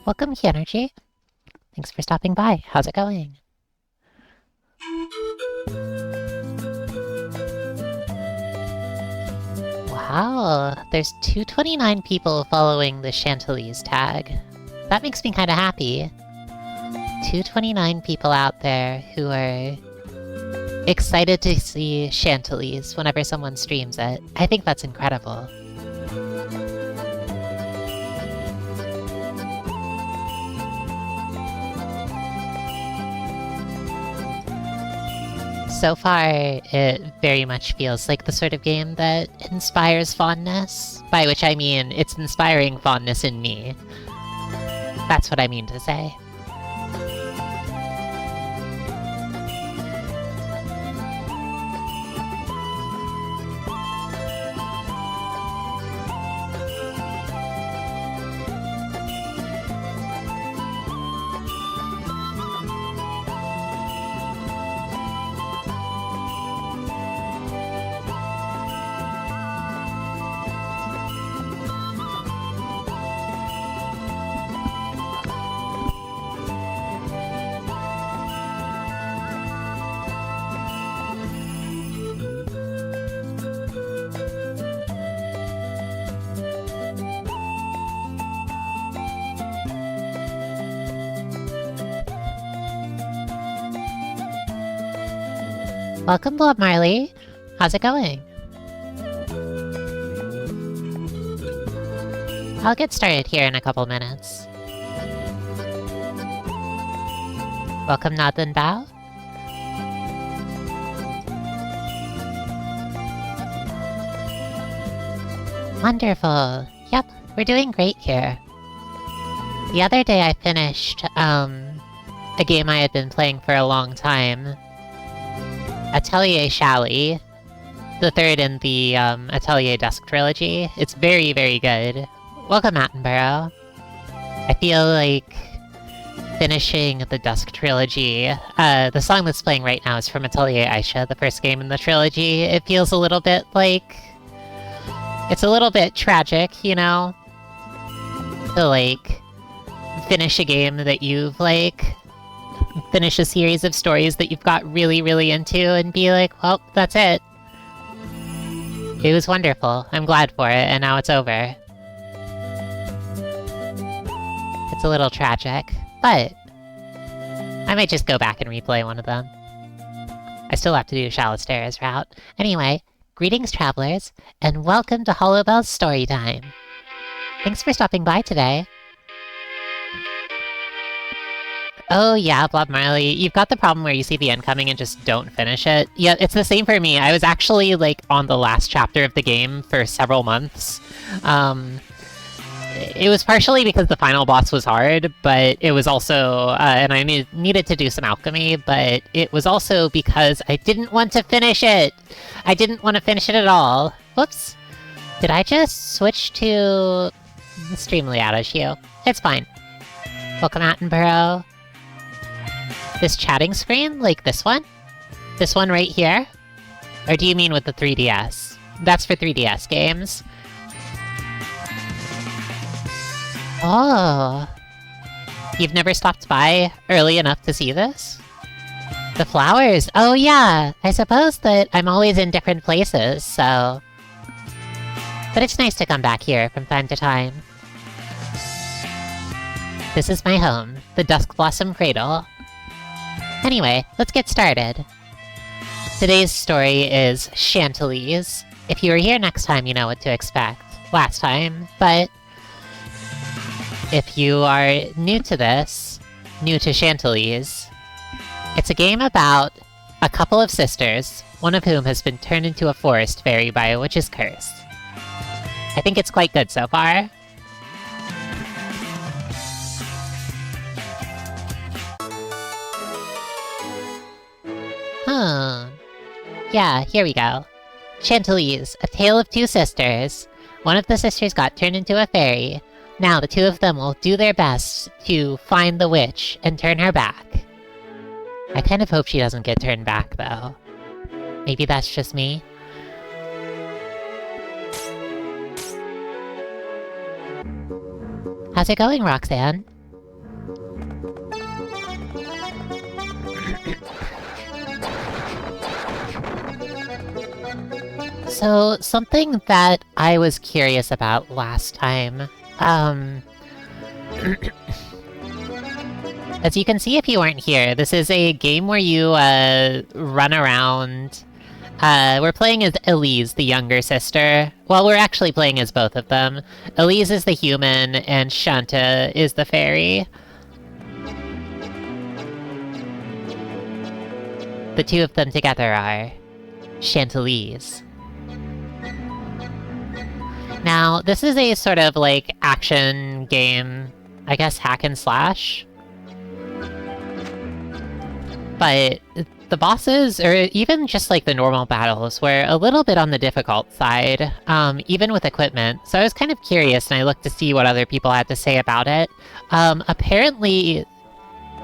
Welcome, Energy. Thanks for stopping by. How's it going? Wow, there's 229 people following the Chantelise tag. That makes me kinda happy. 229 people out there who are excited to see Chantelise whenever someone streams it. I think that's incredible. So far, it very much feels like the sort of game that inspires fondness, by which I mean it's inspiring fondness in me. That's what I mean to say. Welcome, Blood Marley. How's it going? I'll get started here in a couple minutes. Welcome, Nathan Bao. Wonderful. Yep, we're doing great here. The other day I finished, a game I had been playing for a long time. Atelier Shally, the third in the Atelier Dusk trilogy. It's very, very good. Welcome, Attenborough. I feel like finishing the Dusk trilogy. The song that's playing right now is from Atelier Aisha, the first game in the trilogy. It feels a little bit like... It's a little bit tragic, you know? To, like, finish a game that you've, like... finish a series of stories that you've got really, really into and be like, well, that's it. It was wonderful. I'm glad for it, and now it's over. It's a little tragic, but I might just go back and replay one of them. I still have to do Shallow Stairs route. Anyway, greetings, travelers, and welcome to Hollowbel's Storytime. Thanks for stopping by today. Oh yeah, Blob Marley, you've got the problem where you see the end coming and just don't finish it. Yeah, it's the same for me. I was actually, like, on the last chapter of the game for several months. It was partially because the final boss was hard, but it was also, and I needed to do some alchemy, but it was also because I didn't want to finish it! I didn't want to finish it at all. Whoops. Did I just switch to stream layout issue? It's fine. Welcome, Attenborough. This chatting screen? Like this one? This one right here? Or do you mean with the 3DS? That's for 3DS games. Oh. You've never stopped by early enough to see this? The flowers! Oh yeah! I suppose that I'm always in different places, so... But it's nice to come back here from time to time. This is my home, the Dusk Blossom Cradle. Anyway, let's get started. Today's story is Chantelise. If you were here next time, you know what to expect. Last time, but... if you are new to this, new to Chantelise, it's a game about a couple of sisters, one of whom has been turned into a forest fairy by a witch's curse. I think it's quite good so far. Yeah, here we go. Chantelise, a tale of two sisters. One of the sisters got turned into a fairy. Now the two of them will do their best to find the witch and turn her back. I kind of hope she doesn't get turned back, though. Maybe that's just me. How's it going, Roxanne? So, something that I was curious about last time, as you can see if you weren't here, this is a game where you, run around. We're playing as Elise, the younger sister. Well, we're actually playing as both of them. Elise is the human, and Chante is the fairy. The two of them together are CHANTELISE. Now, this is a sort of, like, action game, I guess hack and slash. But the bosses, or even just like the normal battles, were a little bit on the difficult side, even with equipment. So I was kind of curious, and I looked to see what other people had to say about it. Apparently,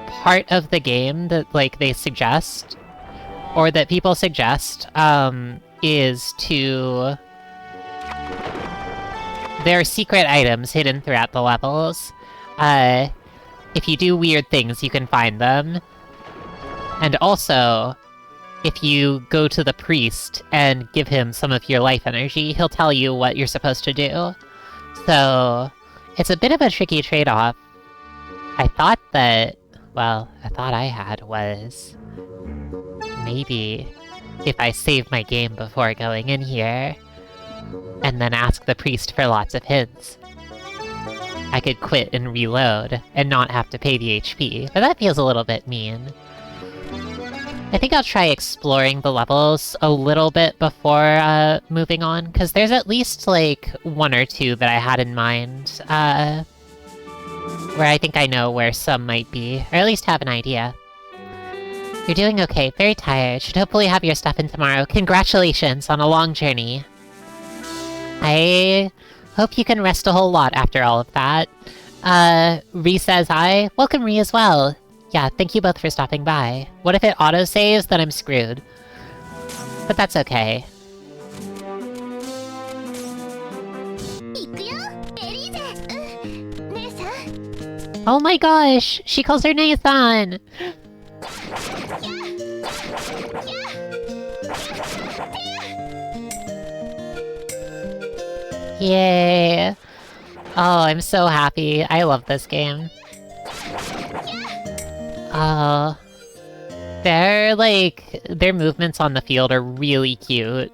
part of the game that, like, they suggest, or that people suggest, is to... There are secret items hidden throughout the levels. If you do weird things, you can find them. And also, if you go to the priest and give him some of your life energy, he'll tell you what you're supposed to do. So, it's a bit of a tricky trade-off. I thought that... Well, I thought I had was... Maybe if I save my game before going in here, and then ask the priest for lots of hints, I could quit and reload, and not have to pay the HP, but that feels a little bit mean. I think I'll try exploring the levels a little bit before, moving on, because there's at least, like, one or two that I had in mind, where I think I know where some might be, or at least have an idea. You're doing okay, very tired, should hopefully have your stuff in tomorrow. Congratulations on a long journey. I hope you can rest a whole lot after all of that. Ree says hi. Welcome, Ree, as well. Yeah, thank you both for stopping by. What if it auto-saves? Then I'm screwed. But that's okay. Oh my gosh! She calls her Nathan! Yay! Oh, I'm so happy. I love this game. Their movements on the field are really cute.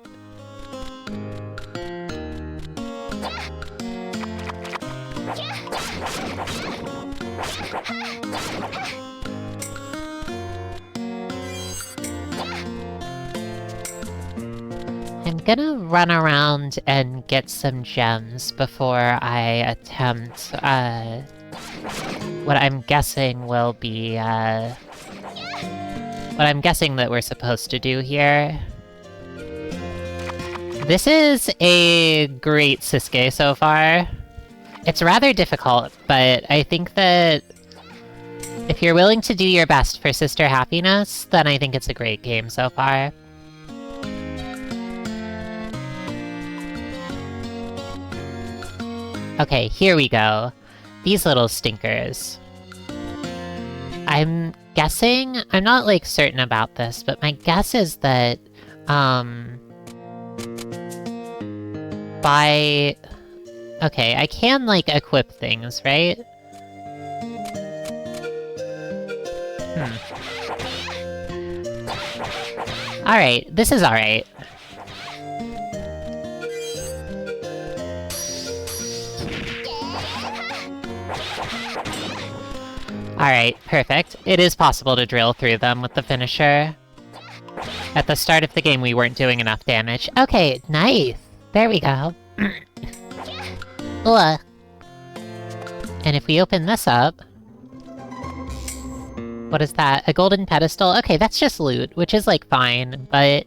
I'm gonna run around and get some gems before I attempt, what I'm guessing will be, what I'm guessing that we're supposed to do here. This is a great Sisuke so far. It's rather difficult, but I think that if you're willing to do your best for sister happiness, then I think it's a great game so far. Okay, here we go. These little stinkers. I'm guessing... I'm not, like, certain about this, but my guess is that, by... Okay, I can, like, equip things, right? Alright, this is alright. Alright, perfect. It is possible to drill through them with the finisher. At the start of the game, we weren't doing enough damage. Okay, nice! There we go. Ugh. And if we open this up... What is that? A golden pedestal? Okay, that's just loot, which is, like, fine, but...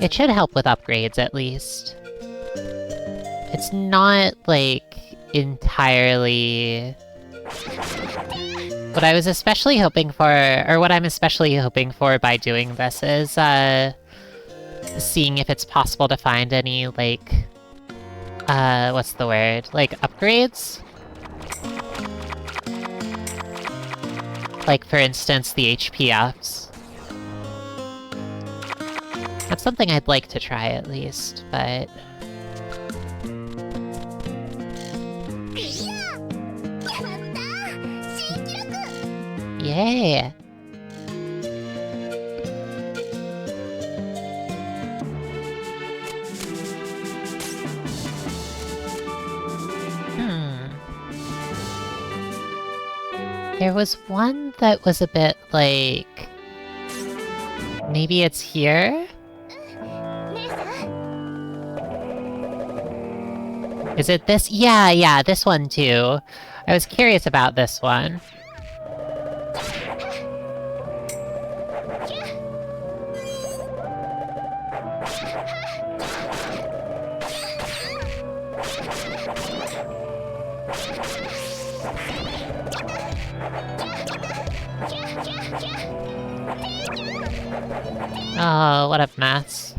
It should help with upgrades, at least. It's not, like, entirely... What I was especially hoping for, or what I'm especially hoping for by doing this is, seeing if it's possible to find any, like... what's the word? Like, upgrades? Like, for instance, the HP ups. That's something I'd like to try at least, but... Yay! There was one that was a bit like... Maybe it's here? Is it this? Yeah, this one too. I was curious about this one. Oh, what a mess.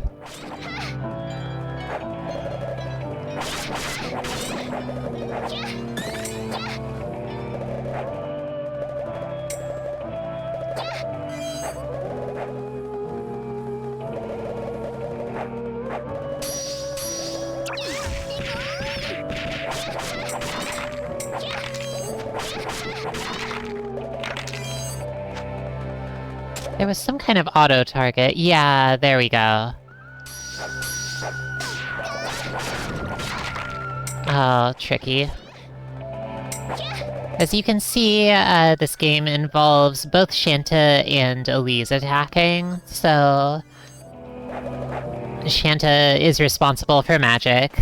There was some kind of auto-target. Yeah, there we go. Oh, tricky. As you can see, this game involves both Chante and Elise attacking, so... Chante is responsible for magic.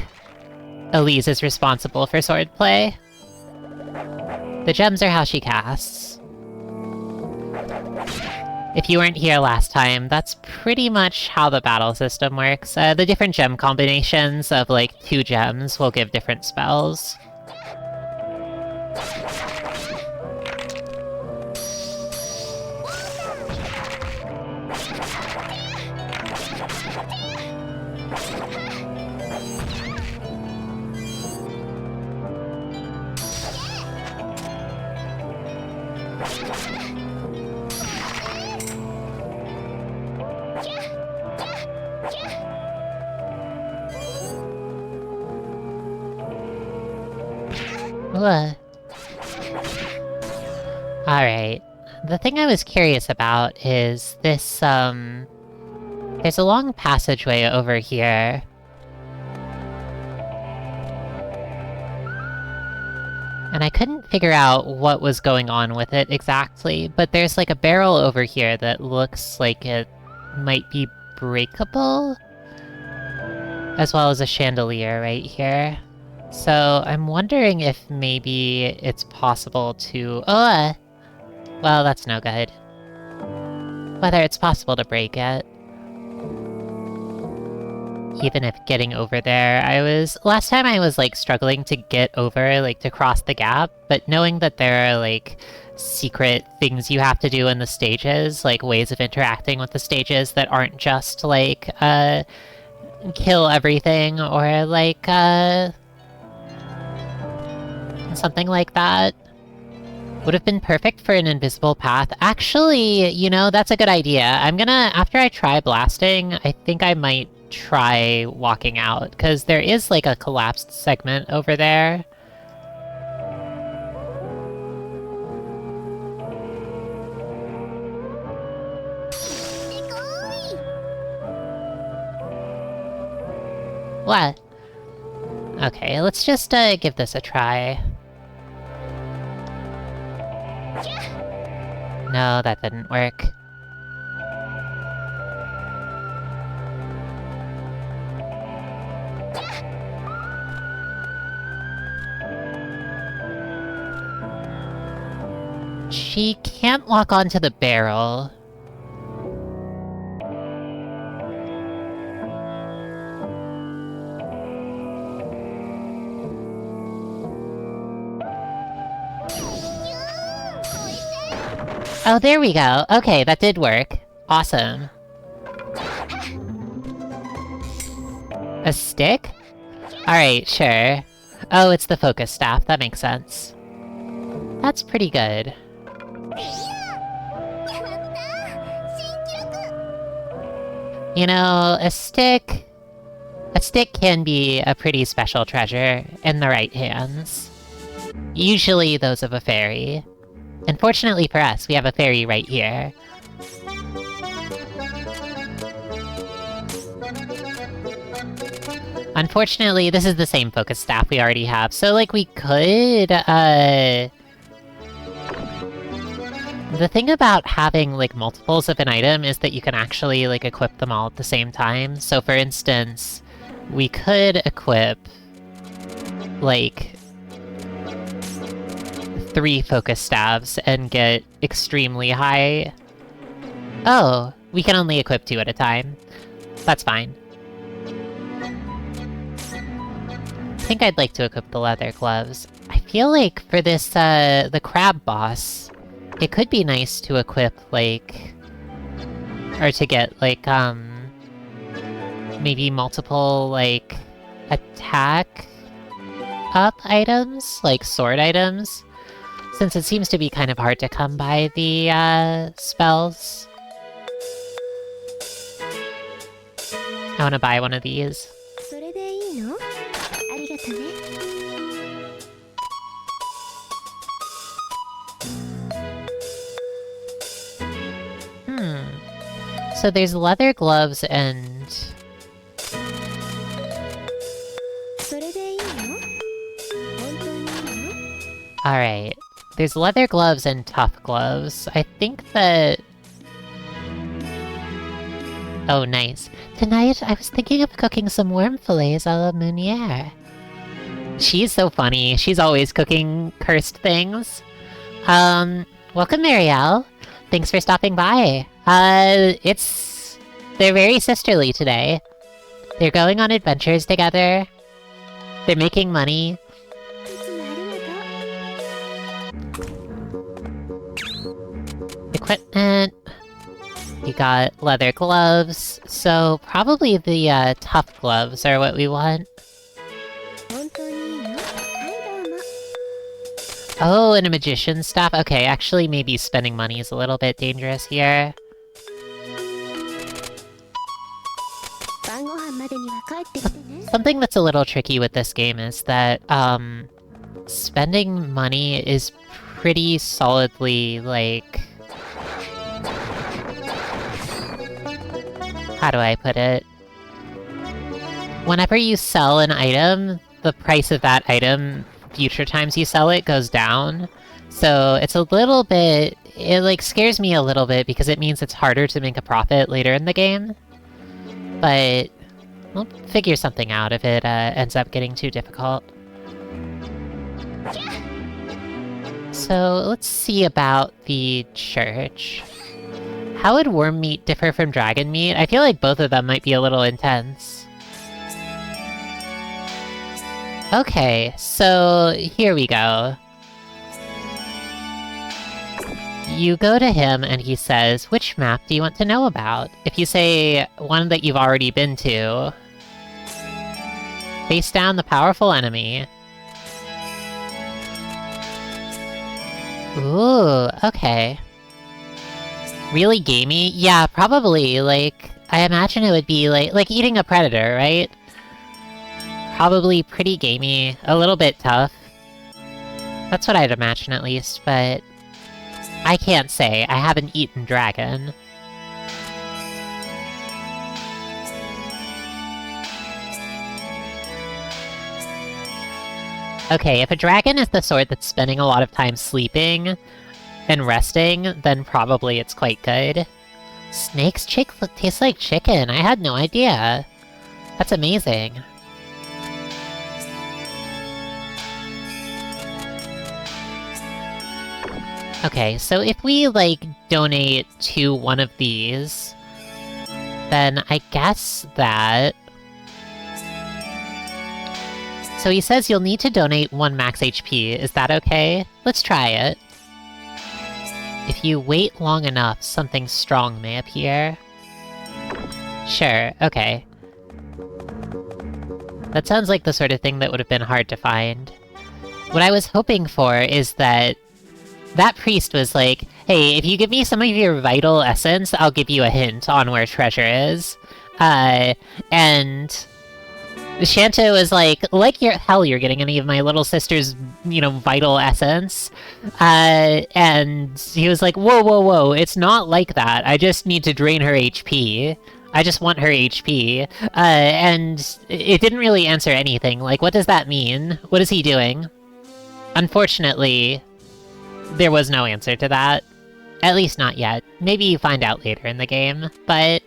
Elise is responsible for swordplay. The gems are how she casts. If you weren't here last time, that's pretty much how the battle system works. The different gem combinations of, like, 2 gems will give different spells. Alright. The thing I was curious about is this, there's a long passageway over here. And I couldn't figure out what was going on with it exactly, but there's like a barrel over here that looks like it might be breakable, as well as a chandelier right here. So I'm wondering if maybe it's possible to... Oh! Well, that's no good. Whether it's possible to break it. Even if getting over there, last time I was, like, struggling to get over, like, to cross the gap, but knowing that there are, like, secret things you have to do in the stages, like, ways of interacting with the stages that aren't just, like, kill everything, or, like, something like that. Would have been perfect for an invisible path. Actually, you know, that's a good idea. After I try blasting, I think I might try walking out, because there is, like, a collapsed segment over there. What? Okay, let's just, give this a try. No, that didn't work. She can't lock onto the barrel. Oh, there we go. Okay, that did work. Awesome. A stick? Alright, sure. Oh, it's the focus staff. That makes sense. That's pretty good. You know, a stick can be a pretty special treasure in the right hands. Usually those of a fairy. And fortunately for us, we have a fairy right here. Unfortunately, this is the same focus staff we already have, so, like, we could, The thing about having, like, multiples of an item is that you can actually, like, equip them all at the same time. So, for instance, we could equip, like, 3 focus staves and get extremely high... Oh, we can only equip 2 at a time. That's fine. I think I'd like to equip the leather gloves. I feel like for this, the crab boss, it could be nice to equip, like... Or to get, like, maybe multiple, like, attack up items? Like, sword items? Since it seems to be kind of hard to come by the, spells. I wanna buy one of these. So there's leather gloves and... Alright. There's leather gloves and tough gloves. I think that... Oh, nice. Tonight, I was thinking of cooking some worm fillets a la Meunière. She's so funny. She's always cooking cursed things. Welcome, Marielle. Thanks for stopping by. They're very sisterly today. They're going on adventures together. They're making money. Equipment. You got leather gloves, so probably the, tough gloves are what we want. Oh, and a magician's staff? Okay, actually maybe spending money is a little bit dangerous here. Something that's a little tricky with this game is that, spending money is pretty solidly, like... How do I put it? Whenever you sell an item, the price of that item, future times you sell it, goes down. So it's a little bit... It, like, scares me a little bit because it means it's harder to make a profit later in the game. But... we'll figure something out if it, ends up getting too difficult. So, let's see about the church. How would worm meat differ from dragon meat? I feel like both of them might be a little intense. Okay, so here we go. You go to him and he says, which map do you want to know about? If you say one that you've already been to, face down the powerful enemy. Ooh, okay. Really gamey? Yeah, probably, like, I imagine it would be like eating a predator, right? Probably pretty gamey, a little bit tough. That's what I'd imagine at least, but... I can't say, I haven't eaten dragon. Okay, if a dragon is the sort that's spending a lot of time sleeping and resting, then probably it's quite good. Snake's chick tastes like chicken, I had no idea. That's amazing. Okay, so if we, like, donate to one of these, then I guess that... So he says you'll need to donate 1 max HP, is that okay? Let's try it. If you wait long enough, something strong may appear. Sure, okay. That sounds like the sort of thing that would have been hard to find. What I was hoping for is that priest was like, hey, if you give me some of your vital essence, I'll give you a hint on where treasure is. And Chante was like hell you're getting any of my little sister's, vital essence. And he was like, whoa, whoa, whoa, it's not like that. I just need to drain her HP. I just want her HP. And it didn't really answer anything. Like, what does that mean? What is he doing? Unfortunately, there was no answer to that. At least not yet. Maybe you find out later in the game, but...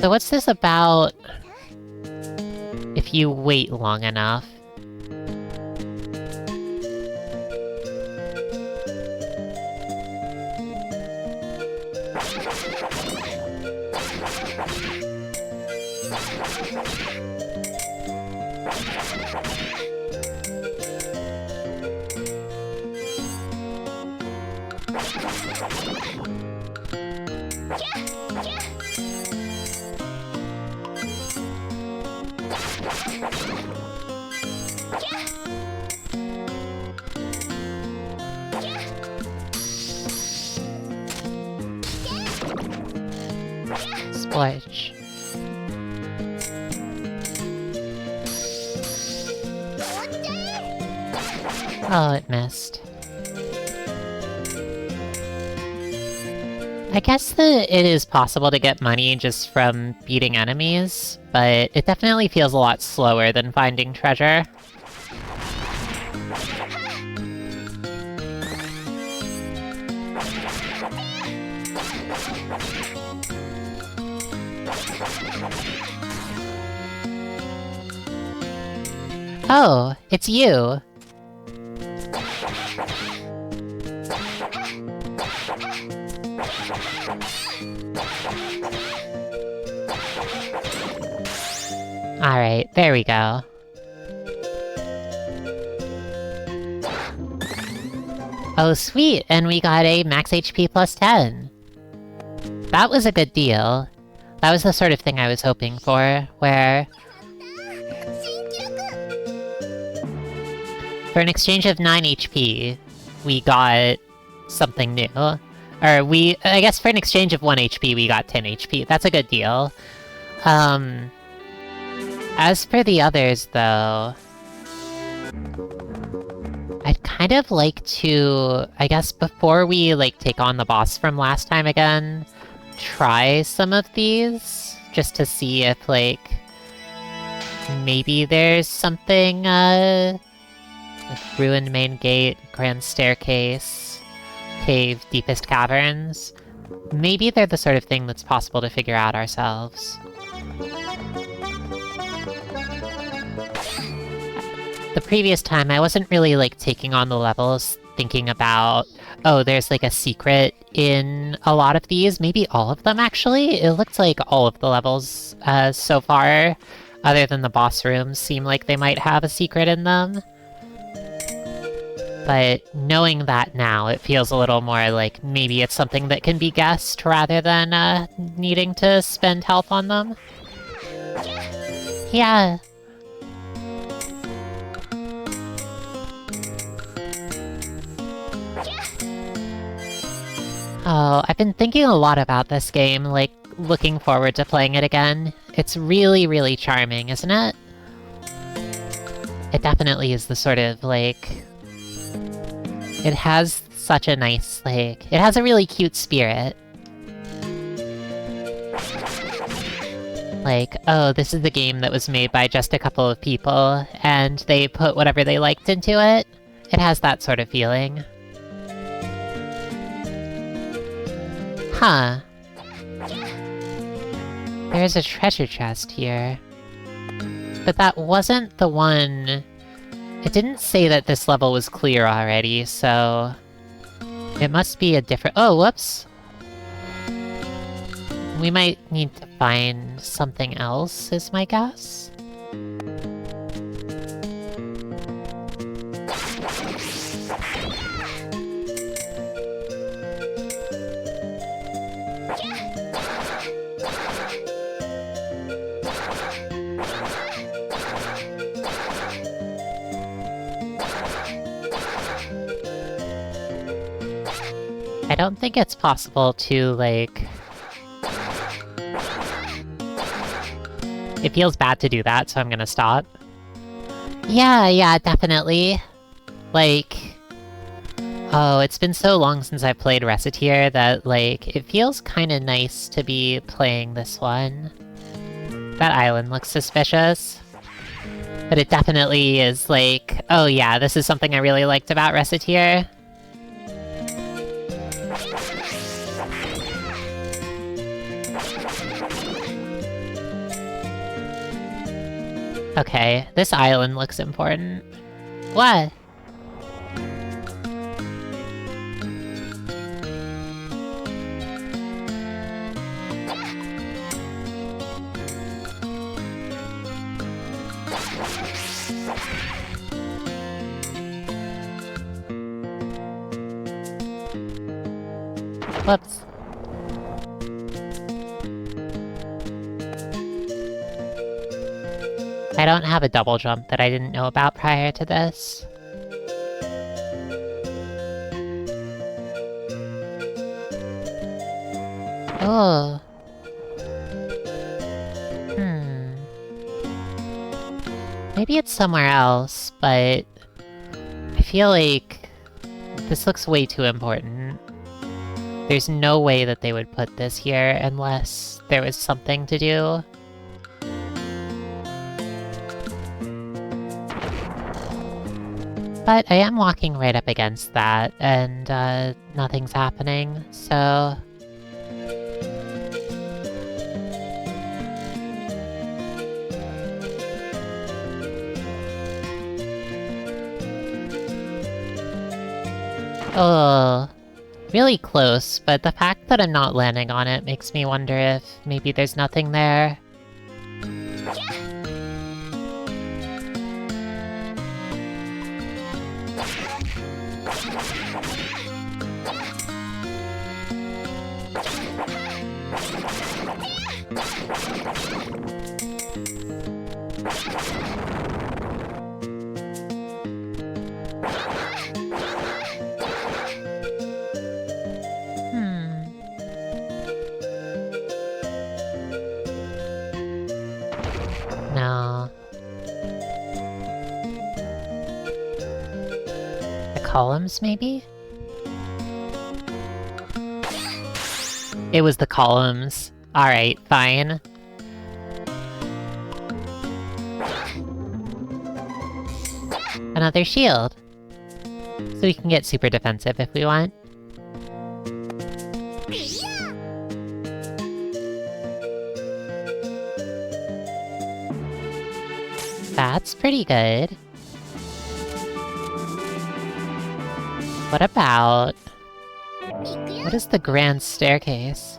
So what's this about if you wait long enough? Splurge. Oh, it missed. I guess that it is possible to get money just from beating enemies, but it definitely feels a lot slower than finding treasure. Oh, it's you! Alright, there we go. Oh sweet, and we got a max HP plus 10. That was a good deal. That was the sort of thing I was hoping for, where... For an exchange of 9 HP, we got something new. Or I guess for an exchange of 1 HP, we got 10 HP. That's a good deal. As for the others, though... I'd kind of like to, I guess before we, take on the boss from last time again, try some of these, just to see if, maybe there's something, Ruined Main Gate, Grand Staircase, Cave, Deepest Caverns. Maybe they're the sort of thing that's possible to figure out ourselves. The previous time, I wasn't really, taking on the levels, thinking about, oh, there's, a secret in a lot of these. Maybe all of them, actually? It looked like all of the levels, so far, other than the boss rooms, seem like they might have a secret in them. But knowing that now, it feels a little more like maybe it's something that can be guessed rather than, needing to spend health on them. Yeah. Oh, I've been thinking a lot about this game, looking forward to playing it again. It's really, really charming, isn't it? It definitely is the sort of, It has such a nice, it has a really cute spirit. Oh, this is the game that was made by just a couple of people, and they put whatever they liked into it. It has that sort of feeling. Huh. There's a treasure chest here. But that wasn't the one... It didn't say that this level was clear already, so... It must be a different... Oh, whoops! We might need to find something else, is my guess? I don't think it's possible to, like... It feels bad to do that, so I'm gonna stop. Yeah, definitely. Like... Oh, it's been so long since I've played Reciteer that, like, it feels kinda nice to be playing this one. That island looks suspicious. But it definitely is like, oh yeah, this is something I really liked about Reciteer. Okay, this island looks important. What? Whoops. I don't have a double jump that I didn't know about prior to this. Oh. Maybe it's somewhere else, but... I feel like... this looks way too important. There's no way that they would put this here unless there was something to do. But I am walking right up against that, and nothing's happening, so... Oh, really close, but the fact that I'm not landing on it makes me wonder if maybe there's nothing there. No. The columns, maybe? It was the columns. Alright, fine. Another shield. So we can get super defensive if we want. That's pretty good. What about... what is the grand staircase?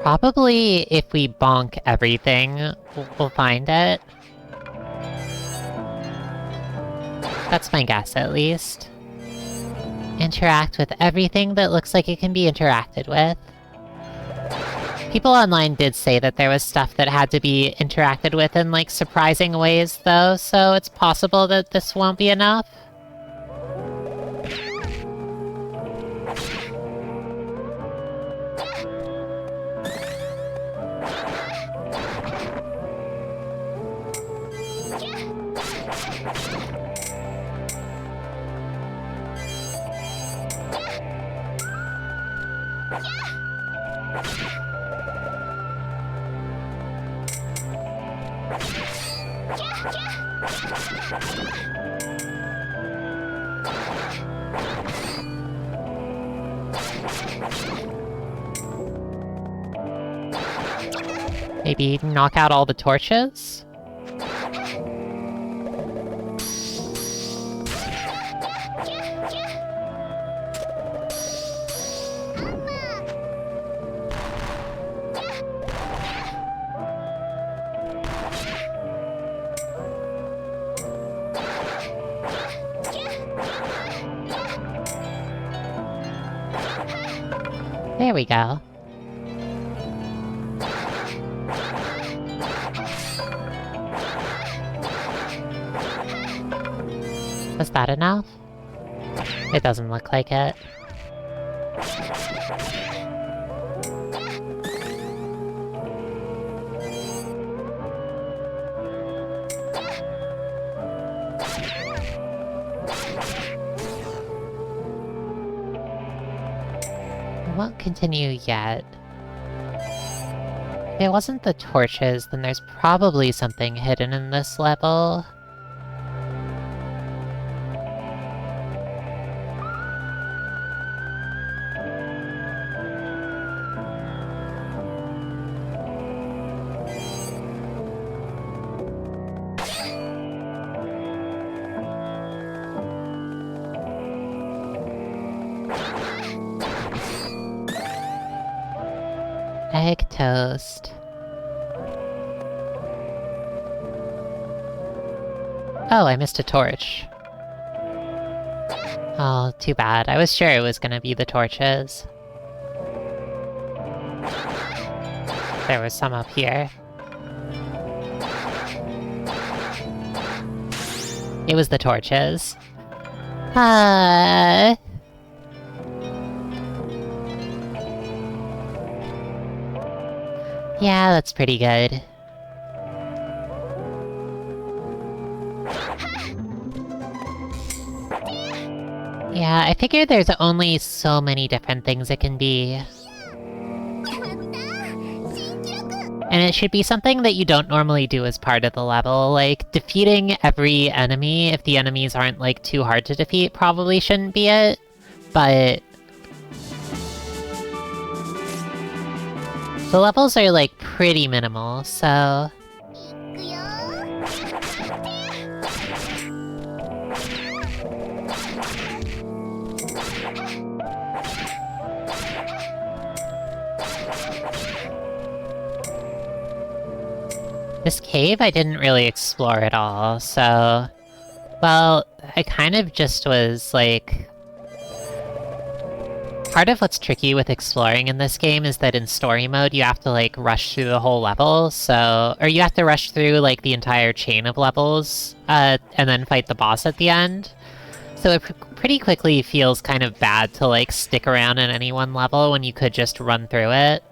Probably if we bonk everything, we'll find it. That's my guess, at least. Interact with everything that looks like it can be interacted with. People online did say that there was stuff that had to be interacted with in, like, surprising ways, though, so it's possible that this won't be enough. Maybe knock out all the torches? There we go. Was that enough? It doesn't look like it. I won't continue yet. If it wasn't the torches, then there's probably something hidden in this level. Egg toast. Oh, I missed a torch. Oh, too bad. I was sure it was gonna be the torches. There was some up here. It was the torches. Yeah, that's pretty good. Yeah, I figured there's only so many different things it can be. And it should be something that you don't normally do as part of the level, like defeating every enemy if the enemies aren't like too hard to defeat probably shouldn't be it, but the levels are like pretty minimal, so... This cave I didn't really explore at all, so... Well, I kind of just was like... Part of what's tricky with exploring in this game is that in story mode you have to like rush through the whole level, so... Or you have to rush through like the entire chain of levels, and then fight the boss at the end. So it pretty quickly feels kind of bad to like stick around in any one level when you could just run through it.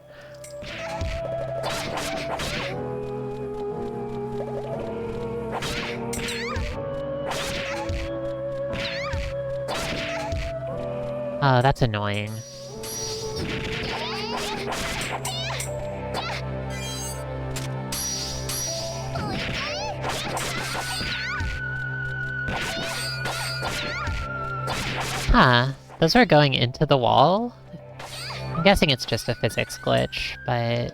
Oh, that's annoying. Huh. Those were going into the wall? I'm guessing it's just a physics glitch, but...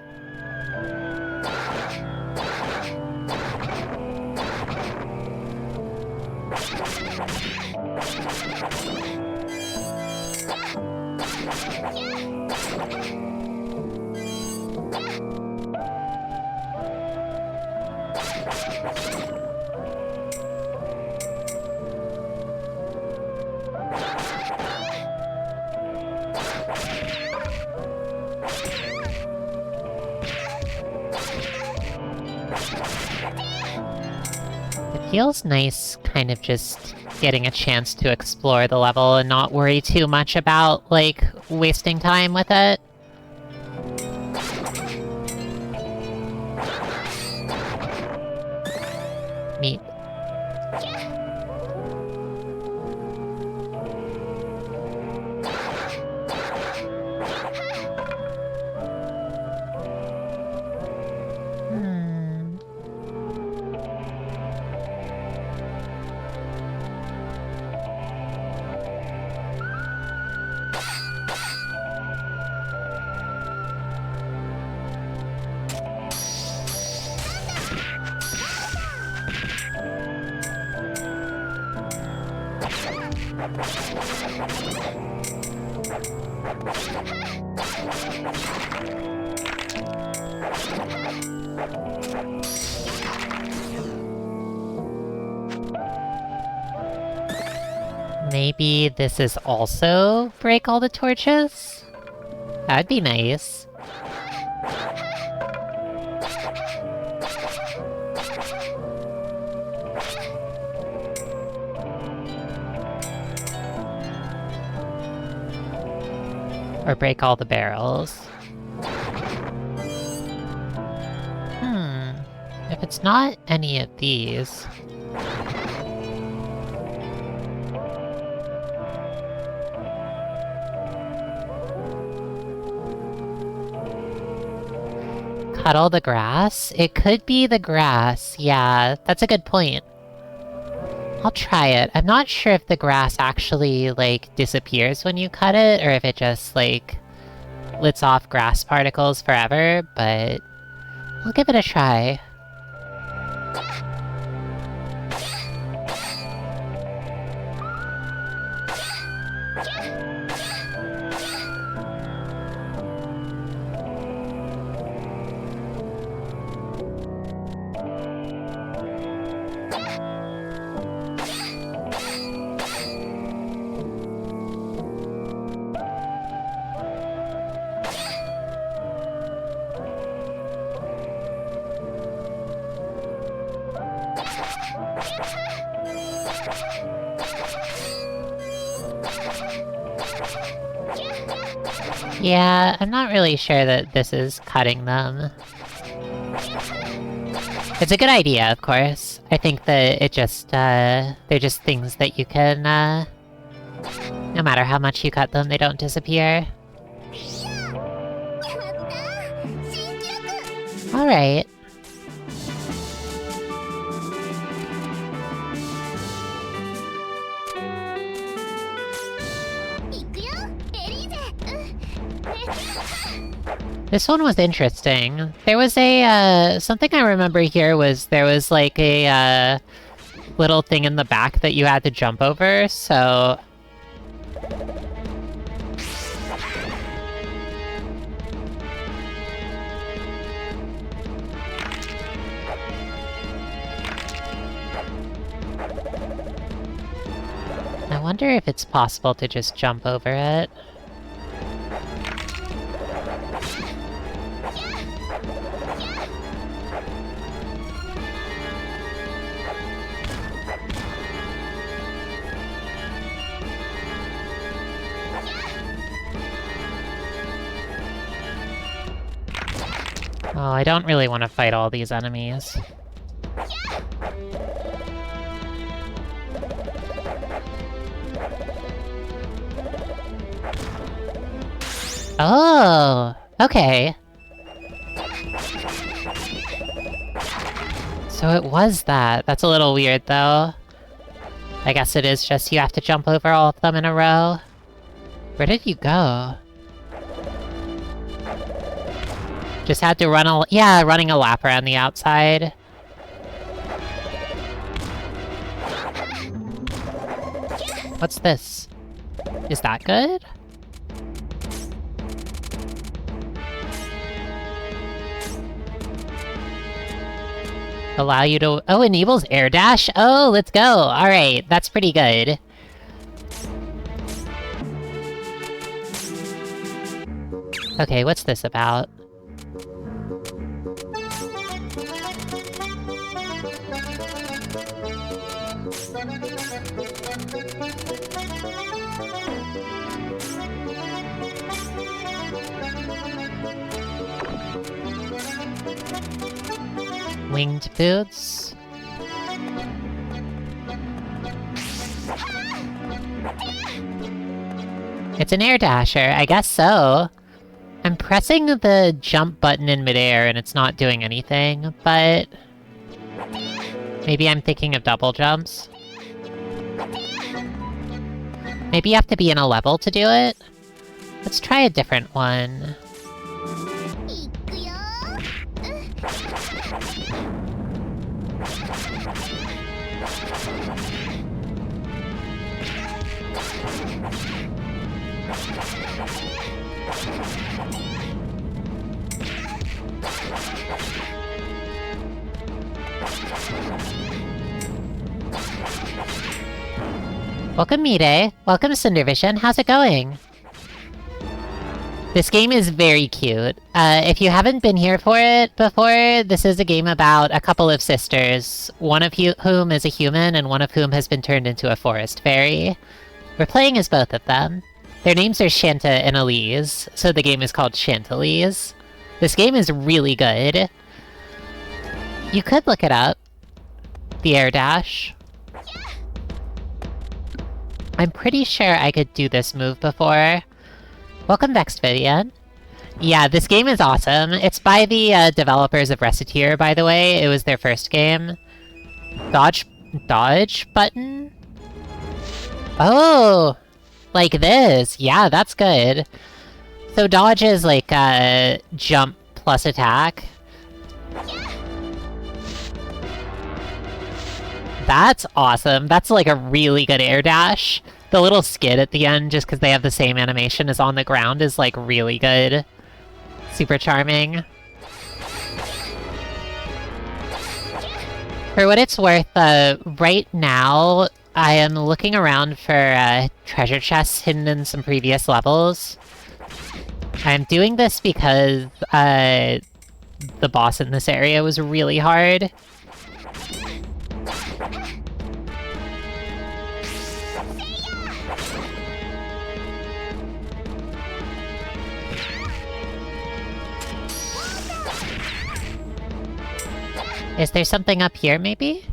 Feels nice kind of just getting a chance to explore the level and not worry too much about, like, wasting time with it. Neat. Maybe this is also break all the torches? That'd be nice. Or break all the barrels. If it's not any of these... Cuddle the grass? It could be the grass. Yeah, that's a good point. I'll try it. I'm not sure if the grass actually, like, disappears when you cut it, or if it just, like, lets off grass particles forever, but we'll give it a try. Yeah, I'm not really sure that this is cutting them. It's a good idea, of course. I think that it just, they're just things that you can, no matter how much you cut them, they don't disappear. Alright. This one was interesting. There was a, something I remember here was there was like a, little thing in the back that you had to jump over, so... I wonder if it's possible to just jump over it. Oh, I don't really want to fight all these enemies. Oh, okay. So it was that. That's a little weird, though. I guess it is just you have to jump over all of them in a row. Where did you go? Just had to run a... yeah, running a lap around the outside. What's this? Is that good? Allow you to... oh, enables air dash? Oh, let's go! Alright, that's pretty good. Okay, what's this about? Winged boots? It's an air dasher, I guess so. I'm pressing the jump button in midair and it's not doing anything, but... maybe I'm thinking of double jumps? Maybe you have to be in a level to do it? Let's try a different one. Welcome, Mide. Welcome, Cindervision. How's it going? This game is very cute. If you haven't been here for it before, this is a game about a couple of sisters, one of whom is a human and one of whom has been turned into a forest fairy. We're playing as both of them. Their names are Chante and Elise, so the game is called CHANTELISE. This game is really good. You could look it up. The air dash. I'm pretty sure I could do this move before. Welcome next, Vivian. Yeah, this game is awesome. It's by the developers of Reciteer, by the way. It was their first game. Dodge button? Oh! Like this. Yeah, that's good. So dodge is like jump plus attack. That's awesome. That's like a really good air dash. The little skid at the end, just because they have the same animation as on the ground, is like really good. Super charming. For what it's worth, right now, I am looking around for treasure chests hidden in some previous levels. I'm doing this because the boss in this area was really hard. Is there something up here, maybe?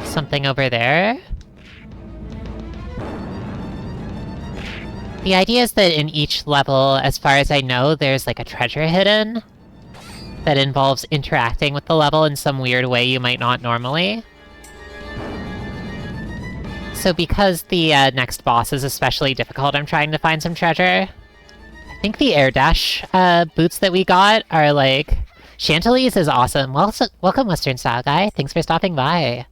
Something over there? The idea is that in each level, as far as I know, there's like a treasure hidden that involves interacting with the level in some weird way you might not normally. So because the next boss is especially difficult, I'm trying to find some treasure. I think the air dash boots that we got are like... Chantelise is awesome. Welcome, Western Style Guy. Thanks for stopping by.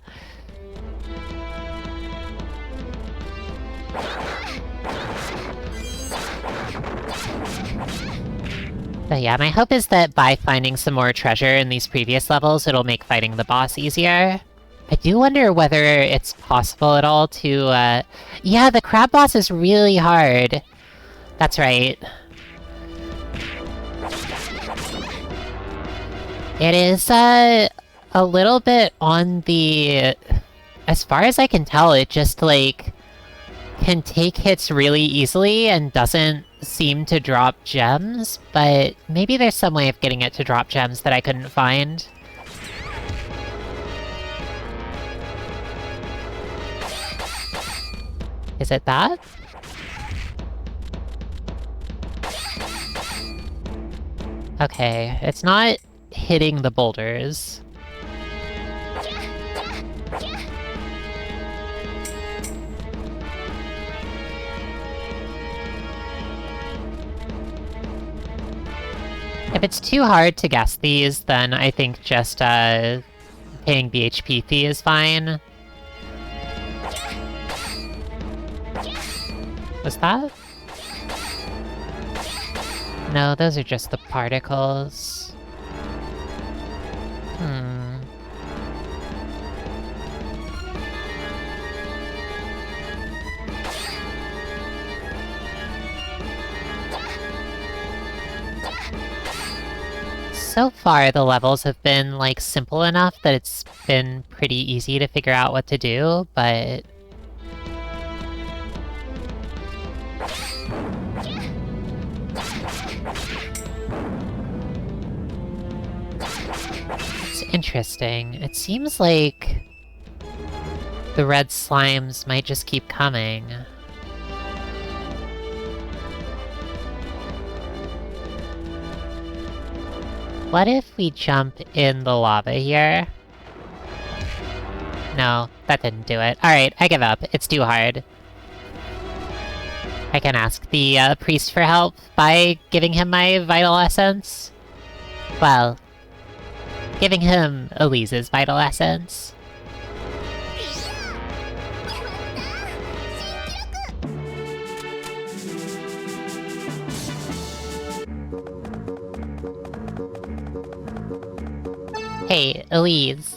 But yeah, my hope is that by finding some more treasure in these previous levels, it'll make fighting the boss easier. I do wonder whether it's possible at all to, Yeah, the crab boss is really hard. That's right. It is, a little bit on the... As far as I can tell, it just, like, can take hits really easily and doesn't seem to drop gems, but maybe there's some way of getting it to drop gems that I couldn't find. Is it that? Okay, it's not hitting the boulders. If it's too hard to guess these, then I think just paying the HP fee is fine. Was that? No, those are just the particles. So far, the levels have been, like, simple enough that it's been pretty easy to figure out what to do, but... It's interesting. It seems like the red slimes might just keep coming. What if we jump in the lava here? No, that didn't do it. Alright, I give up. It's too hard. I can ask the priest for help by giving him my vital essence. Well, giving him Elise's vital essence. Hey, Elise.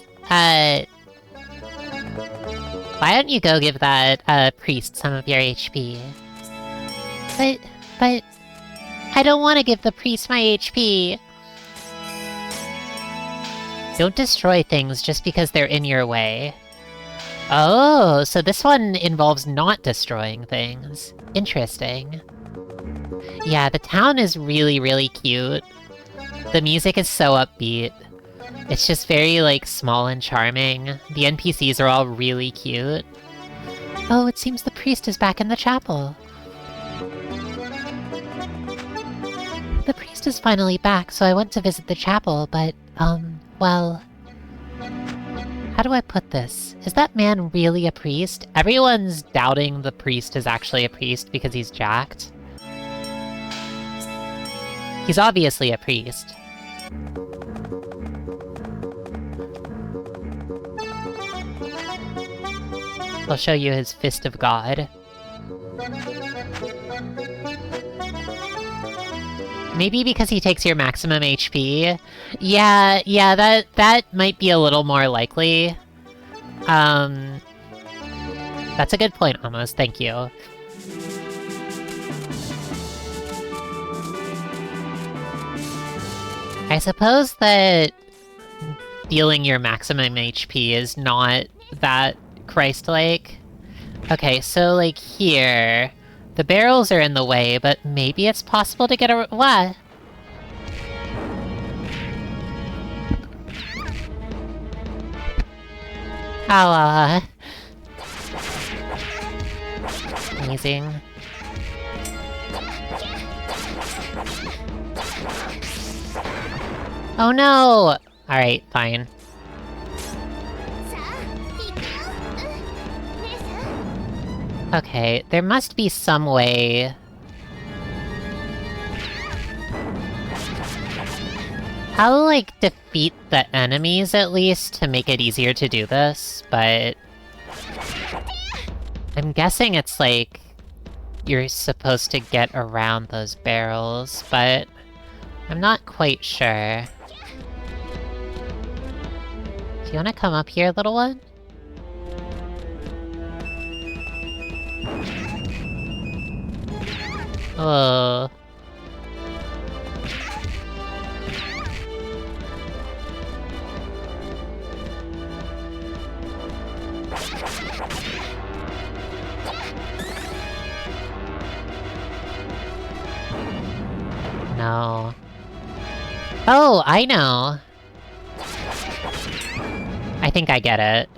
Why don't you go give that, priest some of your HP? But... I don't want to give the priest my HP! Don't destroy things just because they're in your way. Oh, so this one involves not destroying things. Interesting. Yeah, the town is really, really cute. The music is so upbeat. It's just very, like, small and charming. The NPCs are all really cute. Oh, it seems the priest is back in the chapel. The priest is finally back, so I went to visit the chapel, but, well... How do I put this? Is that man really a priest? Everyone's doubting the priest is actually a priest because he's jacked. He's obviously a priest. I'll show you his Fist of God. Maybe because he takes your maximum HP? Yeah, that might be a little more likely. That's a good point, almost. Thank you. I suppose that dealing your maximum HP is not that Christ-like. Okay, so, like, here... The barrels are in the way, but maybe it's possible to get a... What? Oh, amazing. Oh no! Alright, fine. Okay, there must be some way... How to, like, defeat the enemies, at least, to make it easier to do this, but... I'm guessing it's, like... You're supposed to get around those barrels, but... I'm not quite sure. Do you wanna come up here, little one? Oh. No. Oh, I know! I think I get it.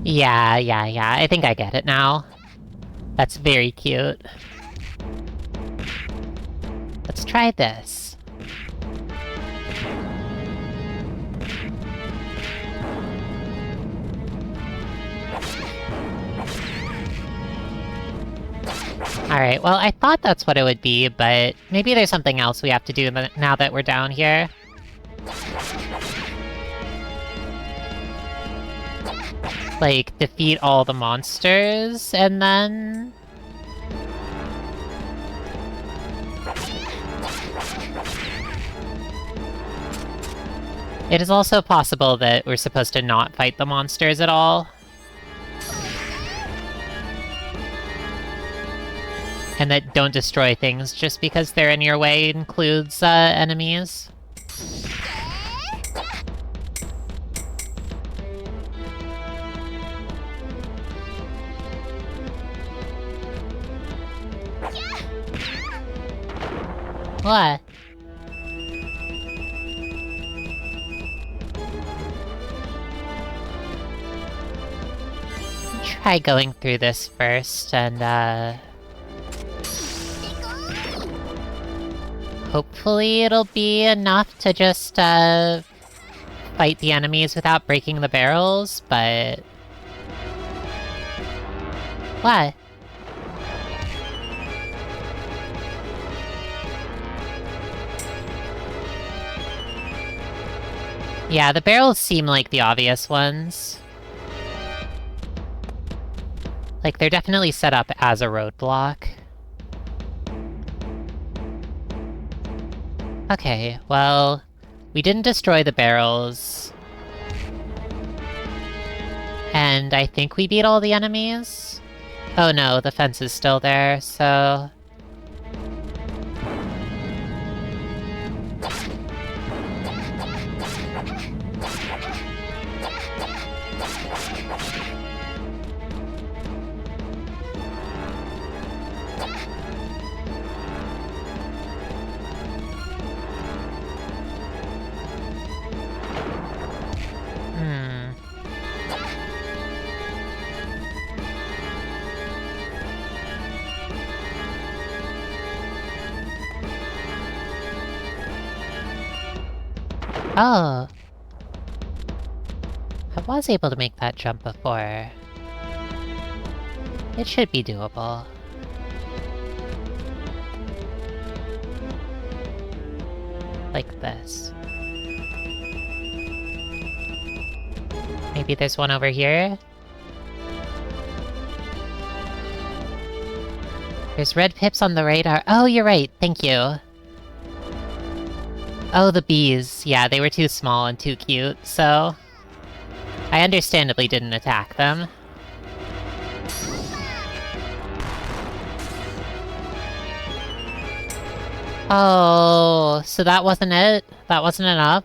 Yeah, I think I get it now. That's very cute. Let's try this. Alright, well, I thought that's what it would be, but maybe there's something else we have to do now that we're down here. Like, defeat all the monsters, and then... It is also possible that we're supposed to not fight the monsters at all. And that don't destroy things just because they're in your way includes, enemies. What? Try going through this first, and, hopefully it'll be enough to just, fight the enemies without breaking the barrels, but... What? Yeah, the barrels seem like the obvious ones. Like, they're definitely set up as a roadblock. Okay, well, we didn't destroy the barrels. And I think we beat all the enemies? Oh no, the fence is still there, so... Oh! I was able to make that jump before. It should be doable. Like this. Maybe there's one over here? There's red pips on the radar. Oh, you're right, thank you. Oh, the bees. Yeah, they were too small and too cute, so... I understandably didn't attack them. Oh, so that wasn't it? That wasn't enough?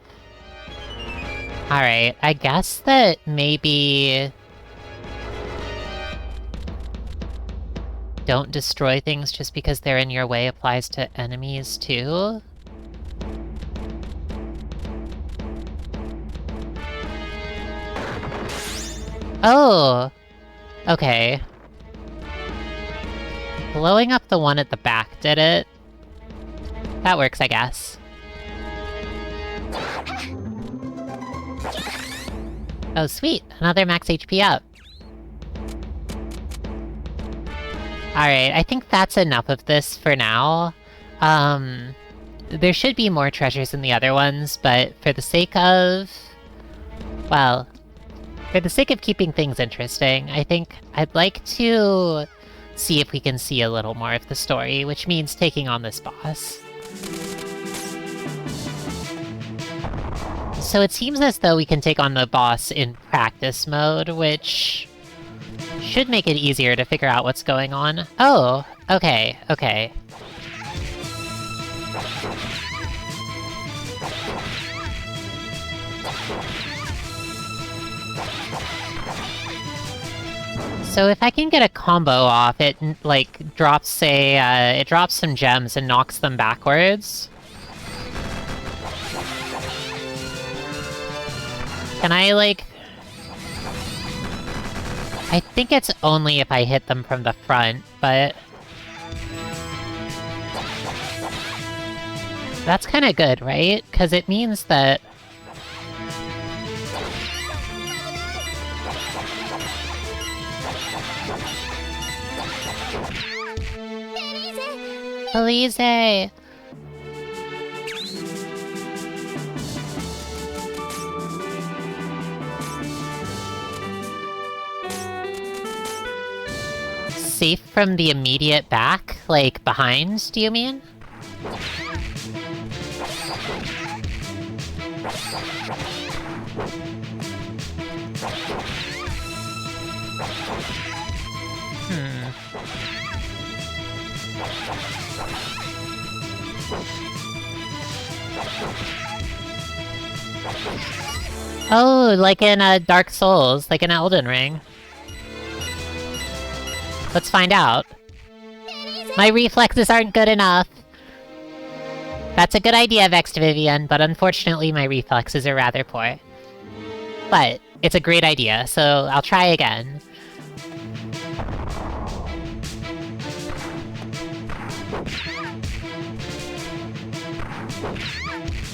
Alright, I guess that maybe... don't destroy things just because they're in your way applies to enemies, too? Oh! Okay. Blowing up the one at the back did it. That works, I guess. Oh, sweet! Another max HP up. Alright, I think that's enough of this for now. There should be more treasures in the other ones, but for the sake of... well... for the sake of keeping things interesting, I think I'd like to see if we can see a little more of the story, which means taking on this boss. So it seems as though we can take on the boss in practice mode, which should make it easier to figure out what's going on. Oh, okay, okay. So if I can get a combo off, it, like, drops, it drops some gems and knocks them backwards. Can I, like... I think it's only if I hit them from the front, but... that's kinda good, right? Because it means that... Elise! Safe from the immediate back? Like, behind, do you mean? Oh, like in Dark Souls, like in Elden Ring. Let's find out. My reflexes aren't good enough. That's a good idea, Vexed Vivian, but unfortunately my reflexes are rather poor. But it's a great idea, so I'll try again.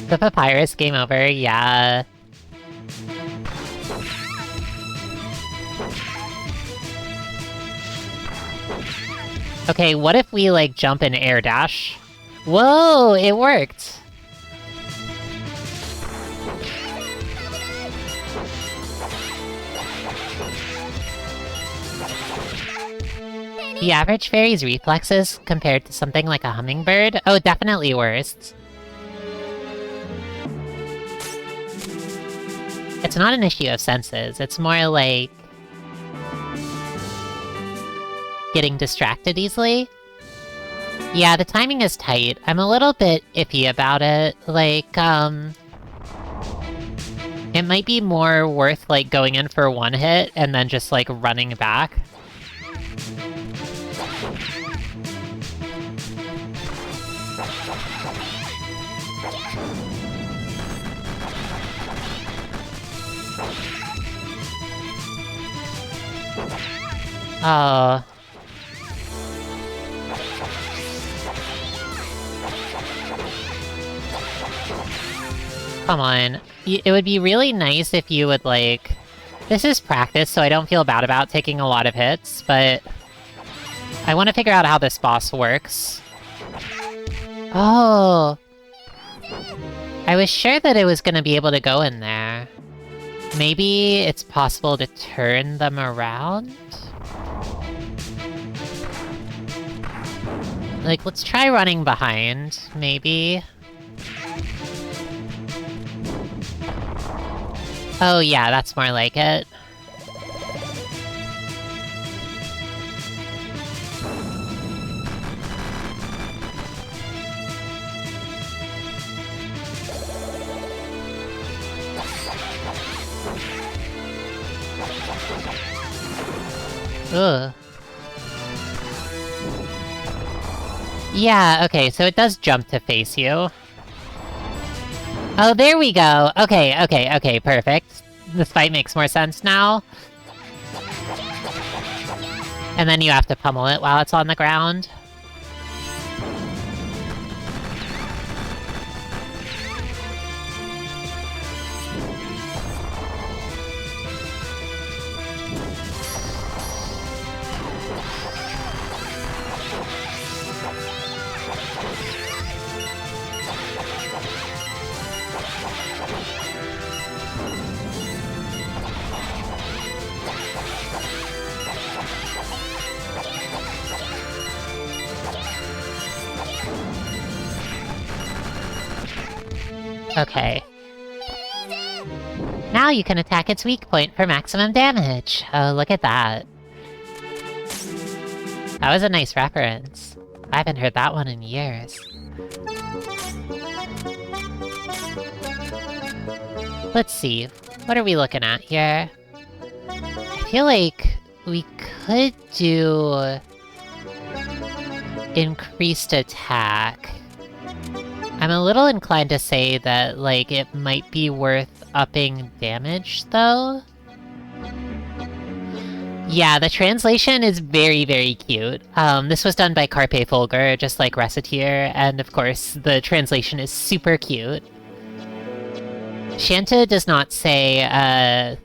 The papyrus, game over, yeah. Okay, what if we, like, jump and air dash? Whoa, it worked! The average fairy's reflexes compared to something like a hummingbird? Oh, definitely worse. It's not an issue of senses, it's more like getting distracted easily. Yeah, the timing is tight. I'm a little bit iffy about it. Like, it might be more worth, like, going in for one hit and then just, like, running back. Oh. Come on. It would be really nice if you would, like... This is practice, so I don't feel bad about taking a lot of hits, but... I want to figure out how this boss works. Oh! I was sure that it was gonna be able to go in there. Maybe it's possible to turn them around? Like, let's try running behind, maybe. Oh yeah, that's more like it. Ugh. Yeah, okay, so it does jump to face you. Oh, there we go! Okay, perfect. This fight makes more sense now. And then you have to pummel it while it's on the ground. Okay. Now you can attack its weak point for maximum damage. Oh, look at that. That was a nice reference. I haven't heard that one in years. Let's see. What are we looking at here? I feel like we could do... increased attack. I'm a little inclined to say that, like, it might be worth upping damage, though? Yeah, the translation is very, very cute. This was done by Carpe Fulgur, just like Reciteer, and of course, the translation is super cute. Chante does not say,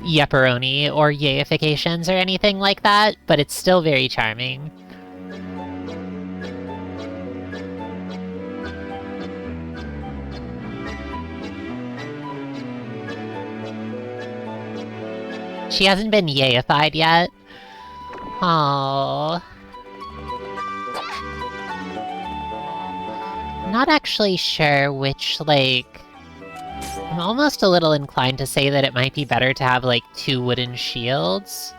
yepperoni or yayifications or anything like that, but it's still very charming. She hasn't been yayified yet. Aww. Not actually sure which, like... I'm almost a little inclined to say that it might be better to have, like, 2 wooden shields.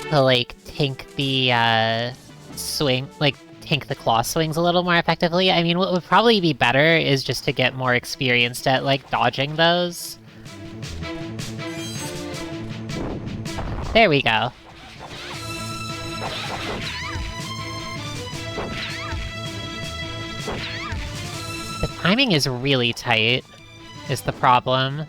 To, like, tank the, swing... like, tank the claw swings a little more effectively. I mean, what would probably be better is just to get more experienced at, like, dodging those. There we go. The timing is really tight, is the problem.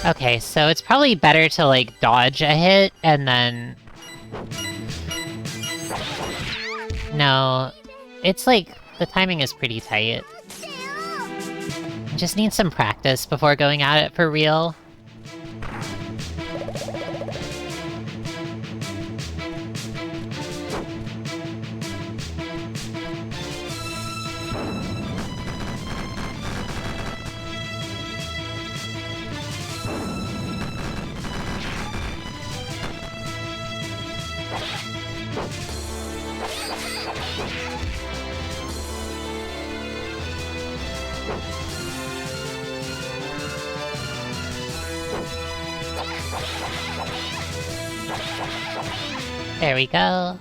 Okay, so it's probably better to, like, dodge a hit, and then... No, it's like, the timing is pretty tight. Just need some practice before going at it for real. There we go.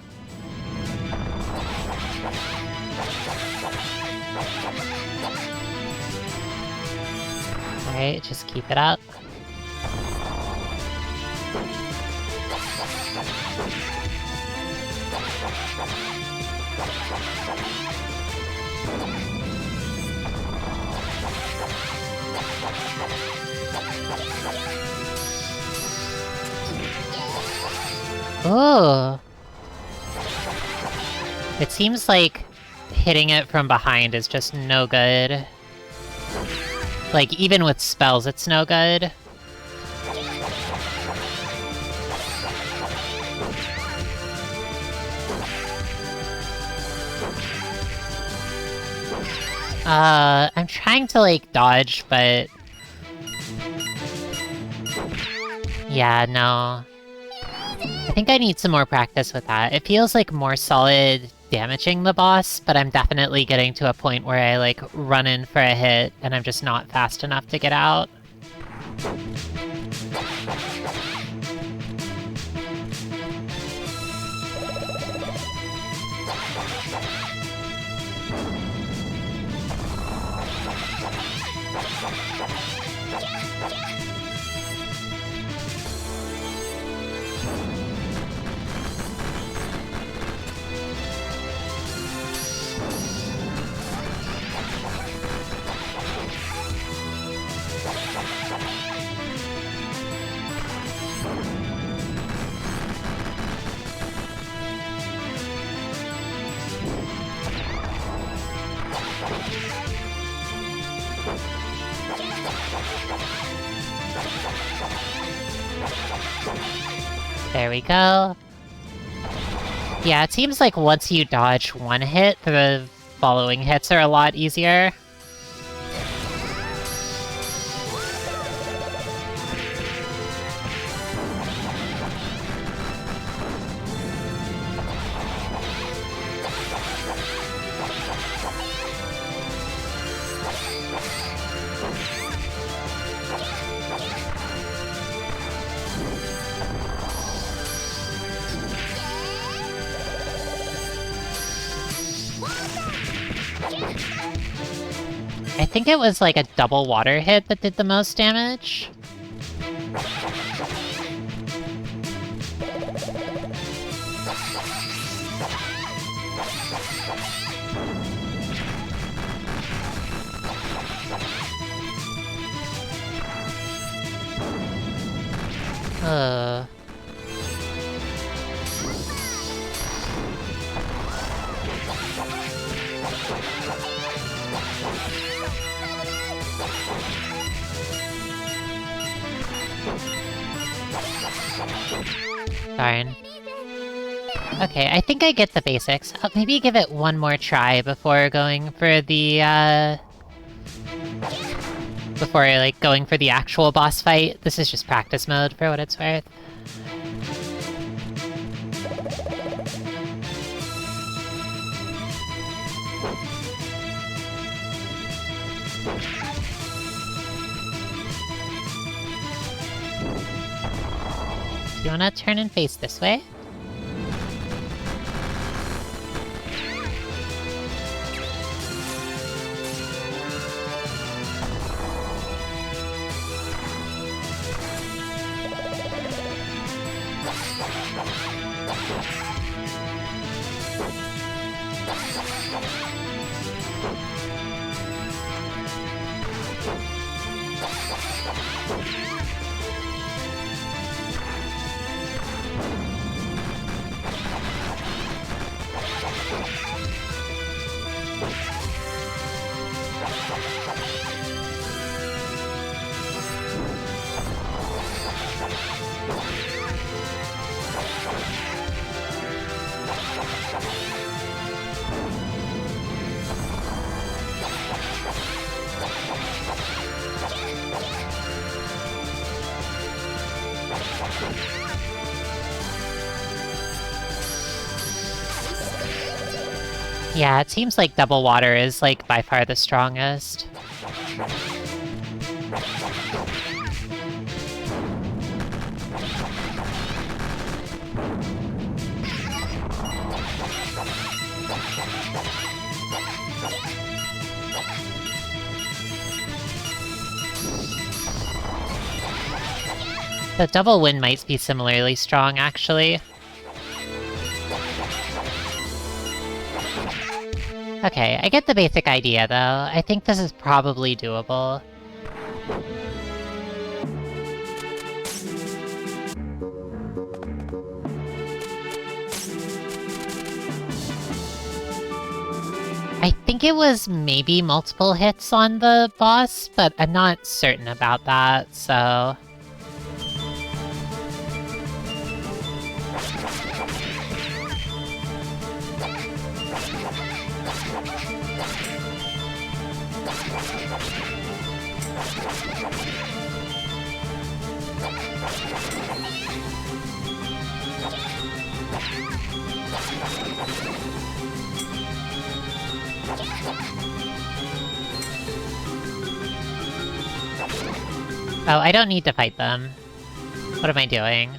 Alright, just keep it up. Ooh. It seems like hitting it from behind is just no good. Like, even with spells, it's no good. I'm trying to, like, dodge, but... Yeah, no. I think I need some more practice with that. It feels like more solid damaging the boss, but I'm definitely getting to a point where I, like, run in for a hit, and I'm just not fast enough to get out. There we go. Yeah, it seems like once you dodge one hit, the following hits are a lot easier. I think it was like a double water hit that did the most damage. Darn. Okay, I think I get the basics. I'll maybe give it one more try before going for the, before, like, going for the actual boss fight. This is just practice mode, for what it's worth. Do you wanna turn and face this way? Yeah, it seems like double water is, like, by far the strongest. The double wind might be similarly strong, actually. Okay, I get the basic idea, though. I think this is probably doable. I think it was maybe multiple hits on the boss, but I'm not certain about that, so... Oh, I don't need to fight them. What am I doing?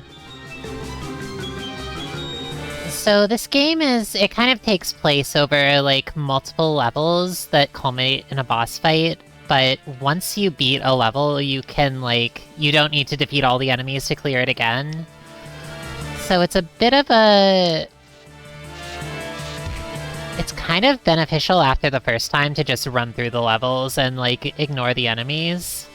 So this game it kind of takes place over, like, multiple levels that culminate in a boss fight, but once you beat a level, you can, like, you don't need to defeat all the enemies to clear it again. So it's a bit of a... It's kind of beneficial after the first time to just run through the levels and, like, ignore the enemies.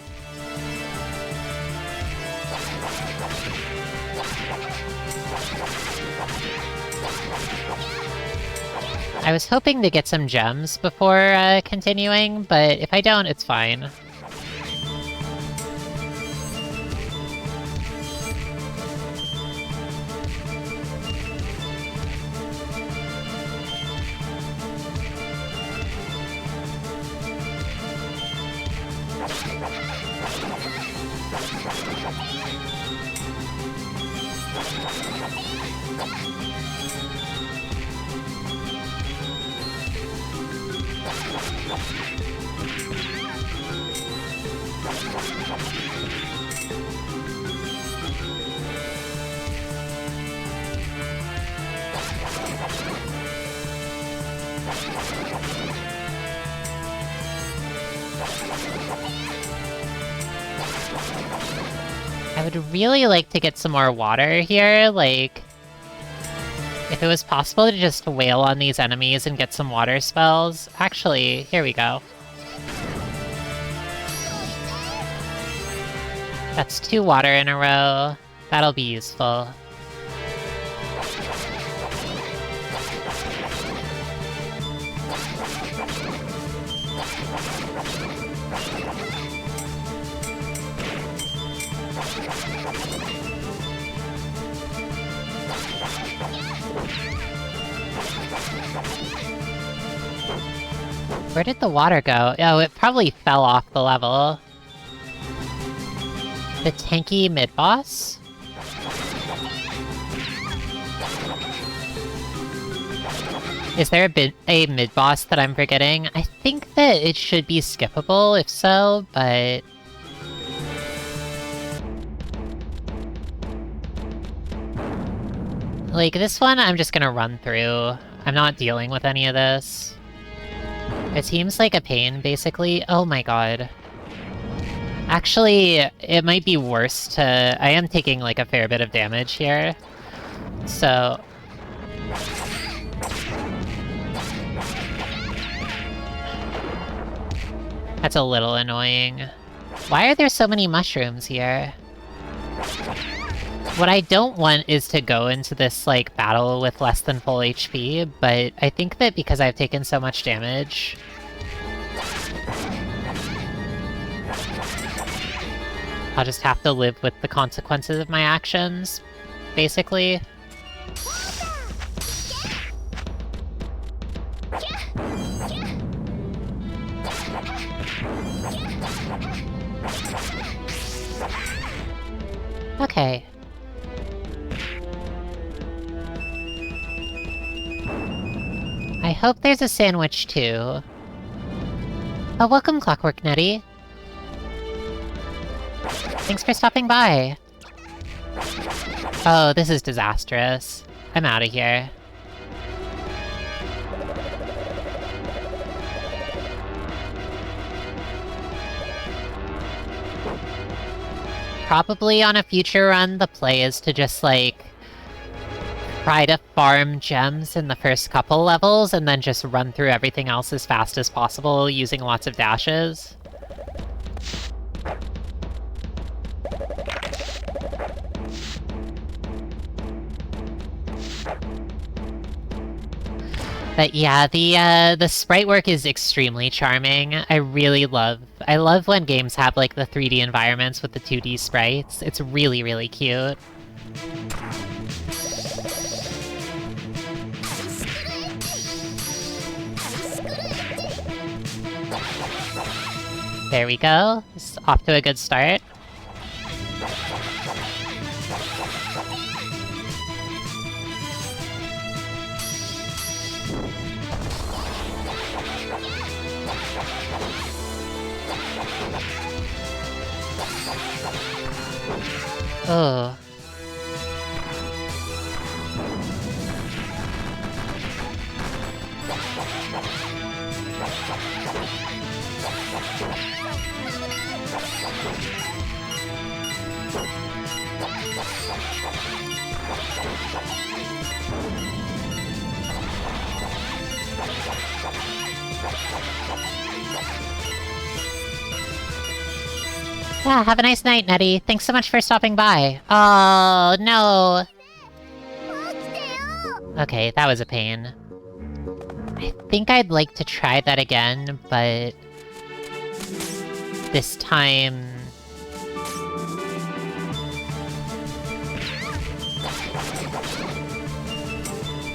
I was hoping to get some gems before continuing, but if I don't, it's fine. I would really like to get some more water here, like... If it was possible to just wail on these enemies and get some water spells... Actually, here we go. That's 2 water in a row. That'll be useful. Where did the water go? Oh, it probably fell off the level. The tanky mid-boss? Is there a mid-boss that I'm forgetting? I think that it should be skippable, if so, but... Like, this one I'm just gonna run through. I'm not dealing with any of this. It seems like a pain, basically. Oh my god. Actually, it might be worse to... I am taking, like, a fair bit of damage here. So... That's a little annoying. Why are there so many mushrooms here? What I don't want is to go into this, like, battle with less than full HP, but I think that because I've taken so much damage... I'll just have to live with the consequences of my actions, basically. Okay. I hope there's a sandwich too. Oh, welcome, Clockwork Nettie. Thanks for stopping by. Oh, this is disastrous. I'm out of here. Probably on a future run, the play is to just, like, try to farm gems in the first couple levels, and then just run through everything else as fast as possible using lots of dashes. But yeah, the sprite work is extremely charming. I love when games have, like, the 3D environments with the 2D sprites. It's really, really cute. There we go. It's off to a good start. Oh. Yeah, have a nice night, Nettie. Thanks so much for stopping by. Oh, no. Okay, that was a pain. I think I'd like to try that again, but... this time...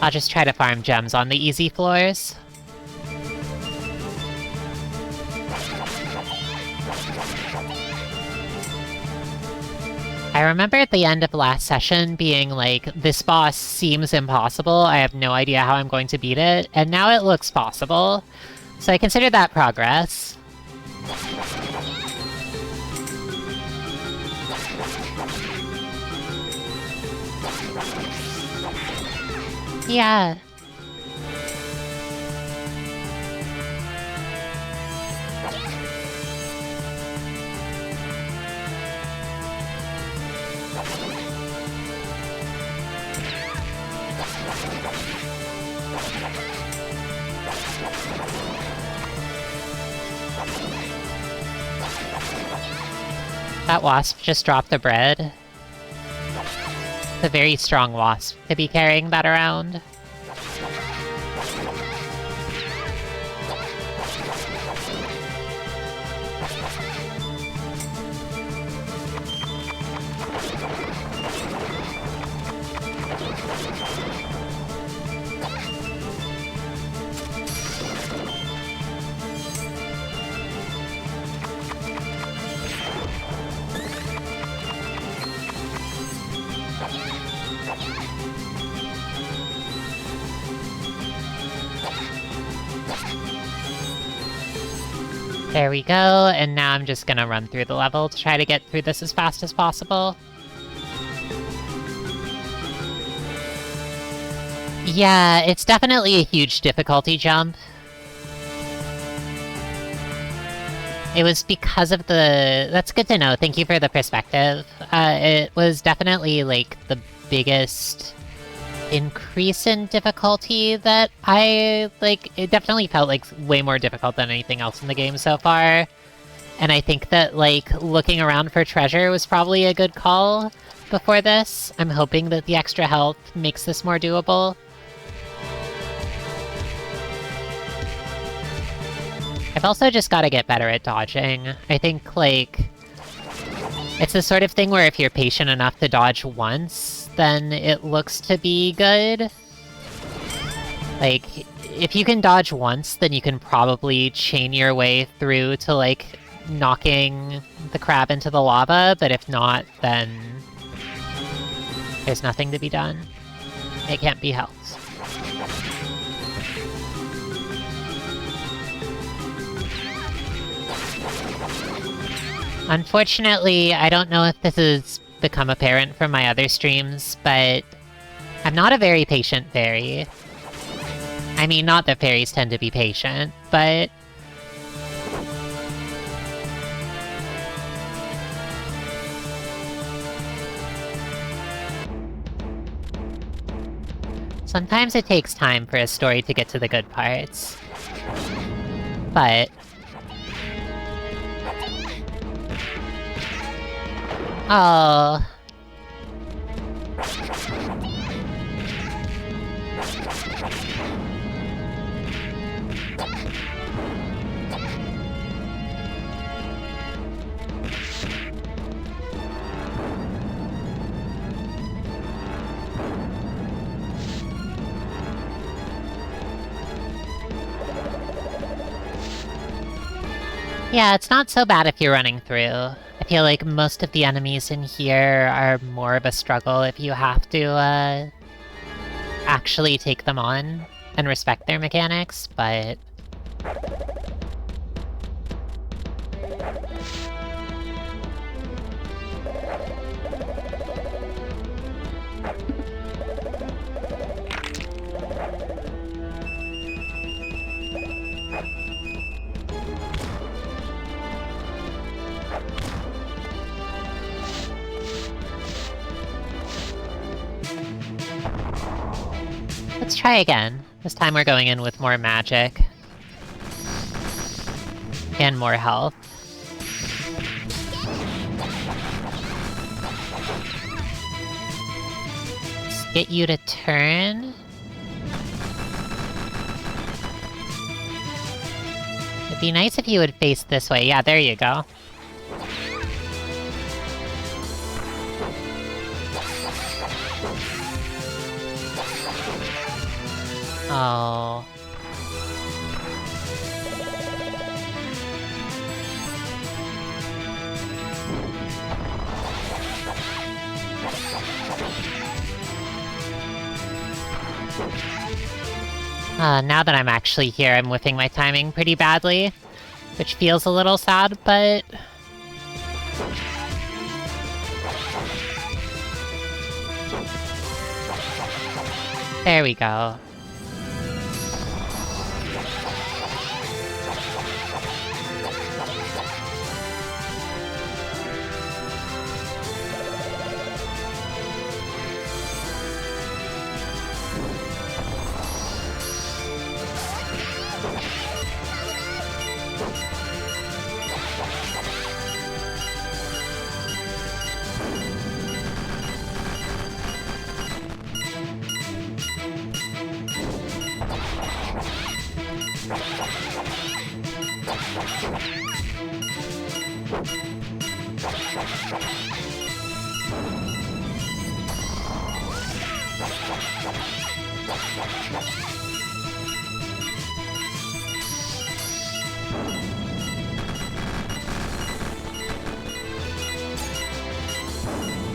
I'll just try to farm gems on the easy floors. I remember at the end of last session being like, this boss seems impossible, I have no idea how I'm going to beat it, and now it looks possible. So I consider that progress. Yeah. That wasp just dropped the bread. It's a very strong wasp to be carrying that around. There we go, and now I'm just gonna run through the level to try to get through this as fast as possible. Yeah, it's definitely a huge difficulty jump. It was because of the... That's good to know, thank you for the perspective. It was definitely, like, the biggest increase in difficulty that I, like, it definitely felt like way more difficult than anything else in the game so far. And I think that, like, looking around for treasure was probably a good call before this. I'm hoping that the extra health makes this more doable. I've also just gotta get better at dodging. I think, like, it's the sort of thing where if you're patient enough to dodge once, then it looks to be good. Like, if you can dodge once, then you can probably chain your way through to, like, knocking the crab into the lava, but if not, then there's nothing to be done. It can't be helped. Unfortunately, I don't know if this has become apparent from my other streams, but I'm not a very patient fairy. I mean, not that fairies tend to be patient, but... sometimes it takes time for a story to get to the good parts. But... oh... yeah, it's not so bad if you're running through. I feel like most of the enemies in here are more of a struggle if you have to, actually take them on and respect their mechanics, but... let's try again. This time we're going in with more magic. And more health. Let's get you to turn. It'd be nice if you would face this way. Yeah, there you go. Oh. Now that I'm actually here, I'm whiffing my timing pretty badly, which feels a little sad, but... there we go.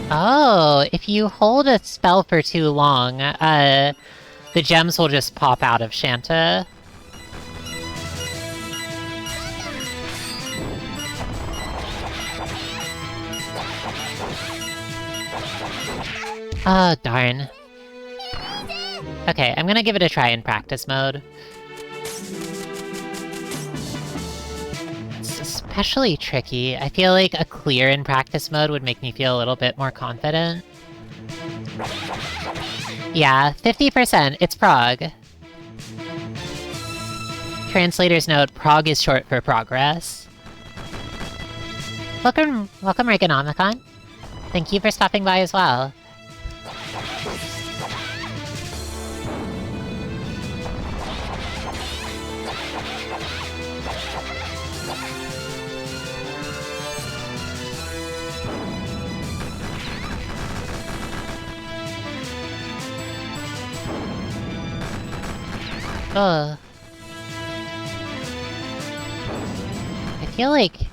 Oh, if you hold a spell for too long, the gems will just pop out of Chante. Oh, darn. Okay, I'm gonna give it a try in practice mode. It's especially tricky. I feel like a clear in practice mode would make me feel a little bit more confident. Yeah, 50%, it's prog. Translator's note, prog is short for progress. Welcome Reaganomicon. Thank you for stopping by as well. Ugh. I feel like,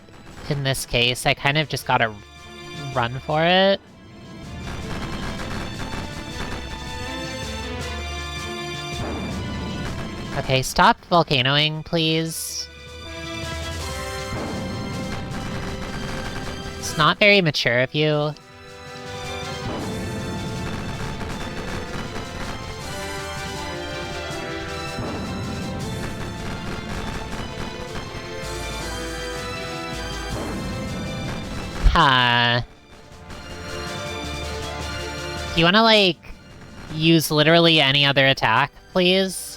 in this case, I kind of just gotta run for it. Okay, stop volcanoing, please. It's not very mature of you. Huh. Do you wanna, like, use literally any other attack, please?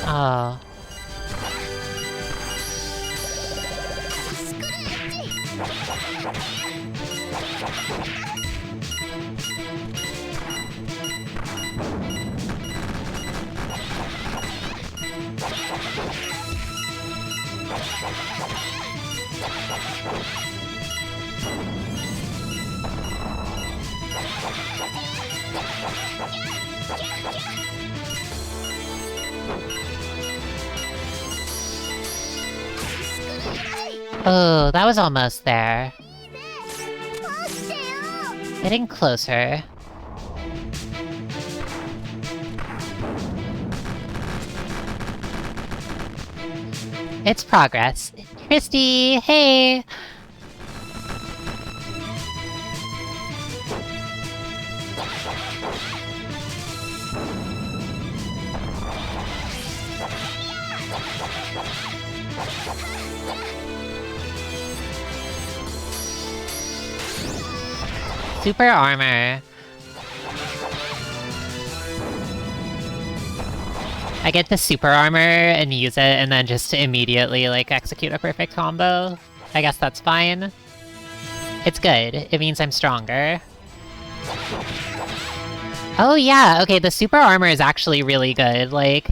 Oh. Oh, that was almost there. Getting closer. It's progress. Christy, hey! Super armor. I get the super armor and use it and then just immediately, like, execute a perfect combo. I guess that's fine. It's good. It means I'm stronger. Oh yeah, okay, the super armor is actually really good. Like,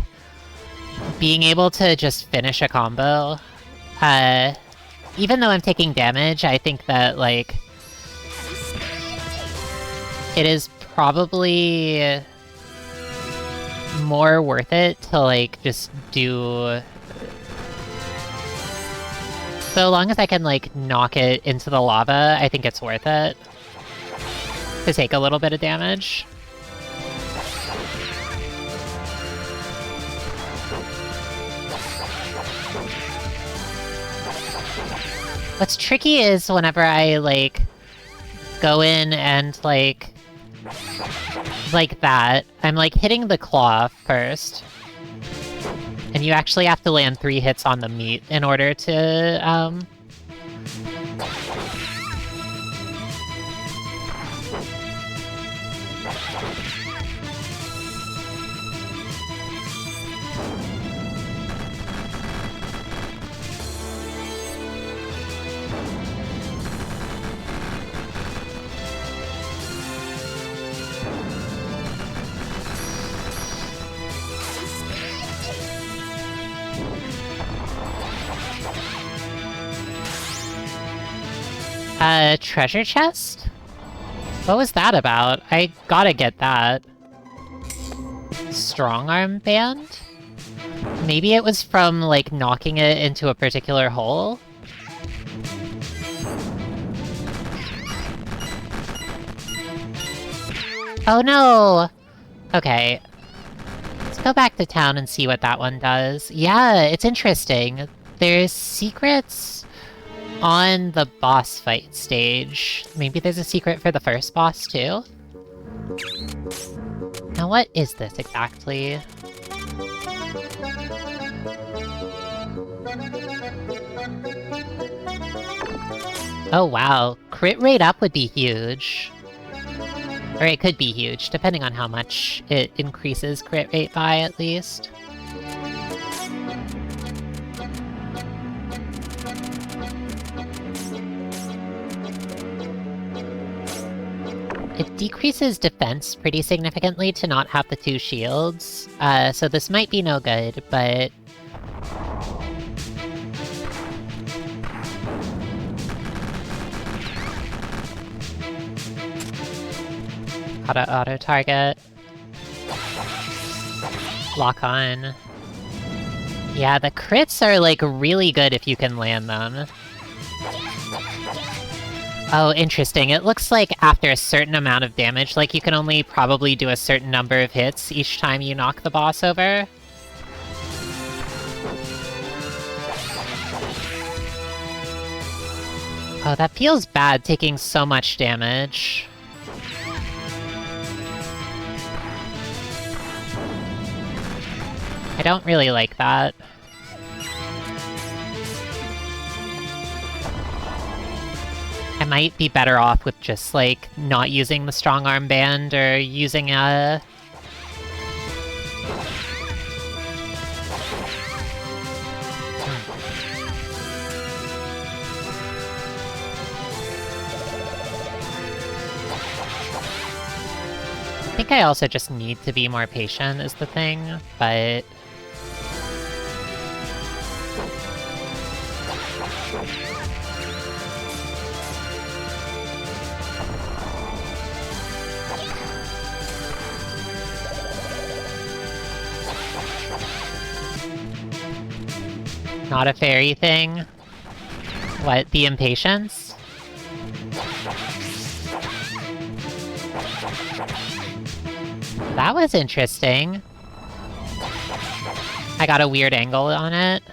being able to just finish a combo. Even though I'm taking damage, I think that, like, it is probably more worth it to, like, just do... So long as I can, like, knock it into the lava, I think it's worth it to take a little bit of damage. What's tricky is whenever I, like, go in and, like that, I'm, like, hitting the claw first. And you actually have to land 3 hits on the meat in order to, treasure chest? What was that about? I gotta get that. Strong arm band? Maybe it was from, like, knocking it into a particular hole? Oh no! Okay. Let's go back to town and see what that one does. Yeah, it's interesting. There's secrets on the boss fight stage. Maybe there's a secret for the first boss, too? Now what is this exactly? Oh wow, crit rate up would be huge. Or it could be huge, depending on how much it increases crit rate by, at least. It decreases defense pretty significantly to not have the 2 shields, so this might be no good, but... Auto-target. Lock on. Yeah, the crits are, like, really good if you can land them. Oh, interesting. It looks like after a certain amount of damage, like, you can only probably do a certain number of hits each time you knock the boss over. Oh, that feels bad, taking so much damage. I don't really like that. I might be better off with just, like, not using the strong arm band or using a... I think I also just need to be more patient is the thing, but... Not a fairy thing? What, the impatience? That was interesting. I got a weird angle on it.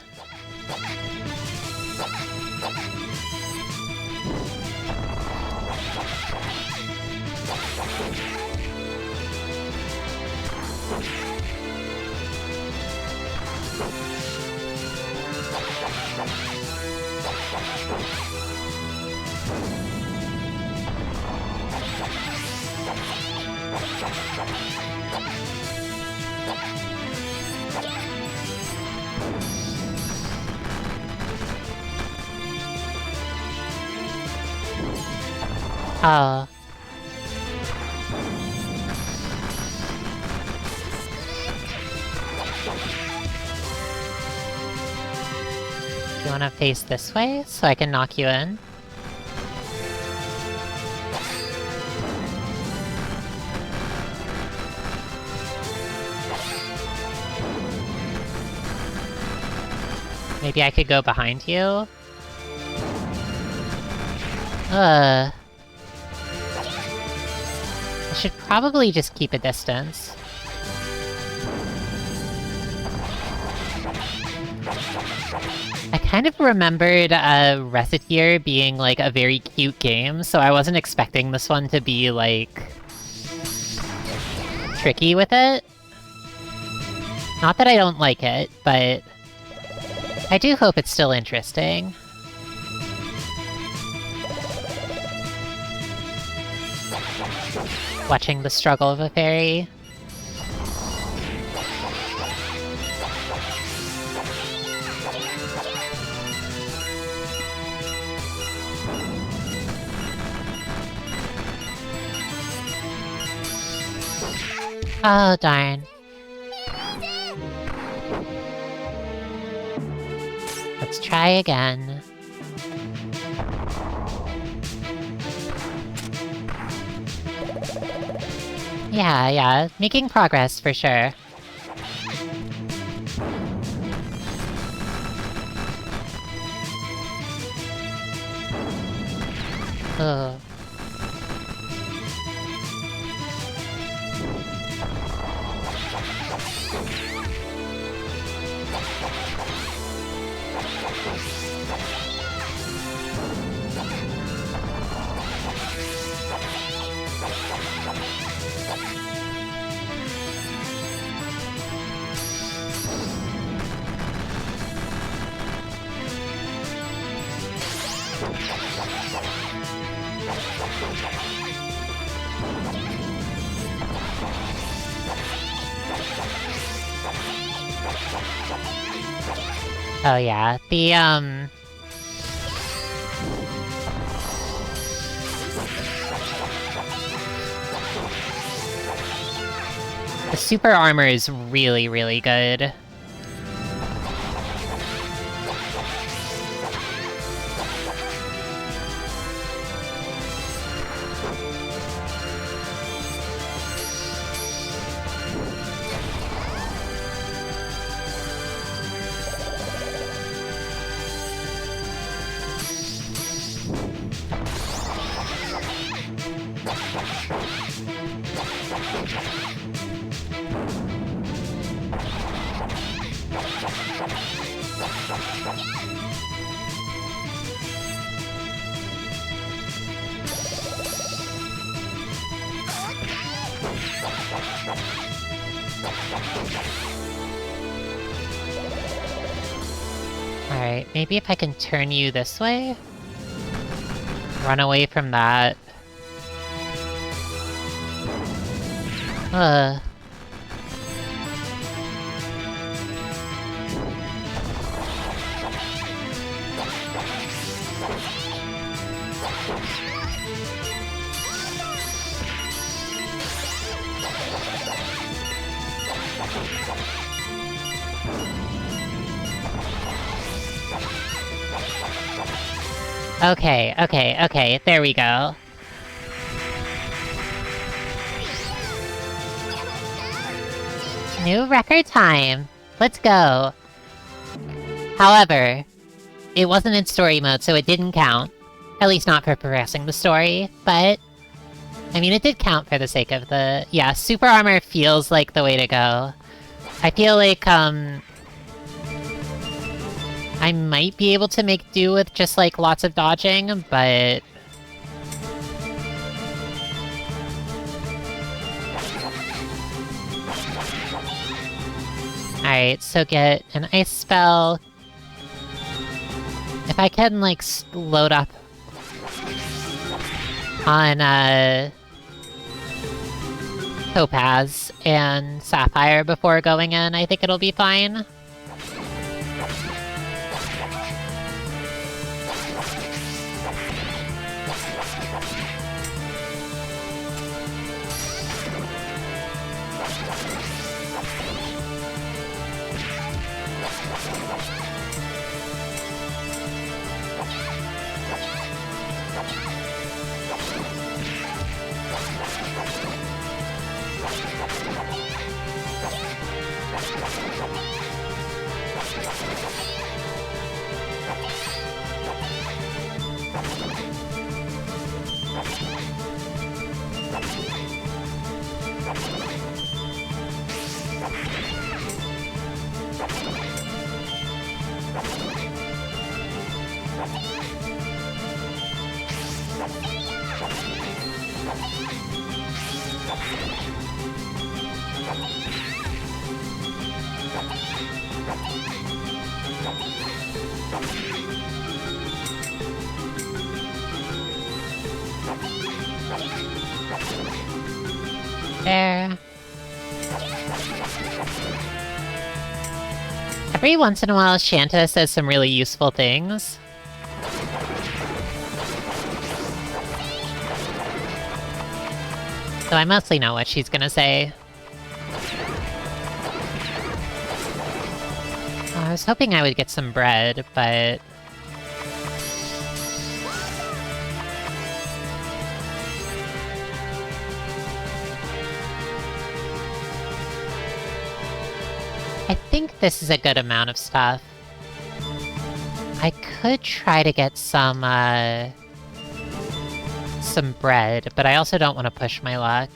Oh. Do you want to face this way so I can knock you in? Maybe I could go behind you? I should probably just keep a distance. I kind of remembered Reciteer being, like, a very cute game, so I wasn't expecting this one to be, like, tricky with it. Not that I don't like it, but I do hope it's still interesting. Watching the struggle of a fairy. Oh, darn. Let's try again. Yeah, making progress for sure. Ugh. Oh yeah, the super armor is really, really good. Alright, maybe if I can turn you this way? Run away from that. Okay, there we go. New record time! Let's go! However, it wasn't in story mode, so it didn't count. At least not for progressing the story, but... I mean, it did count for the sake of the... Yeah, super armor feels like the way to go. I feel like, I might be able to make do with just, like, lots of dodging, but... Alright, so get an ice spell. If I can, like, load up on, Topaz and Sapphire before going in, I think it'll be fine. There. Every once in a while, Chante says some really useful things. So I mostly know what she's gonna say. Oh, I was hoping I would get some bread, but... I think this is a good amount of stuff. I could try to get some bread, but I also don't want to push my luck.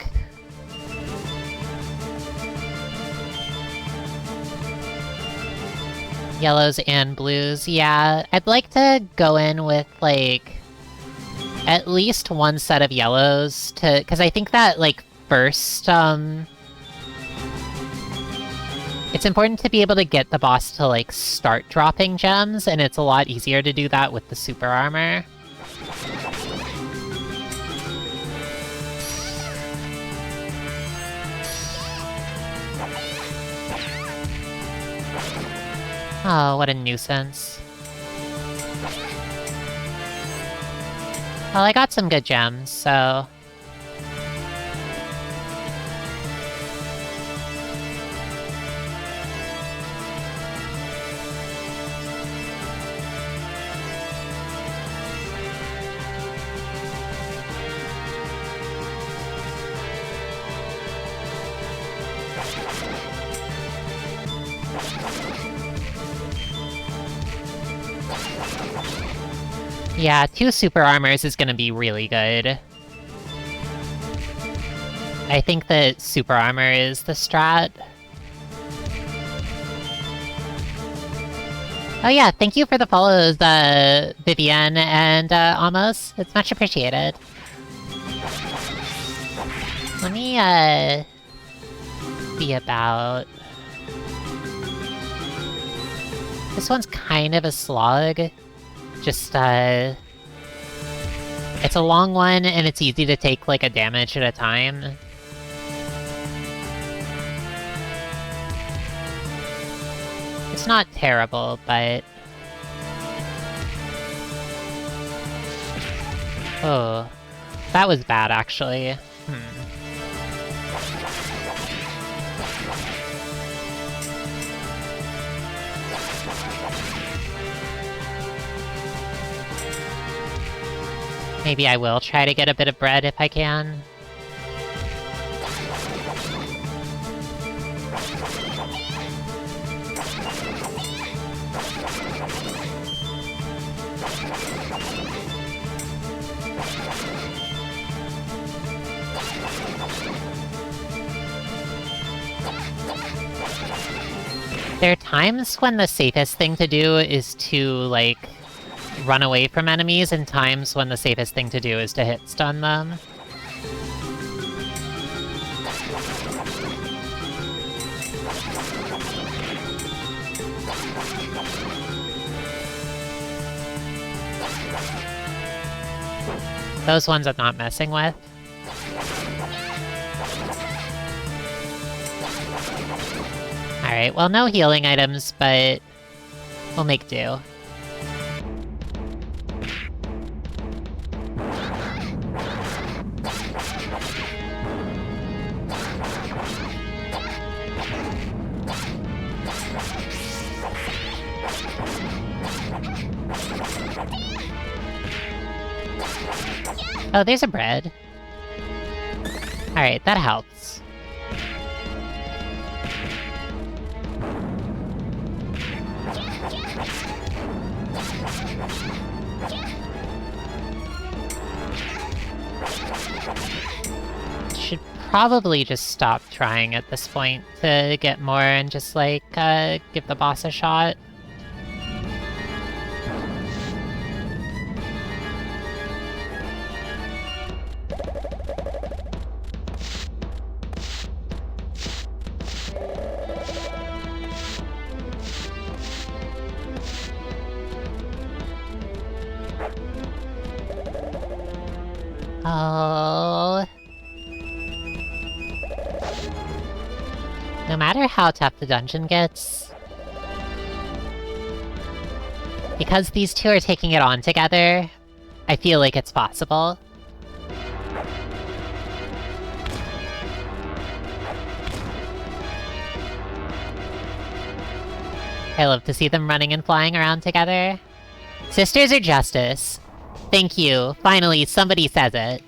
Yellows and blues, yeah. I'd like to go in with, like, at least one set of yellows to... Because I think that, like, first, it's important to be able to get the boss to, like, start dropping gems, and it's a lot easier to do that with the super armor. Oh, what a nuisance. Well, I got some good gems, so... Yeah, 2 super armors is gonna be really good. I think that super armor is the strat. Oh yeah, thank you for the follows, Vivienne and Amos. It's much appreciated. Let me, see about... This one's kind of a slog. Just, it's a long one, and it's easy to take, like, a damage at a time. It's not terrible, but... Oh. That was bad, actually. Maybe I will try to get a bit of bread if I can. There are times when the safest thing to do is to, like, run away from enemies, and times when the safest thing to do is to hit stun them. Those ones I'm not messing with. Alright, well, no healing items, but we'll make do. Oh, there's a bread. Alright, that helps. Should probably just stop trying at this point to get more and just, like, give the boss a shot. Oh. No matter how tough the dungeon gets, because these two are taking it on together, I feel like it's possible. I love to see them running and flying around together. Sisters or justice? Thank you. Finally, somebody says it.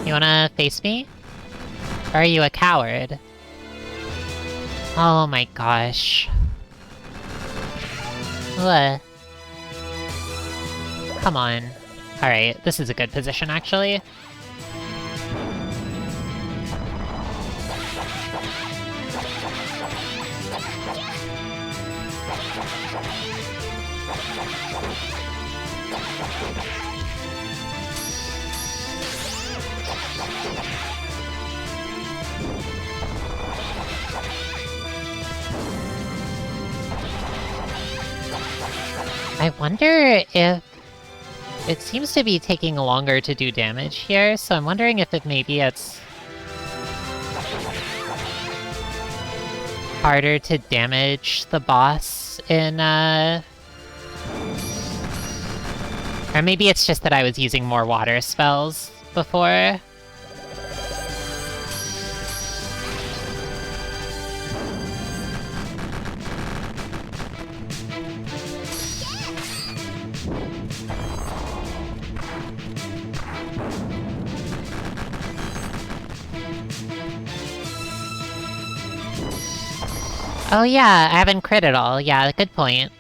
You wanna face me? Or are you a coward? Oh my gosh. Ugh. Come on. Alright, this is a good position, actually. I wonder if... It seems to be taking longer to do damage here, so I'm wondering if maybe it's... harder to damage the boss in, Or maybe it's just that I was using more water spells before. Oh yeah, I haven't crit at all. Yeah, good point.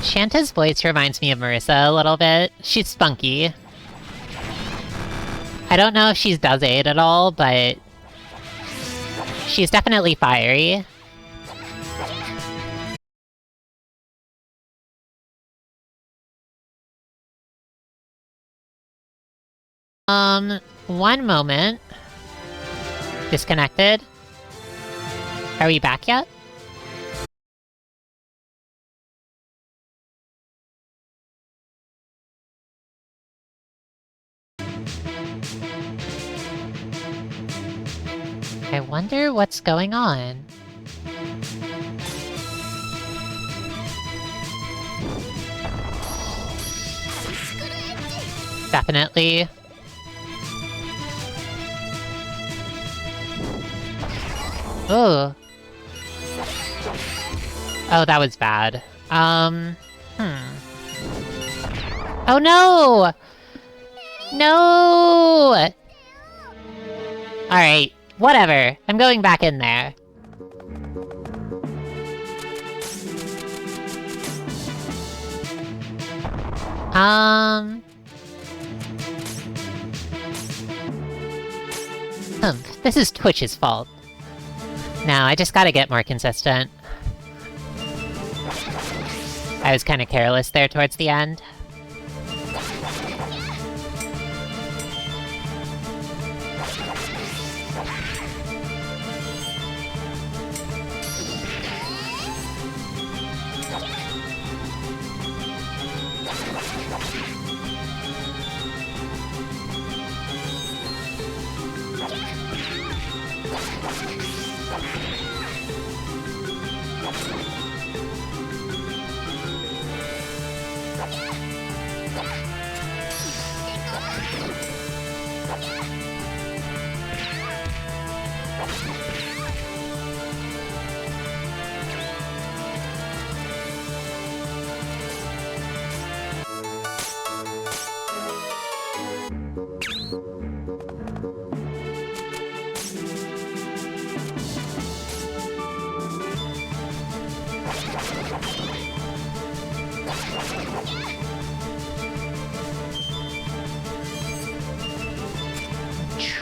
Chante's voice reminds me of Marissa a little bit. She's spunky. I don't know if she's does aid at all, but... she's definitely fiery. One moment. Disconnected. Are we back yet? I wonder what's going on. Definitely. Ooh. Oh, that was bad. Oh no! No! Alright, whatever. I'm going back in there. This is Twitch's fault. No, I just gotta get more consistent. I was kinda careless there towards the end.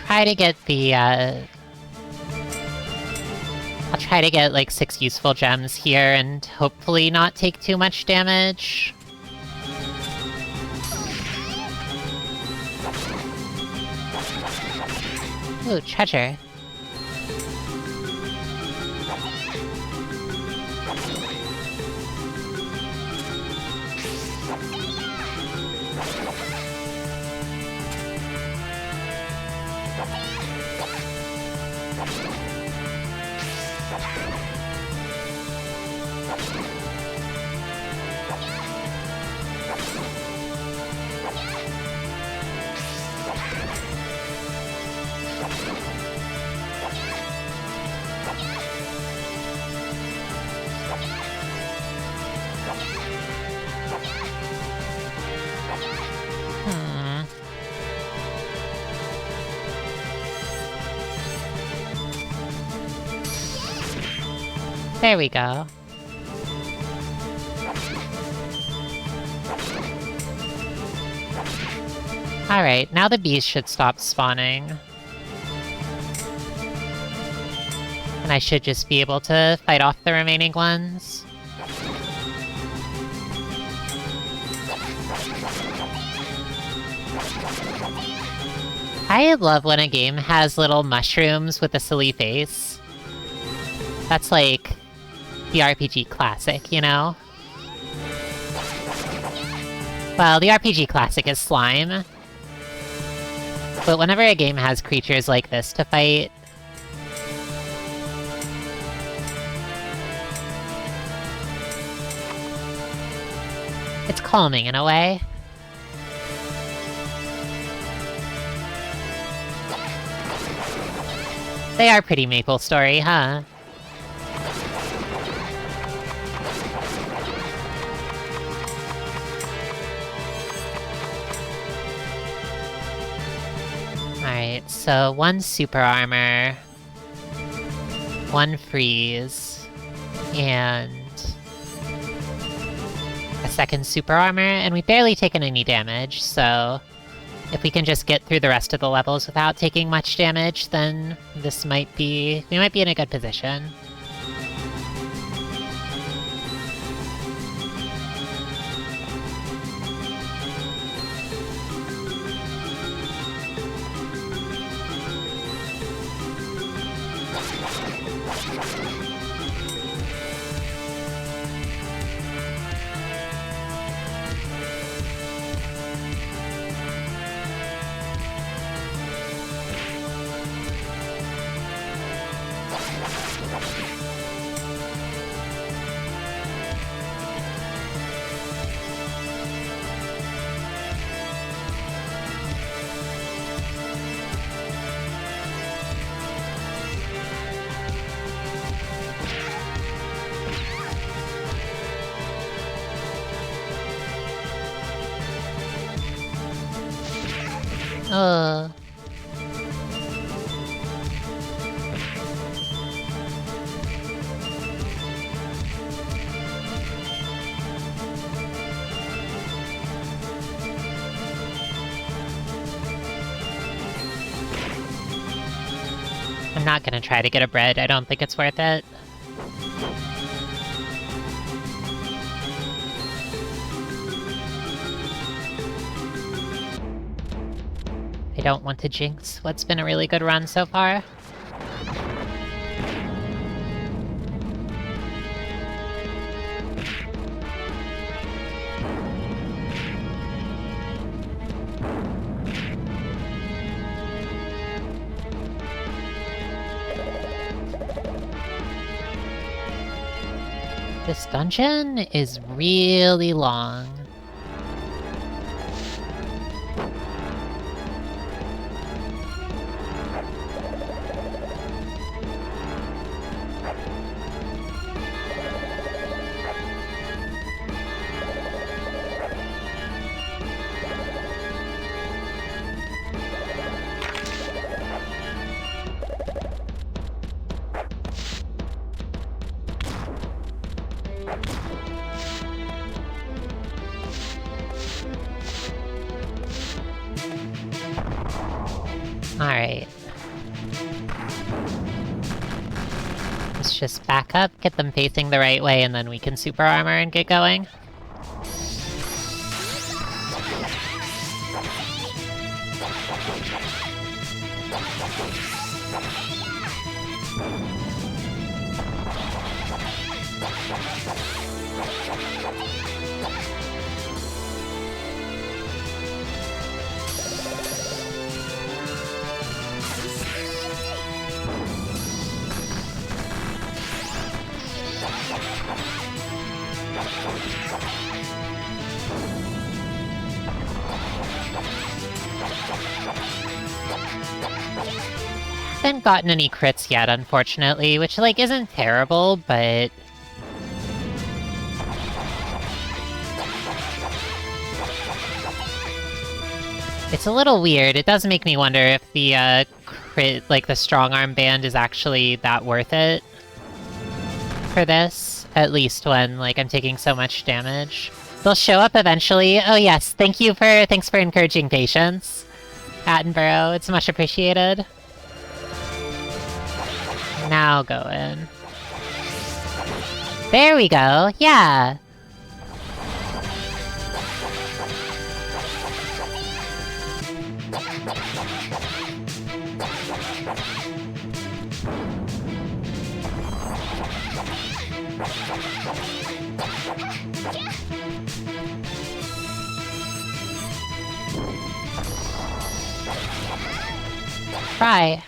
Try to get the, I'll try to get, like, 6 useful gems here and hopefully not take too much damage. Ooh, treasure. There we go. Alright, now the bees should stop spawning. And I should just be able to fight off the remaining ones. I love when a game has little mushrooms with a silly face. That's like the RPG classic, you know? Well, the RPG classic is slime. But whenever a game has creatures like this to fight, it's calming in a way. They are pretty MapleStory, huh? Alright, so 1 super armor, 1 freeze, and a 2nd super armor, and we've barely taken any damage, so if we can just get through the rest of the levels without taking much damage, then we might be in a good position. Ugh. I'm not gonna try to get a bread, I don't think it's worth it. I don't want to jinx what's been a really good run so far. This dungeon is really long. Alright. Let's just back up, get them facing the right way, and then we can super armor and get going. Haven't gotten any crits yet, unfortunately, which, like, isn't terrible, but... it's a little weird. It does make me wonder if the, crit, like, the strong arm band is actually that worth it for this. At least when, like, I'm taking so much damage. They'll show up eventually. Oh yes, thanks for encouraging patience, Attenborough. It's much appreciated. Now go in. There we go, yeah! Try.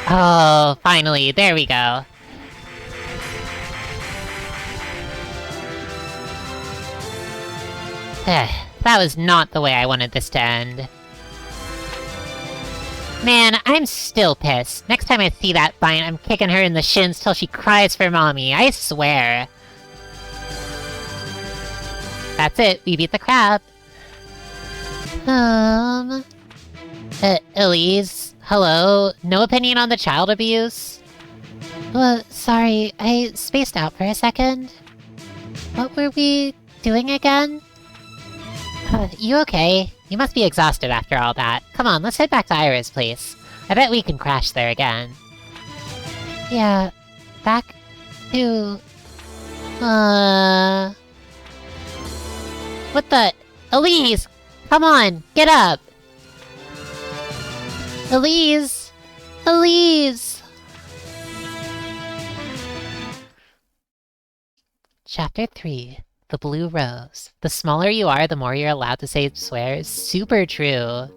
Oh, finally, there we go. That was not the way I wanted this to end. Man, I'm still pissed. Next time I see that vine, I'm kicking her in the shins till she cries for mommy, I swear. That's it, we beat the crab. Elise, hello? No opinion on the child abuse? Sorry, I spaced out for a second. What were we doing again? You okay? You must be exhausted after all that. Come on, let's head back to Ira's place. I bet we can crash there again. Yeah, back to... What the... Elise! Come on, get up! Elise! Elise! Chapter 3. The Blue Rose. The smaller you are, the more you're allowed to say swears. Super true.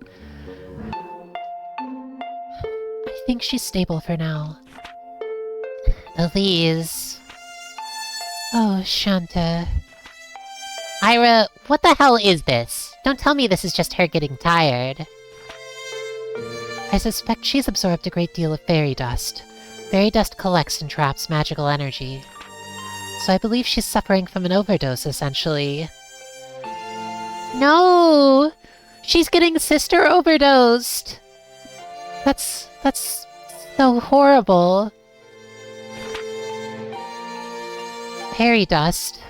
I think she's stable for now. Elise. Oh, Chante. Ira, what the hell is this? Don't tell me this is just her getting tired. I suspect she's absorbed a great deal of fairy dust. Fairy dust collects and traps magical energy. So I believe she's suffering from an overdose, essentially. No! She's getting sister overdosed! That's so horrible. Fairy dust?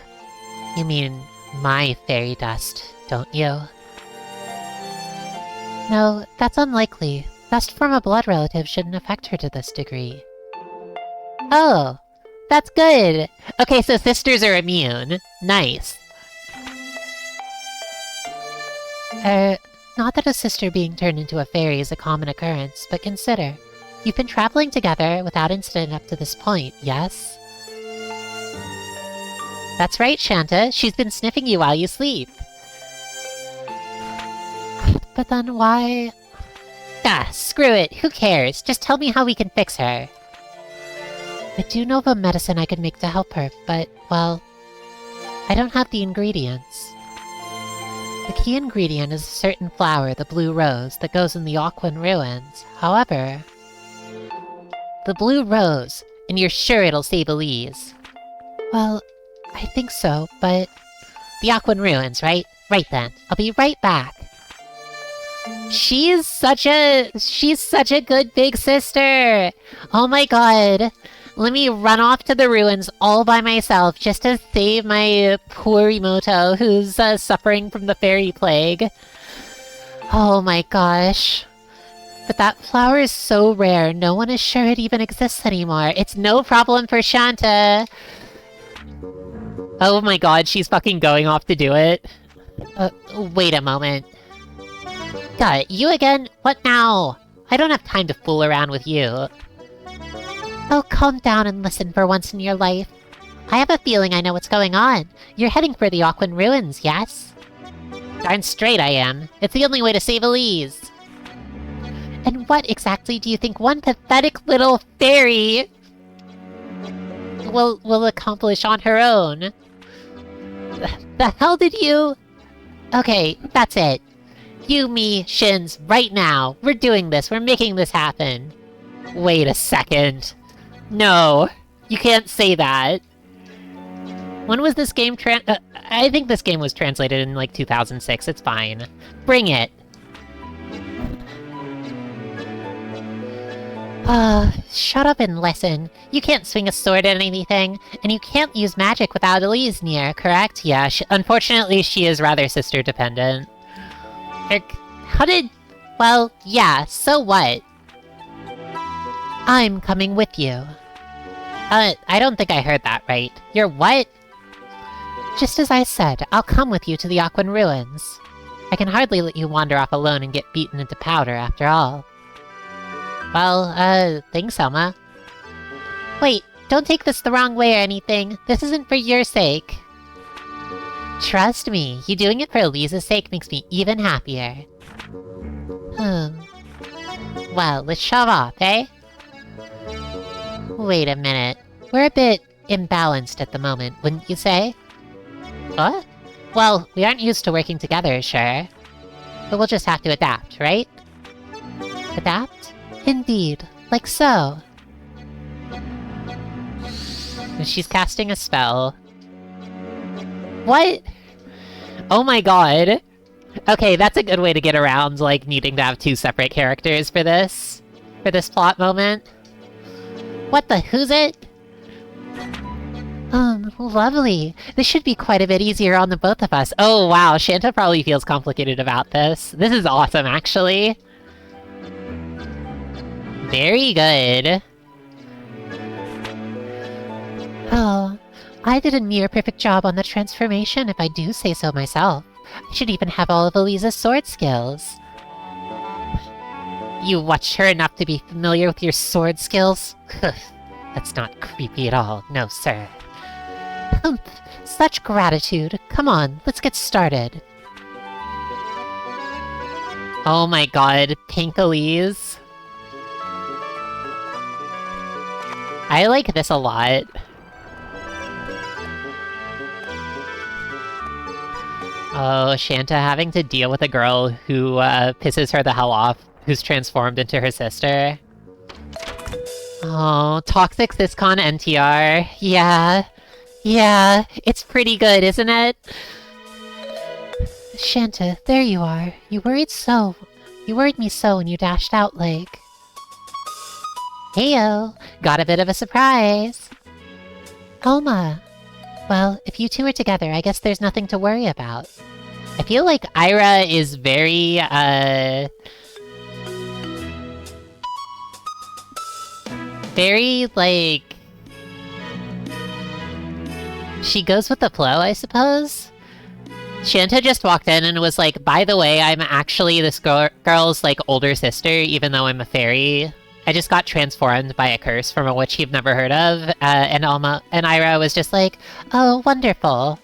You mean my fairy dust, don't you? No, that's unlikely. Dust from a blood relative shouldn't affect her to this degree. Oh! That's good! Okay, so sisters are immune. Nice. Not that a sister being turned into a fairy is a common occurrence, but consider. You've been traveling together without incident up to this point, yes? That's right, Chante. She's been sniffing you while you sleep. But then why... Ah, screw it. Who cares? Just tell me how we can fix her. I do know of a medicine I could make to help her, but, well... I don't have the ingredients. The key ingredient is a certain flower, the blue rose, that goes in the Aquan ruins. However... The blue rose, and you're sure it'll save Elise? Well, I think so, but... The Aquan ruins, right? Right then. I'll be right back. She's such a good big sister! Oh my god! Let me run off to the ruins all by myself just to save my poor Imoto who's suffering from the fairy plague. Oh my gosh. But that flower is so rare, no one is sure it even exists anymore. It's no problem for Chante. Oh my god, she's fucking going off to do it. Wait a moment. God, you again? What now? I don't have time to fool around with you. Oh, calm down and listen for once in your life. I have a feeling I know what's going on. You're heading for the Aquan Ruins, yes? Darn straight I am. It's the only way to save Elise. And what exactly do you think one pathetic little fairy will accomplish on her own? The hell did you... Okay, that's it. You, me, Shins, right now. We're doing this. We're making this happen. Wait a second. No. You can't say that. When was this game I think this game was translated in, like, 2006. It's fine. Bring it. Shut up and listen. You can't swing a sword at anything, and you can't use magic without Elise near, correct? Yeah, unfortunately she is rather sister-dependent. How did... Well, yeah, so what? I'm coming with you. I don't think I heard that right. You're what? Just as I said, I'll come with you to the Aquan Ruins. I can hardly let you wander off alone and get beaten into powder, after all. Well, thanks, Selma. Wait, don't take this the wrong way or anything. This isn't for your sake. Trust me, you doing it for Elise's sake makes me even happier. Well, let's shove off, eh? Wait a minute. We're a bit imbalanced at the moment, wouldn't you say? What? Well, we aren't used to working together, sure. But we'll just have to adapt, right? Adapt? Indeed. Like so. She's casting a spell. What? Oh my god. Okay, that's a good way to get around, like, needing to have two separate characters for this plot moment. What the who's it? Lovely. This should be quite a bit easier on the both of us. Oh wow, Chante probably feels complicated about this. This is awesome, actually. Very good. Oh, I did a near-perfect job on the transformation, if I do say so myself. I should even have all of Elise's sword skills. You watched her enough to be familiar with your sword skills? That's not creepy at all, no sir. Humph, such gratitude. Come on, let's get started. Oh my god, Pink Elise. I like this a lot. Oh, Chante having to deal with a girl who pisses her the hell off, who's transformed into her sister. Oh, Toxic ThisCon NTR. Yeah, it's pretty good, isn't it? Chante, there you are. You worried me so when you dashed out like... Heyo, got a bit of a surprise. Elma. Well, if you two are together, I guess there's nothing to worry about. I feel like Ira is very, very, like... She goes with the flow, I suppose? Chante just walked in and was like, by the way, I'm actually this girl's, like, older sister, even though I'm a fairy. I just got transformed by a curse from a witch you've never heard of, and Ira was just like, oh, wonderful.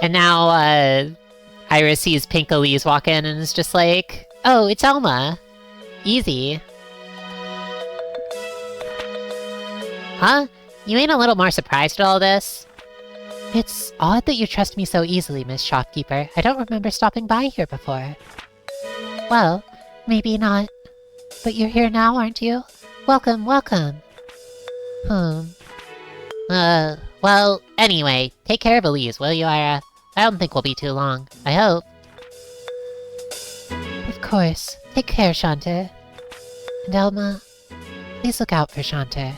And now, Ira sees Pink Elise walk in and is just like, oh, it's Elma. Easy. Huh? You ain't a little more surprised at all this? It's odd that you trust me so easily, Miss Shopkeeper. I don't remember stopping by here before. Well, maybe not. But you're here now, aren't you? Welcome, welcome. Well, anyway, take care of Elise, will you, Ira? I don't think we'll be too long. I hope. Of course. Take care, Chante. And Elma, please look out for Chante.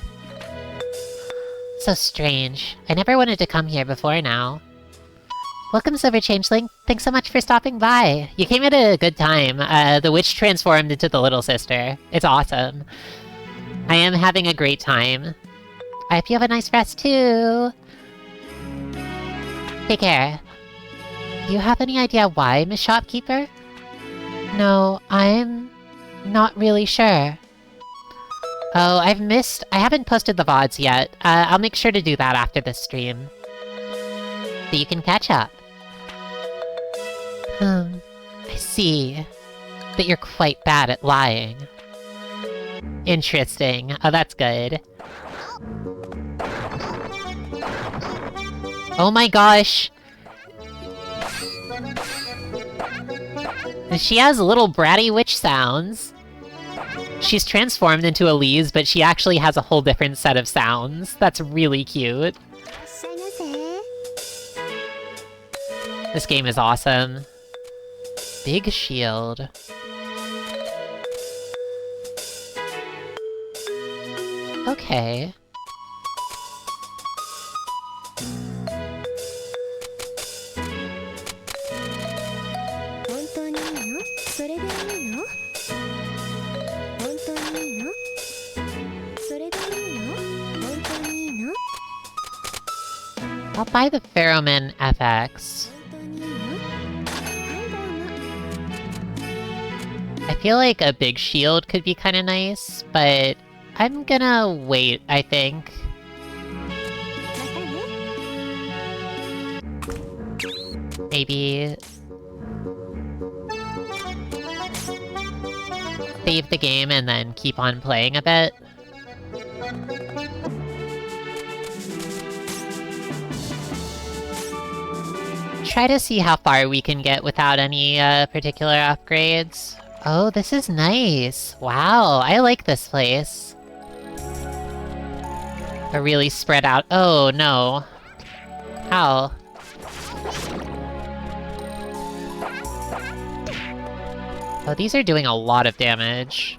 So strange. I never wanted to come here before now. Welcome, Silver Changeling. Thanks so much for stopping by. You came at a good time. The witch transformed into the little sister. It's awesome. I am having a great time. I hope you have a nice rest, too. Take care. Do you have any idea why, Miss Shopkeeper? No, I'm not really sure. Oh, I haven't posted the VODs yet. I'll make sure to do that after this stream. So you can catch up. I see. That you're quite bad at lying. Interesting. Oh, that's good. Oh my gosh! She has little bratty witch sounds. She's transformed into Elise, but she actually has a whole different set of sounds. That's really cute. This game is awesome. Big shield. Okay. I'll buy the Ferroman FX. I feel like a big shield could be kinda nice, but I'm gonna wait, I think. Maybe... save the game and then keep on playing a bit. Try to see how far we can get without any particular upgrades. Oh, this is nice! Wow, I like this place. A really spread out— oh no. How? Oh, these are doing a lot of damage.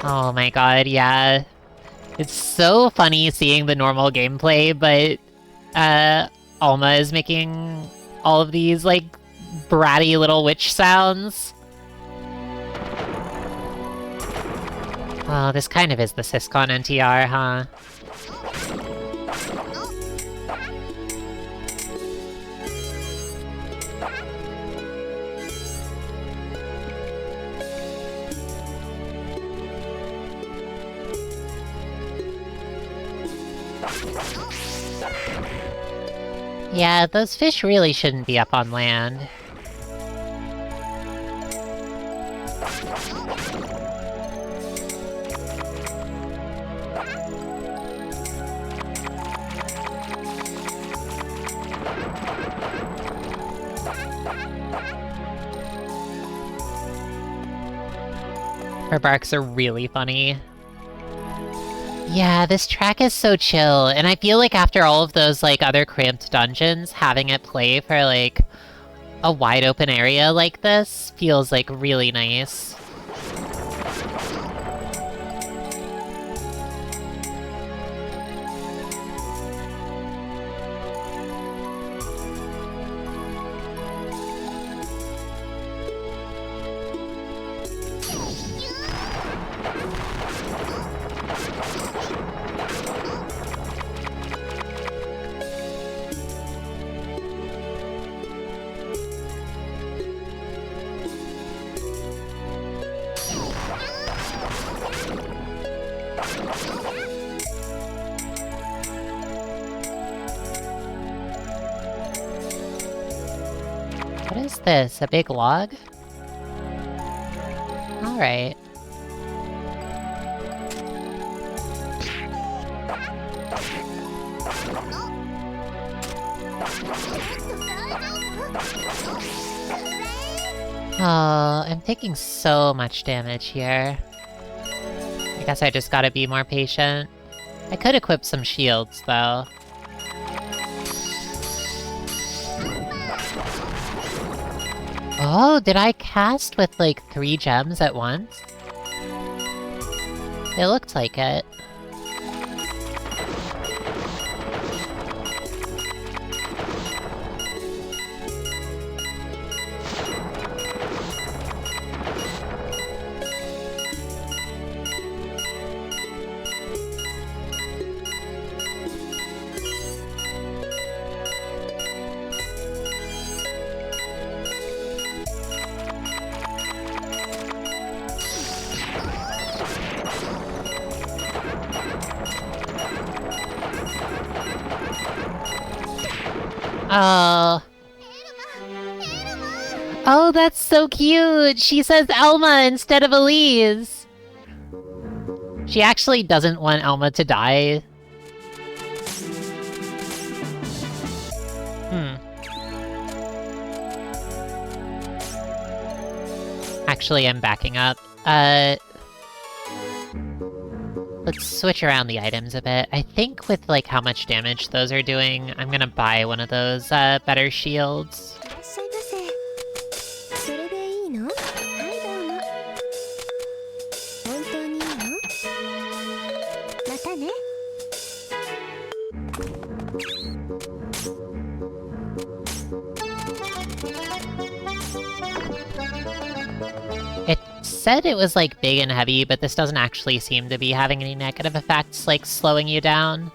Oh my god, yeah. It's so funny seeing the normal gameplay, but Alma is making all of these, like, bratty little witch sounds. Oh, this kind of is the Syscon NTR, huh? Yeah, those fish really shouldn't be up on land. Her barks are really funny. Yeah, this track is so chill, and I feel like after all of those, like, other cramped dungeons, having it play for, like, a wide open area like this feels, like, really nice. What is this? A big log? Alright. Oh, I'm taking so much damage here. I guess I just gotta be more patient. I could equip some shields, though. Oh, did I cast with, like, 3 gems at once? It looked like it. Oh. Oh, that's so cute! She says Elma instead of Elise! She actually doesn't want Elma to die. Actually, I'm backing up. Let's switch around the items a bit. I think with, like, how much damage those are doing, I'm gonna buy one of those, better shields. It said it was, like, big and heavy, but this doesn't actually seem to be having any negative effects, like slowing you down.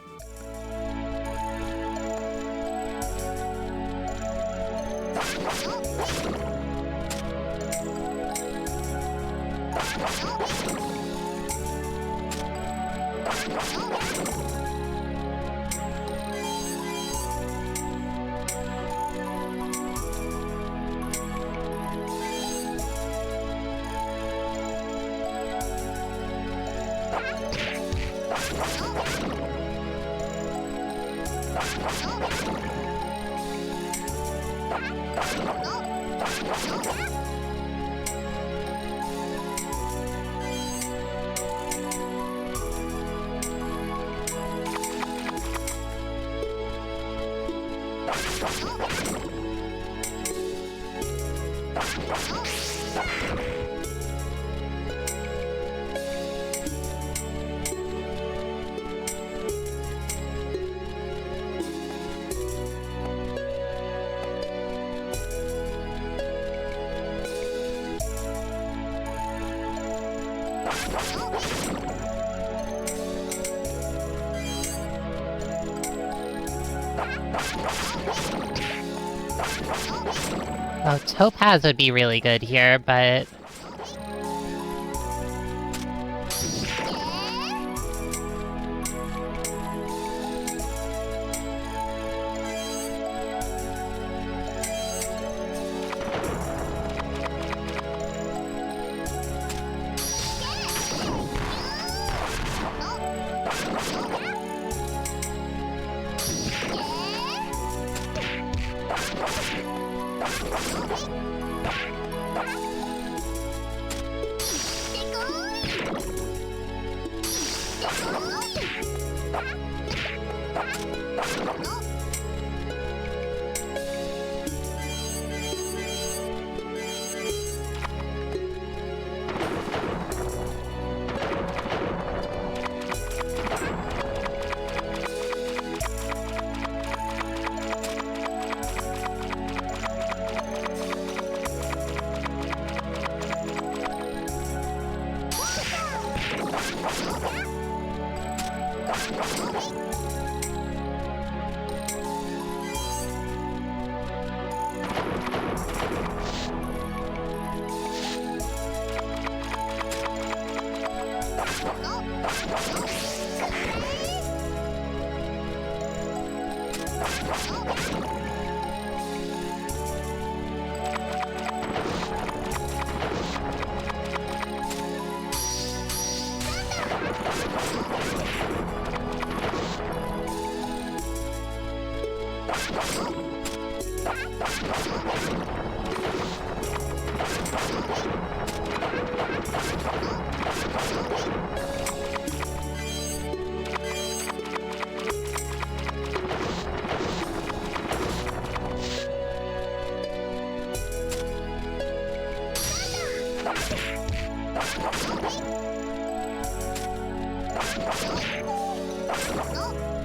Oh, Topaz would be really good here, but...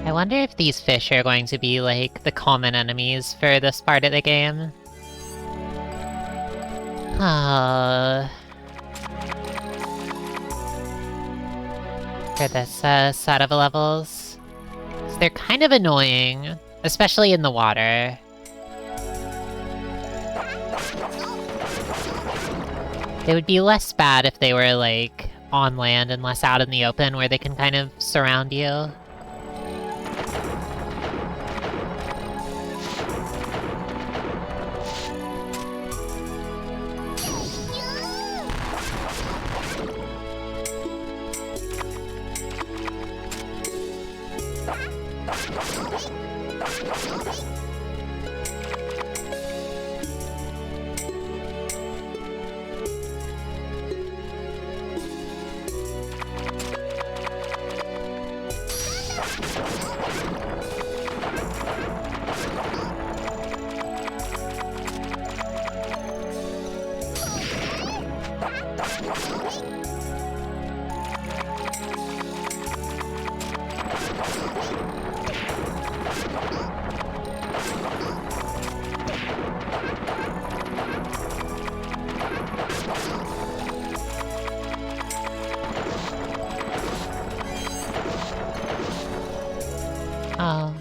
I wonder if these fish are going to be, like, the common enemies for this part of the game. For this set of levels. So they're kind of annoying, especially in the water. They would be less bad if they were, like, on land and less out in the open where they can kind of surround you. Oh.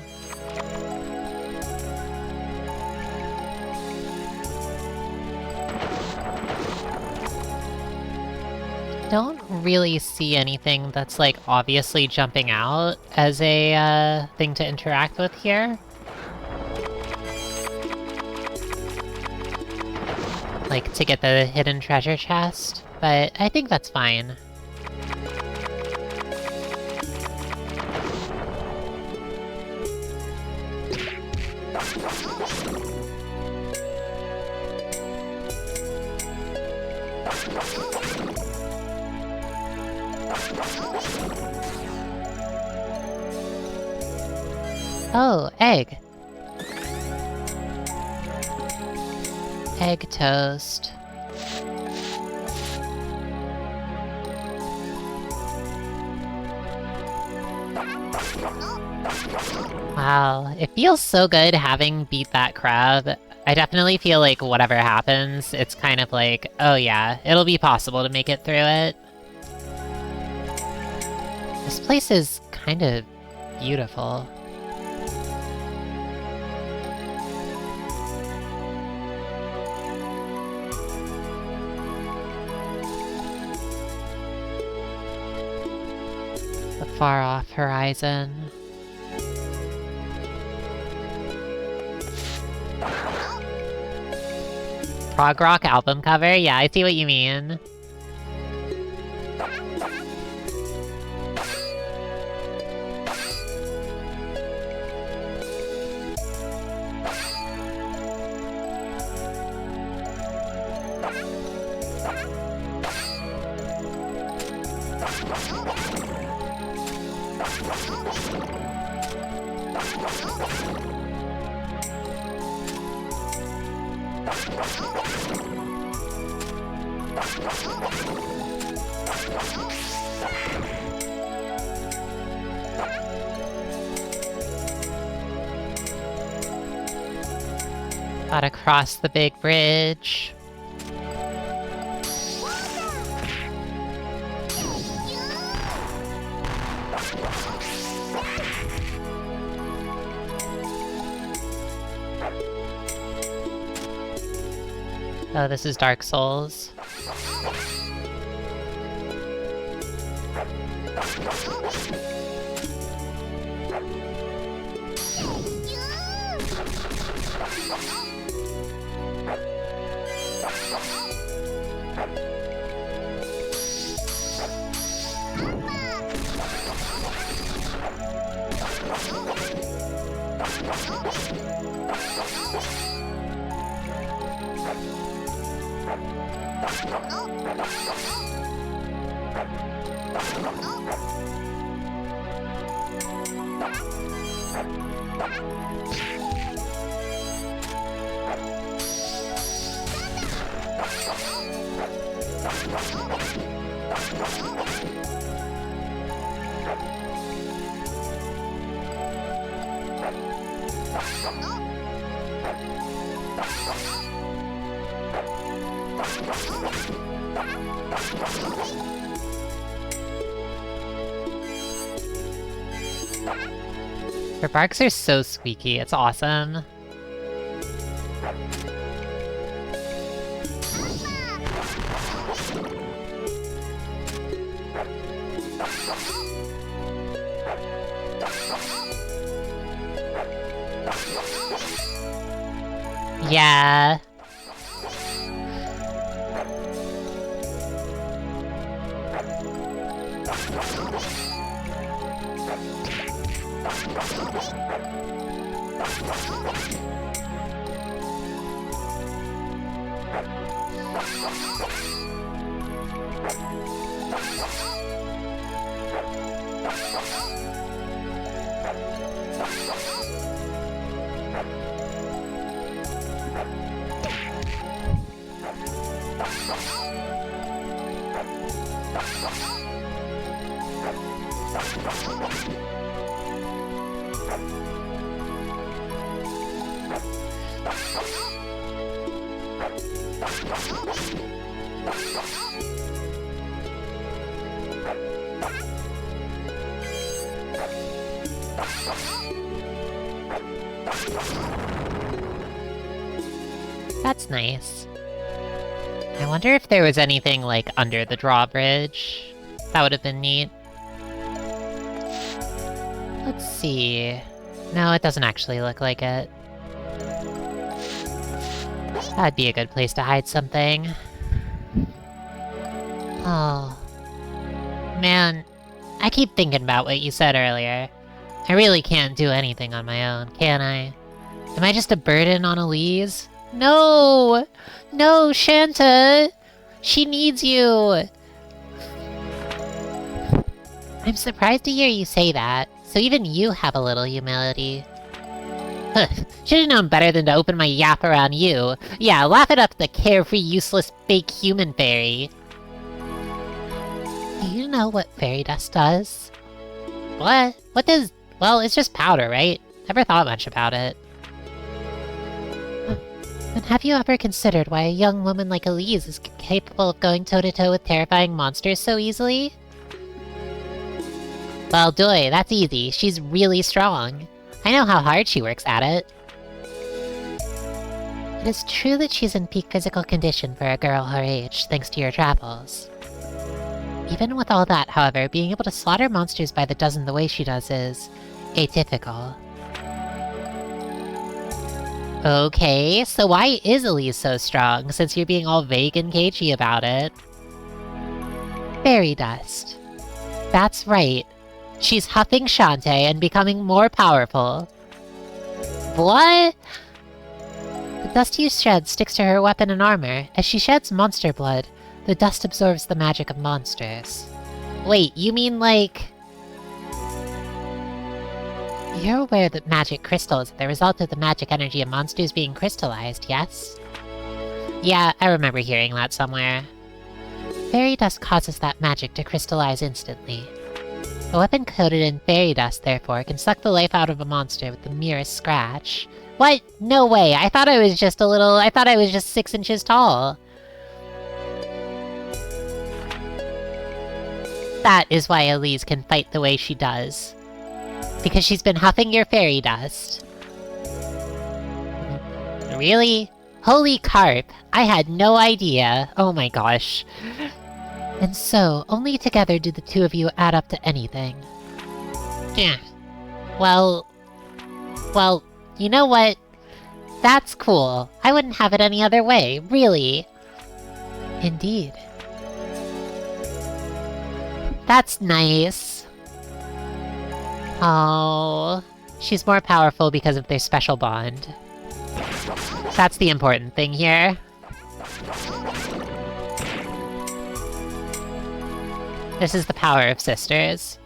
Don't really see anything that's like obviously jumping out as a thing to interact with here. Like to get the hidden treasure chest, but I think that's fine. Oh, egg. Egg toast. Wow, it feels so good having beat that crab. I definitely feel like whatever happens, it's kind of like, oh yeah, it'll be possible to make it through it. This place is kind of beautiful. The far-off horizon. Prog rock album cover? Yeah, I see what you mean. Gotta cross the big bridge. Oh, this is Dark Souls. Her barks are so squeaky, it's awesome. Yeah. That's nice. I wonder if there was anything, like, under the drawbridge. That would have been neat. Let's see... No, it doesn't actually look like it. That'd be a good place to hide something. Oh... Man, I keep thinking about what you said earlier. I really can't do anything on my own, can I? Am I just a burden on Elise? No! No, Chante! She needs you! I'm surprised to hear you say that, so even you have a little humility. Should've known better than to open my yap around you. Yeah, laugh it up, the carefree, useless, fake human fairy. Do you know what fairy dust does? What? What does... Well, it's just powder, right? Never thought much about it. And have you ever considered why a young woman like Elise is capable of going toe-to-toe with terrifying monsters so easily? Well, doy, that's easy. She's really strong. I know how hard she works at it. It is true that she's in peak physical condition for a girl her age, thanks to your travels. Even with all that, however, being able to slaughter monsters by the dozen the way she does is... atypical. Okay, so why is Elise so strong, since you're being all vague and cagey about it? Fairy dust. That's right. She's huffing Chante and becoming more powerful. What? The dust you shed sticks to her weapon and armor. As she sheds monster blood, the dust absorbs the magic of monsters. Wait, you mean like... You're aware that magic crystals are the result of the magic energy of monsters being crystallized, yes? Yeah, I remember hearing that somewhere. Fairy dust causes that magic to crystallize instantly. A weapon coated in fairy dust, therefore, can suck the life out of a monster with the merest scratch. What? No way! I thought I was just I thought I was just 6 inches tall! That is why Elise can fight the way she does. Because she's been huffing your fairy dust. Really? Holy carp! I had no idea! Oh my gosh. And so, only together do the two of you add up to anything. Yeah. Well, you know what? That's cool. I wouldn't have it any other way, really. Indeed. That's nice. Oh, she's more powerful because of their special bond. That's the important thing here. This is the power of sisters.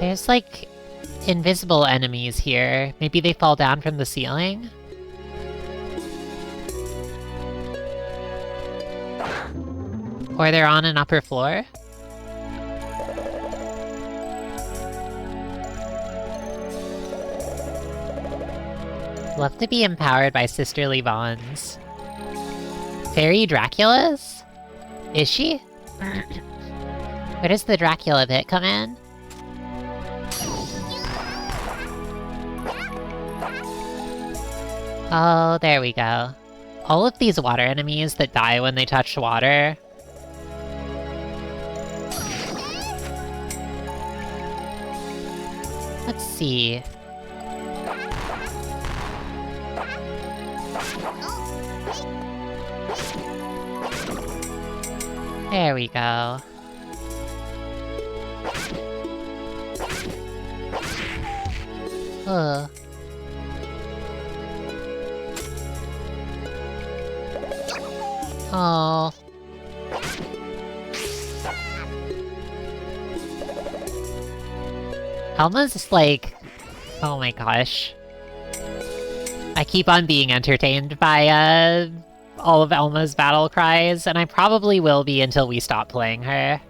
There's, like, invisible enemies here. Maybe they fall down from the ceiling? Or they're on an upper floor? Love to be empowered by sisterly bonds. Fairy Dracula's? Is she? Where does the Dracula bit come in? Oh, there we go. All of these water enemies that die when they touch water. Let's see. There we go. Ugh. Oh. Elma's just like... Oh my gosh. I keep on being entertained by, all of Elma's battle cries, and I probably will be until we stop playing her.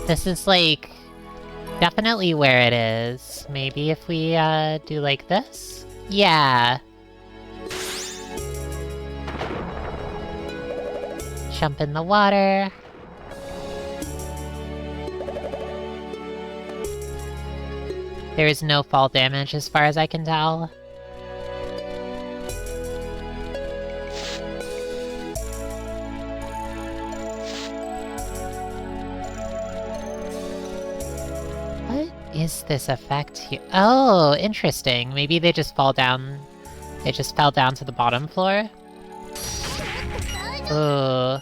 This is, like, definitely where it is. Maybe if we, do like this? Yeah! Jump in the water. There is no fall damage as far as I can tell. Is this effect here? Oh, interesting. Maybe they just fall down... They just fell down to the bottom floor? Ooh.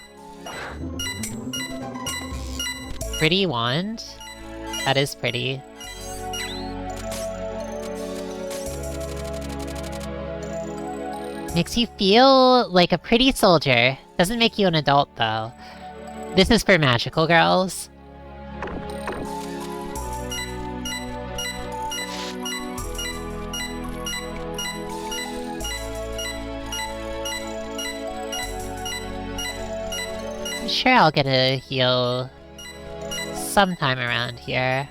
Pretty wand? That is pretty. Makes you feel like a pretty soldier. Doesn't make you an adult, though. This is for magical girls. Sure, I'll get a heal sometime around here.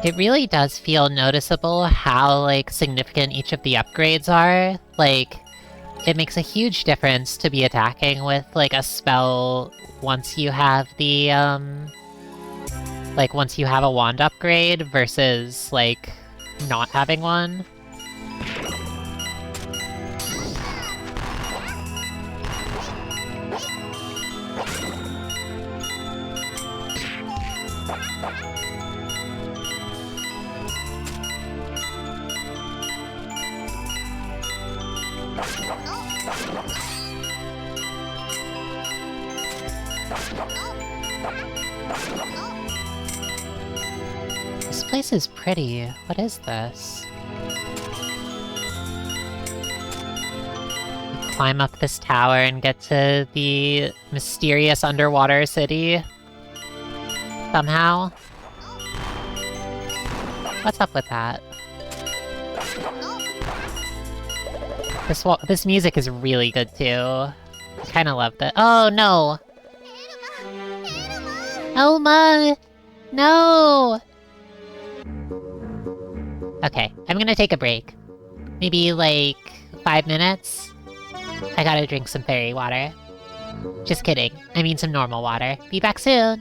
It really does feel noticeable how, like, significant each of the upgrades are. Like, it makes a huge difference to be attacking with, like, a spell once you have the, like, once you have a wand upgrade versus, like, not having one. This place is pretty. What is this? You climb up this tower and get to the mysterious underwater city. Somehow. What's up with that? This music is really good too. I kinda love that. Oh no! Elma! No! Okay, I'm gonna take a break. Maybe like 5 minutes? I gotta drink some fairy water. Just kidding. I mean some normal water. Be back soon!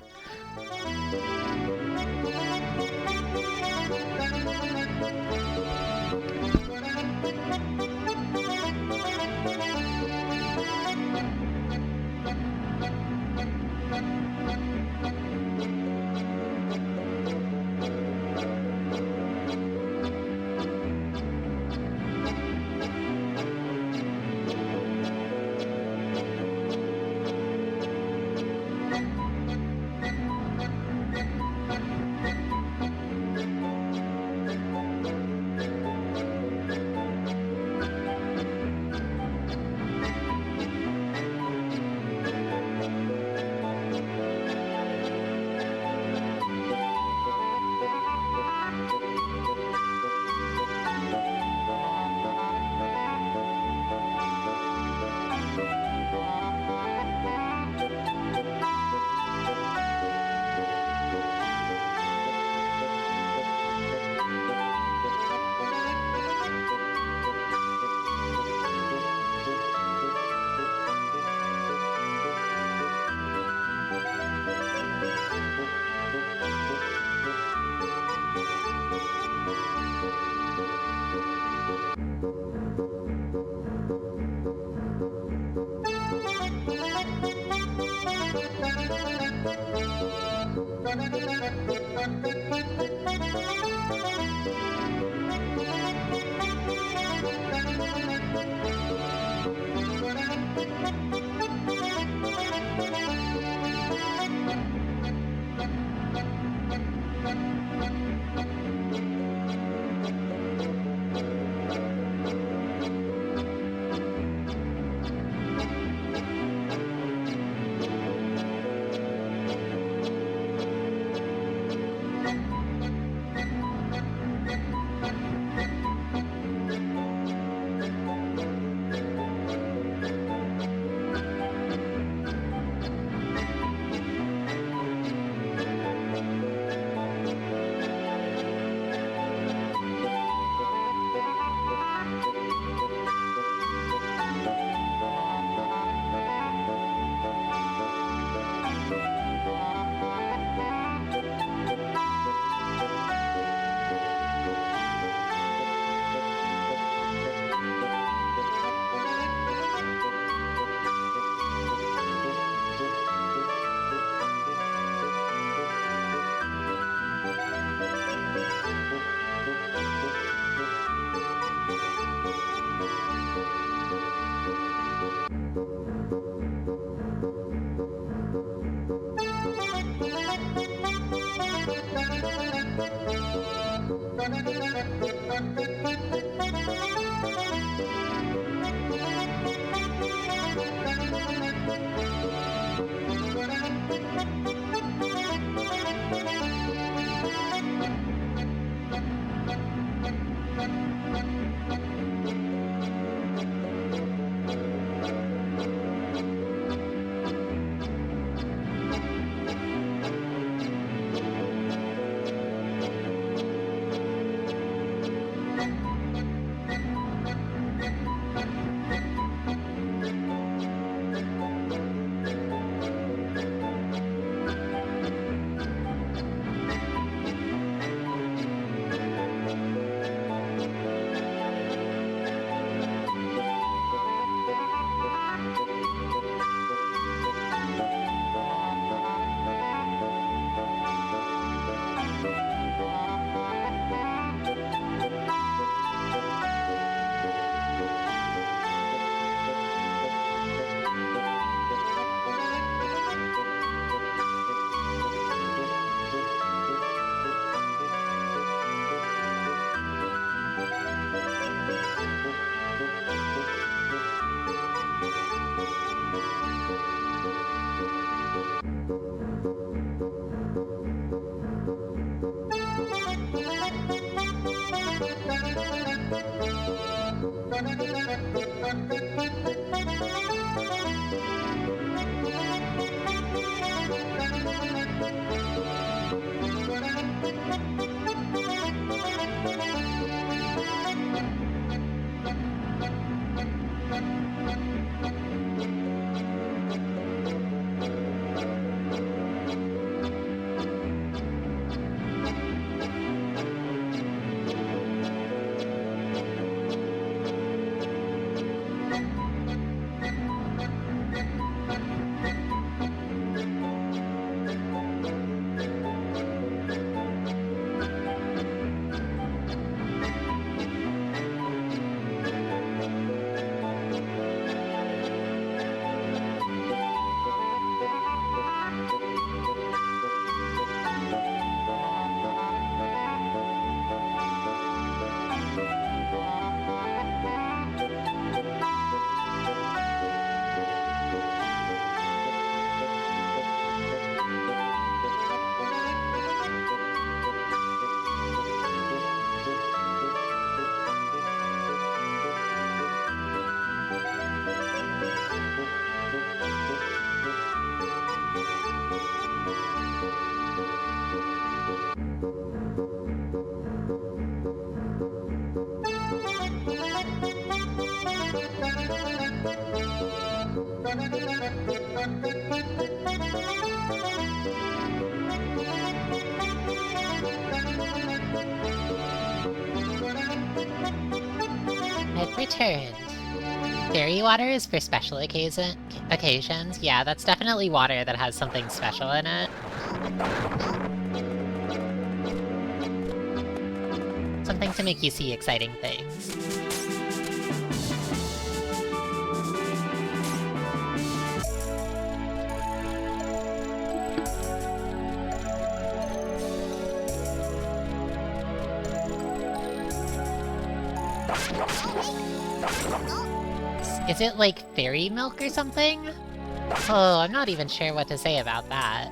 I've returned. Fairy water is for special occasions. Yeah, that's definitely water that has something special in it. Something to make you see exciting things. Is it like fairy milk or something? Oh, I'm not even sure what to say about that.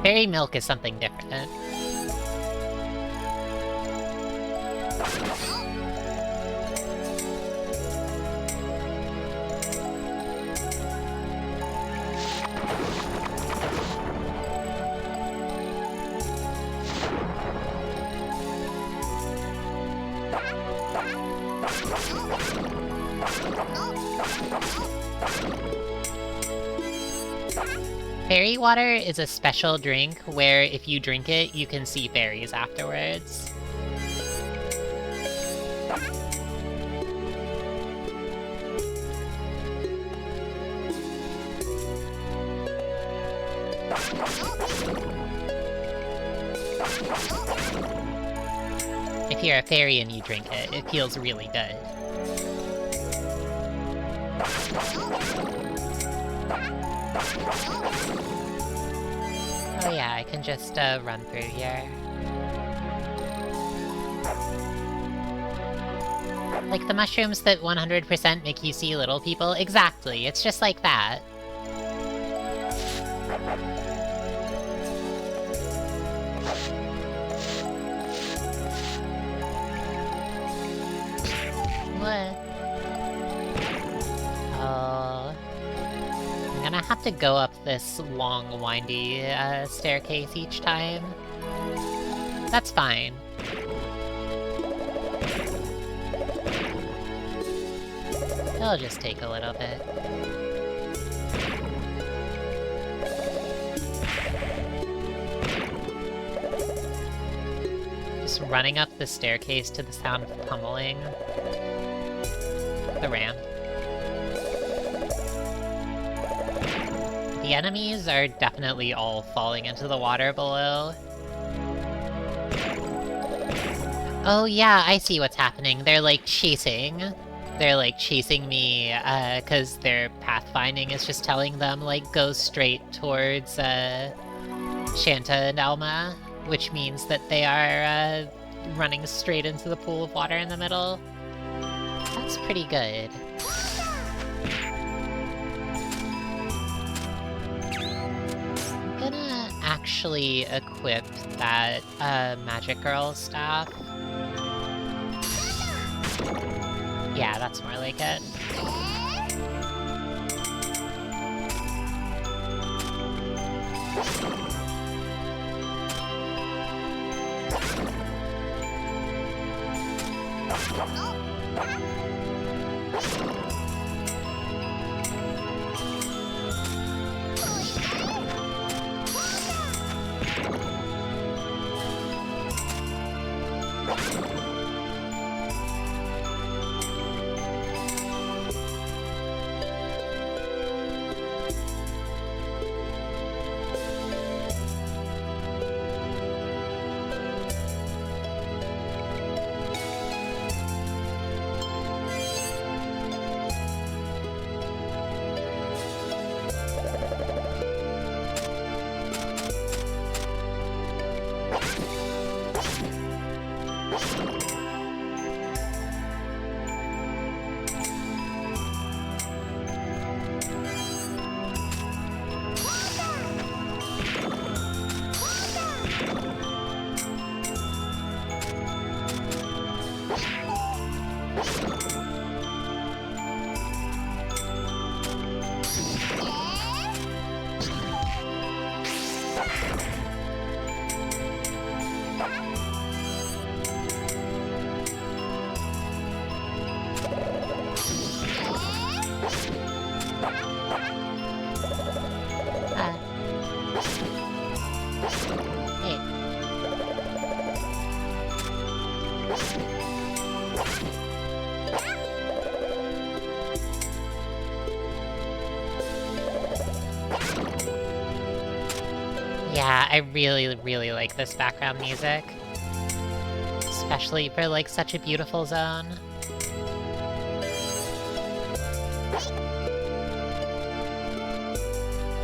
Fairy milk is something different. Fairy water is a special drink where if you drink it, you can see fairies afterwards. If you're a fairy and you drink it, it feels really good. Oh yeah, I can just run through here. Like the mushrooms that 100% make you see little people? Exactly, it's just like that. What? Oh... I'm gonna have to go up this long, windy staircase each time. That's fine. It'll just take a little bit. Just running up the staircase to the sound of pummeling. The ramp. The enemies are definitely all falling into the water below. Oh yeah, I see what's happening. They're like chasing. They're like chasing me, cause their pathfinding is just telling them, like, go straight towards, Chante and Alma, which means that they are, running straight into the pool of water in the middle. That's pretty good. Actually equip that magic girl staff. Yeah, that's more like it. Yeah, I really, really like this background music. Especially for, like, such a beautiful zone.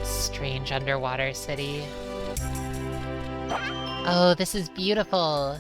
Strange underwater city. Oh, this is beautiful!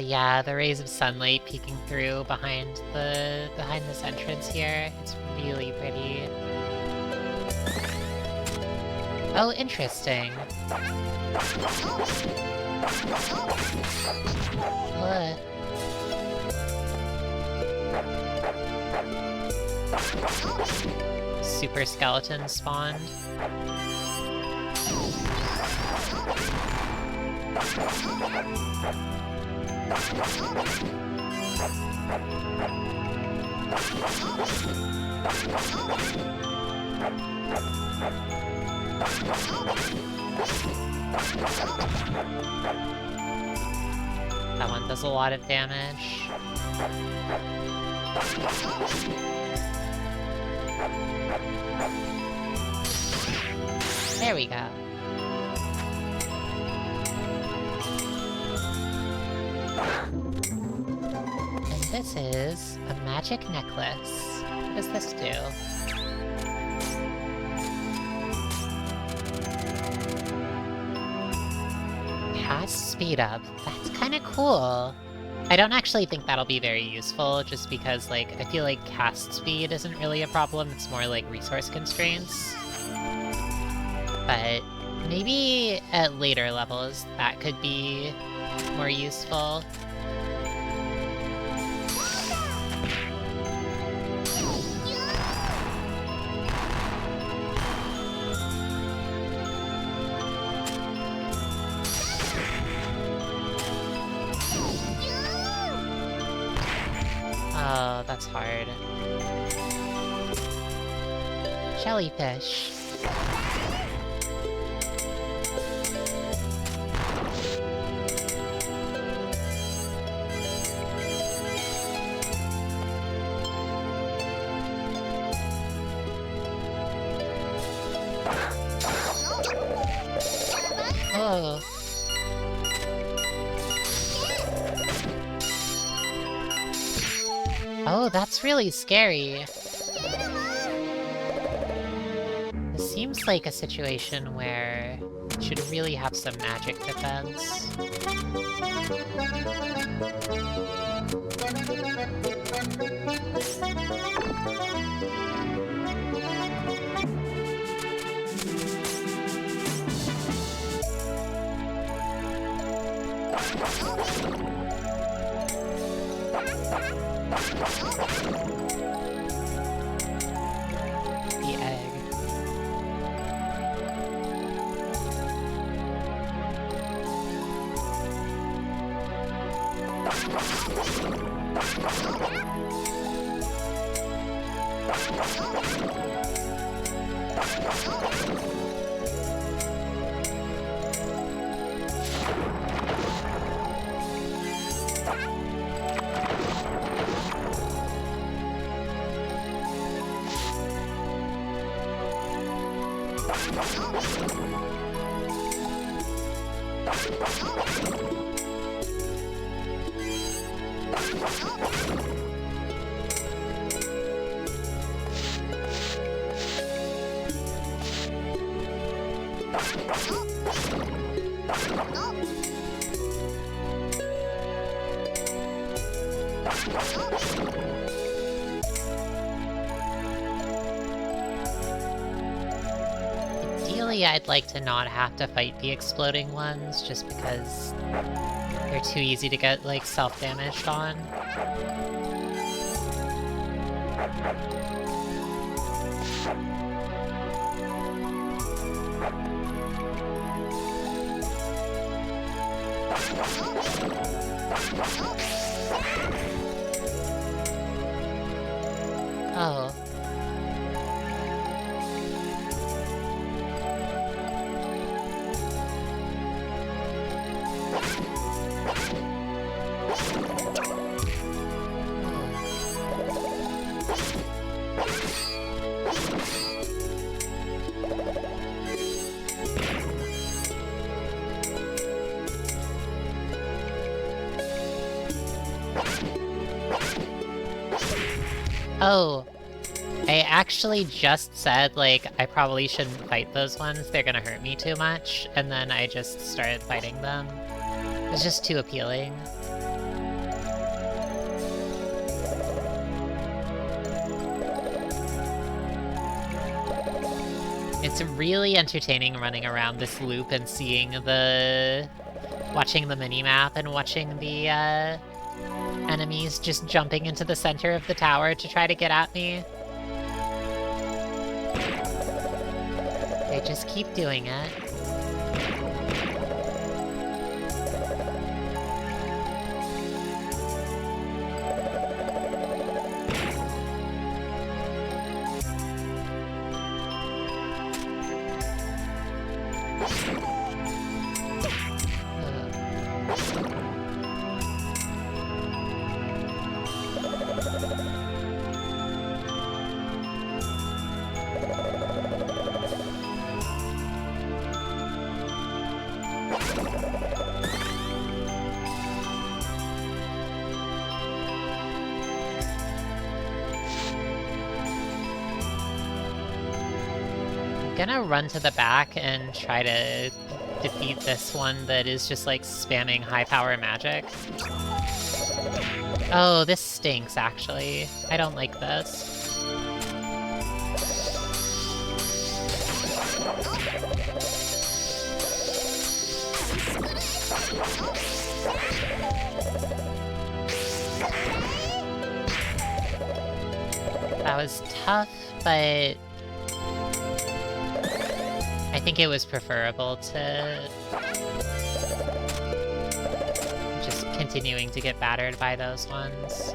Yeah, the rays of sunlight peeking through behind this entrance here. It's really pretty. Oh, interesting. What? Super skeleton spawned. That one does a lot of damage. There we go. And this is a magic necklace. What does this do? Cast speed up. That's kinda cool. I don't actually think that'll be very useful, just because, like, I feel like cast speed isn't really a problem, it's more like resource constraints. But maybe at later levels, that could be more useful. Oh, that's hard. Jellyfish. Oh. Oh, that's really scary. This seems like a situation where it should really have some magic defense. The egg. Ideally, I'd like to not have to fight the exploding ones, just because they're too easy to get, like, self-damaged on. Oh. Oh, I actually just said, like, I probably shouldn't fight those ones, they're gonna hurt me too much, and then I just started fighting them. It's just too appealing. It's really entertaining running around this loop and seeing the... watching the minimap and watching the, enemies just jumping into the center of the tower to try to get at me. They just keep doing it. I'm gonna run to the back and try to defeat this one that is just like spamming high power magic. Oh, this stinks actually. I don't like this. That was tough, but I think it was preferable to just continuing to get battered by those ones.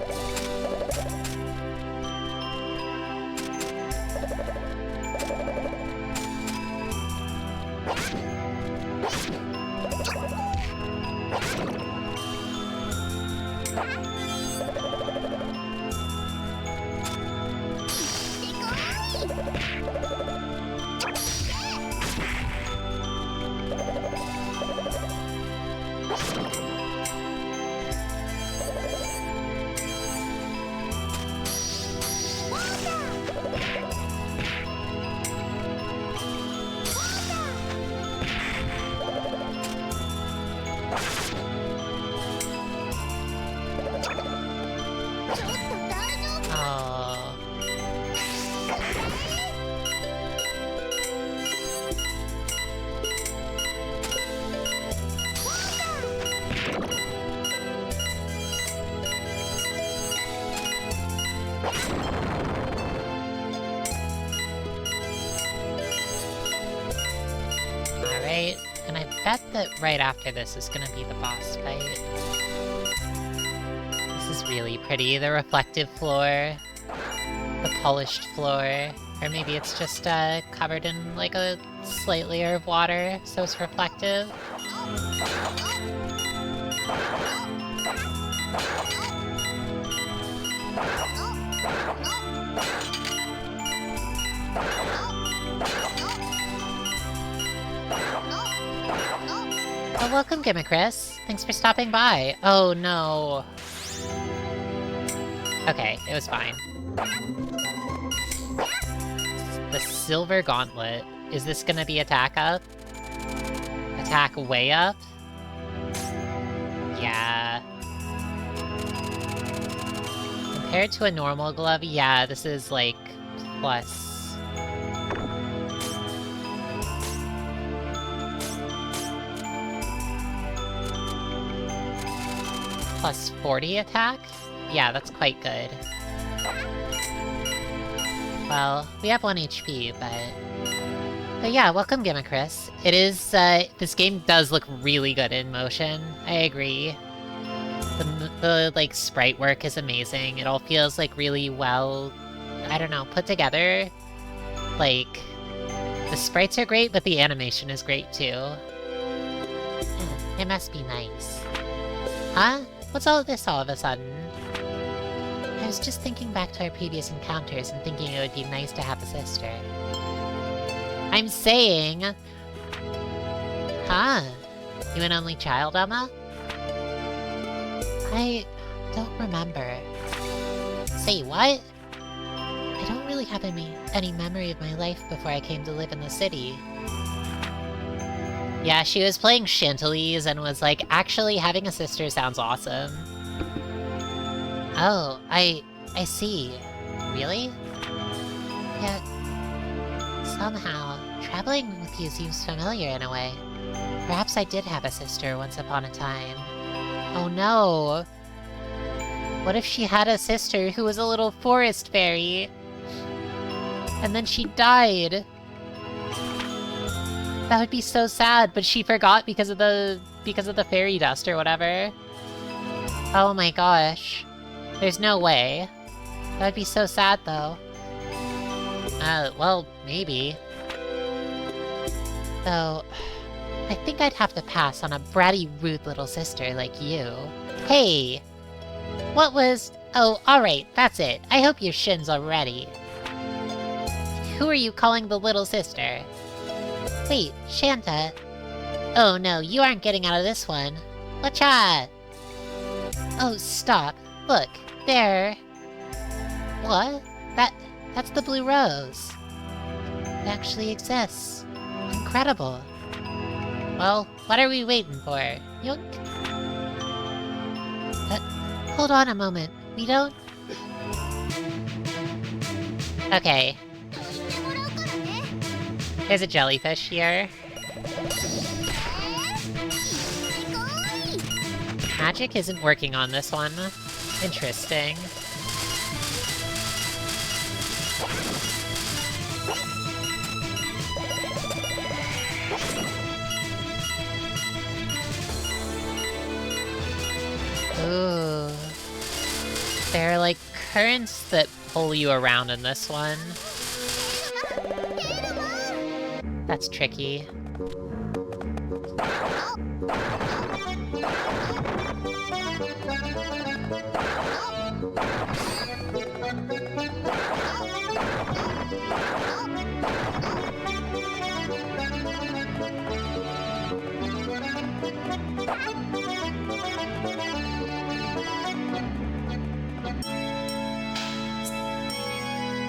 Alright, and I bet that right after this is gonna be the boss fight. This is really pretty, the reflective floor, the polished floor, or maybe it's just covered in like a slight layer of water, so it's reflective. Oh, welcome, Gimmickris. Thanks for stopping by. Oh, no. Okay, it was fine. The Silver Gauntlet. Is this gonna be attack up? Attack way up? Yeah. Compared to a normal glove, yeah, this is like plus... plus 40 attack? Yeah, that's quite good. Well, we have 1 HP, but yeah, welcome, Gimmickris. It is, this game does look really good in motion. I agree. The like, sprite work is amazing. It all feels, like, really well, I don't know, put together. Like, the sprites are great, but the animation is great, too. It must be nice. Huh? What's all this all of a sudden? I was just thinking back to our previous encounters and thinking it would be nice to have a sister. I'm saying... Huh? You an only child, Emma? I don't remember. Say what? I don't really have any memory of my life before I came to live in the city. Yeah, she was playing Chantelise and was like, actually having a sister sounds awesome. Oh, I see. Really? Yet, somehow, traveling with you seems familiar in a way. Perhaps I did have a sister once upon a time. Oh no! What if she had a sister who was a little forest fairy? And then she died! That would be so sad, but she forgot because of the fairy dust or whatever. Oh my gosh. There's no way. That would be so sad though. Well, maybe. Though, I think I'd have to pass on a bratty, rude little sister like you. Hey! What was... Oh, alright, that's it. I hope your shins are ready. Who are you calling the little sister? Wait, Chante. Oh no, you aren't getting out of this one. Whatcha? Oh, stop. Look, there. What? That's the blue rose. It actually exists. Incredible. Well, what are we waiting for? Yoink. Hold on a moment. We don't... Okay. There's a jellyfish here. Magic isn't working on this one. Interesting. Ooh. There are, like, currents that pull you around in this one. That's tricky.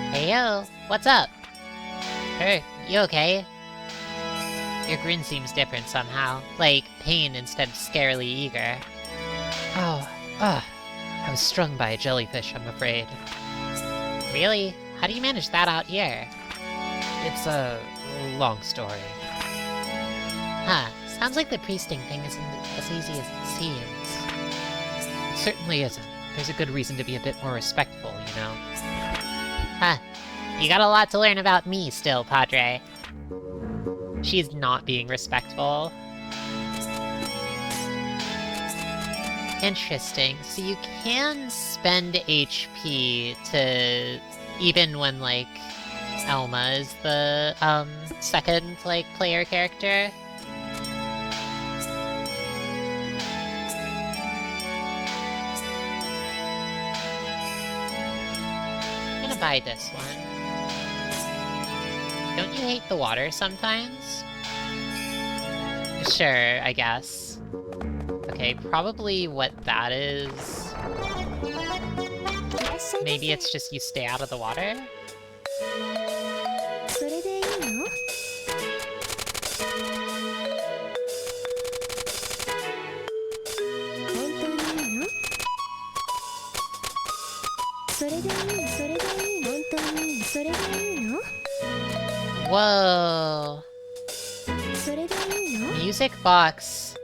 Hey yo, what's up? Hey, you okay? Your grin seems different somehow. Like, pain instead of scarily eager. Oh, I was strung by a jellyfish, I'm afraid. Really? How do you manage that out here? It's a long story. Huh, sounds like the priesting thing isn't as easy as it seems. It certainly isn't. There's a good reason to be a bit more respectful, you know? Huh. You got a lot to learn about me still, Padre. She's not being respectful. Interesting. So you can spend HP to... even when, like, Elma is the, second, like, player character. I'm gonna buy this one. Don't you hate the water sometimes? Sure, I guess. Okay, probably what that is... maybe it's just you stay out of the water? Whoa! Music box,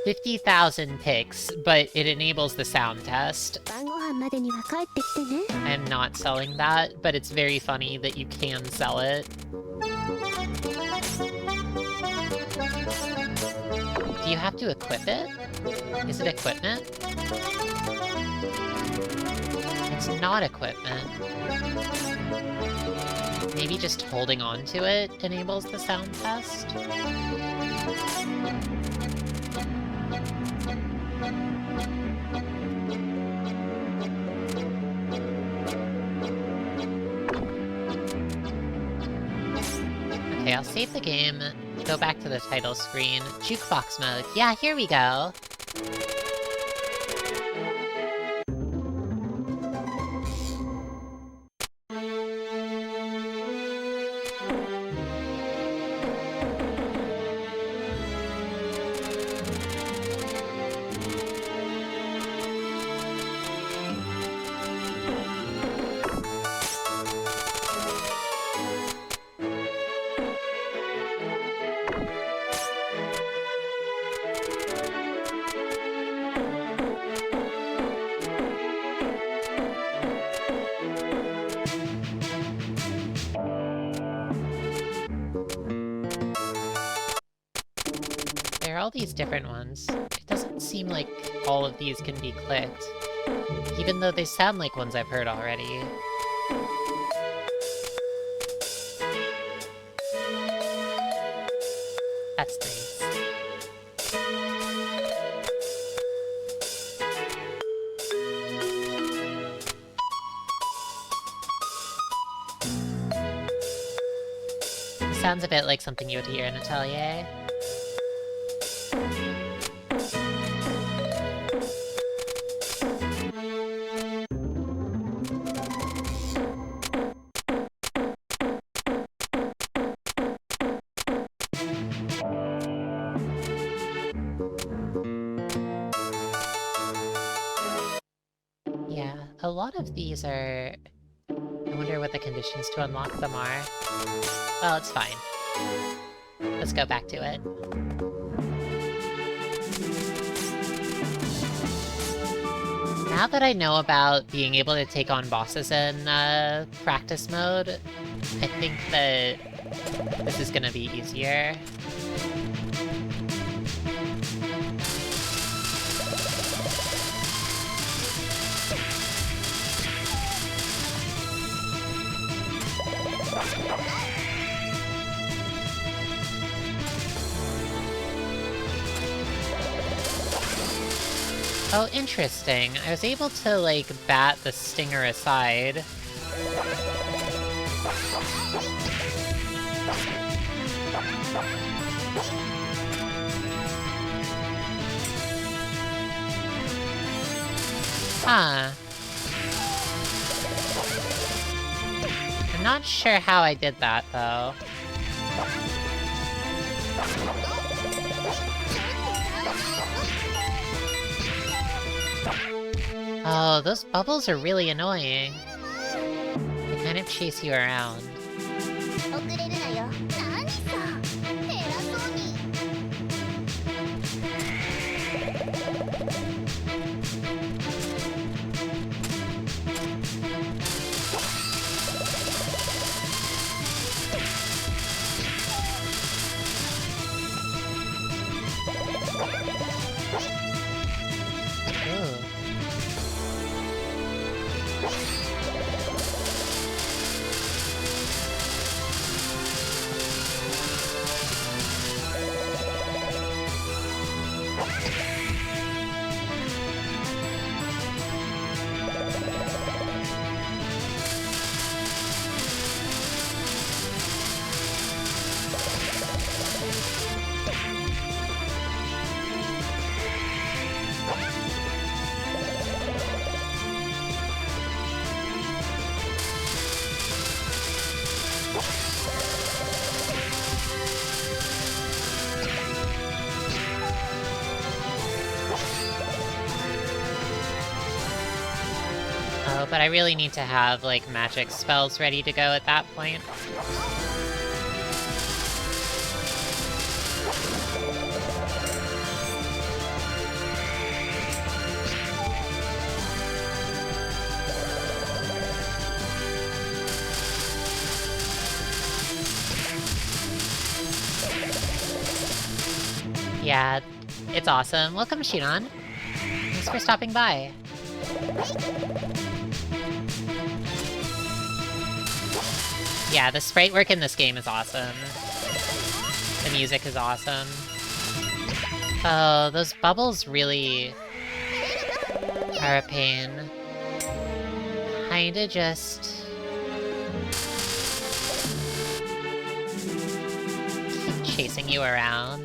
50,000 picks, but it enables the sound test. I am not selling that, but it's very funny that you can sell it. Do you have to equip it? Is it equipment? It's not equipment. Maybe just holding on to it enables the sound test? Okay, I'll save the game, go back to the title screen. Jukebox mode. Yeah, here we go! All these different ones. It doesn't seem like all of these can be clicked, even though they sound like ones I've heard already. That's nice. Sounds a bit like something you would hear in Atelier. lot of these are... I wonder what the conditions to unlock them are. Well, it's fine. Let's go back to it. Now that I know about being able to take on bosses in practice mode, I think that this is gonna be easier. Oh, interesting. I was able to, like, bat the stinger aside. Huh. I'm not sure how I did that, though. Oh, those bubbles are really annoying. They kind of chase you around. But I really need to have, like, magic spells ready to go at that point. Yeah, it's awesome. Welcome, Shinon. Thanks for stopping by. Yeah, the sprite work in this game is awesome. The music is awesome. Oh, those bubbles really are a pain. Kinda just... keep chasing you around.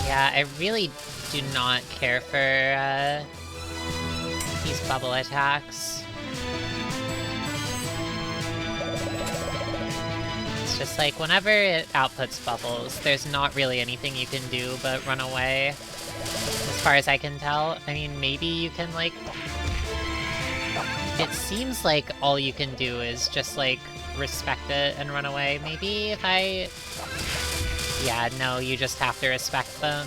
Yeah, I really do not care for, these bubble attacks. It's just like, whenever it outputs bubbles, there's not really anything you can do but run away. As far as I can tell. I mean, maybe you can, like... It seems like all you can do is just, like, respect it and run away. Maybe if I... Yeah, no, you just have to respect them.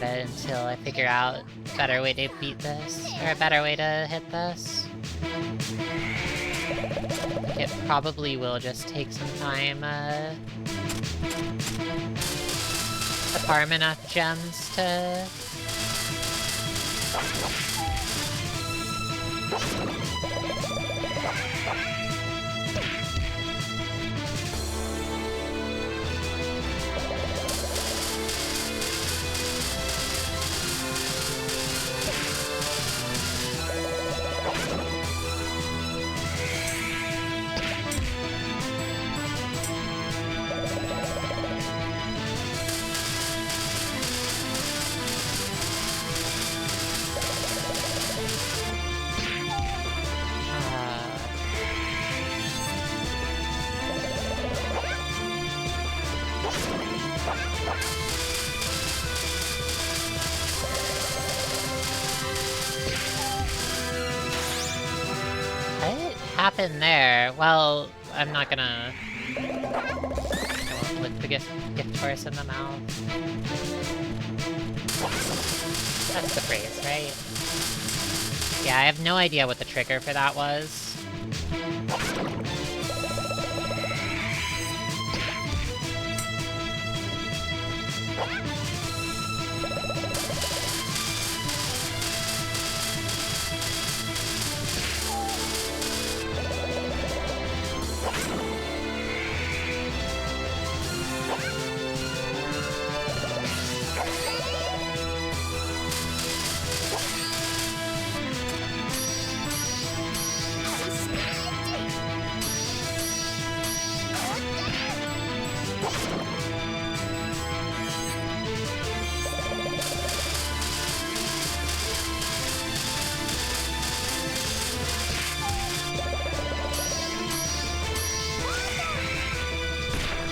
at it until I figure out a better way to beat this, or a better way to hit this. It probably will just take some time, to farm enough gems to... happened there? Well, I'm not gonna... I won't lick the gift horse in the mouth. That's the phrase, right? Yeah, I have no idea what the trigger for that was.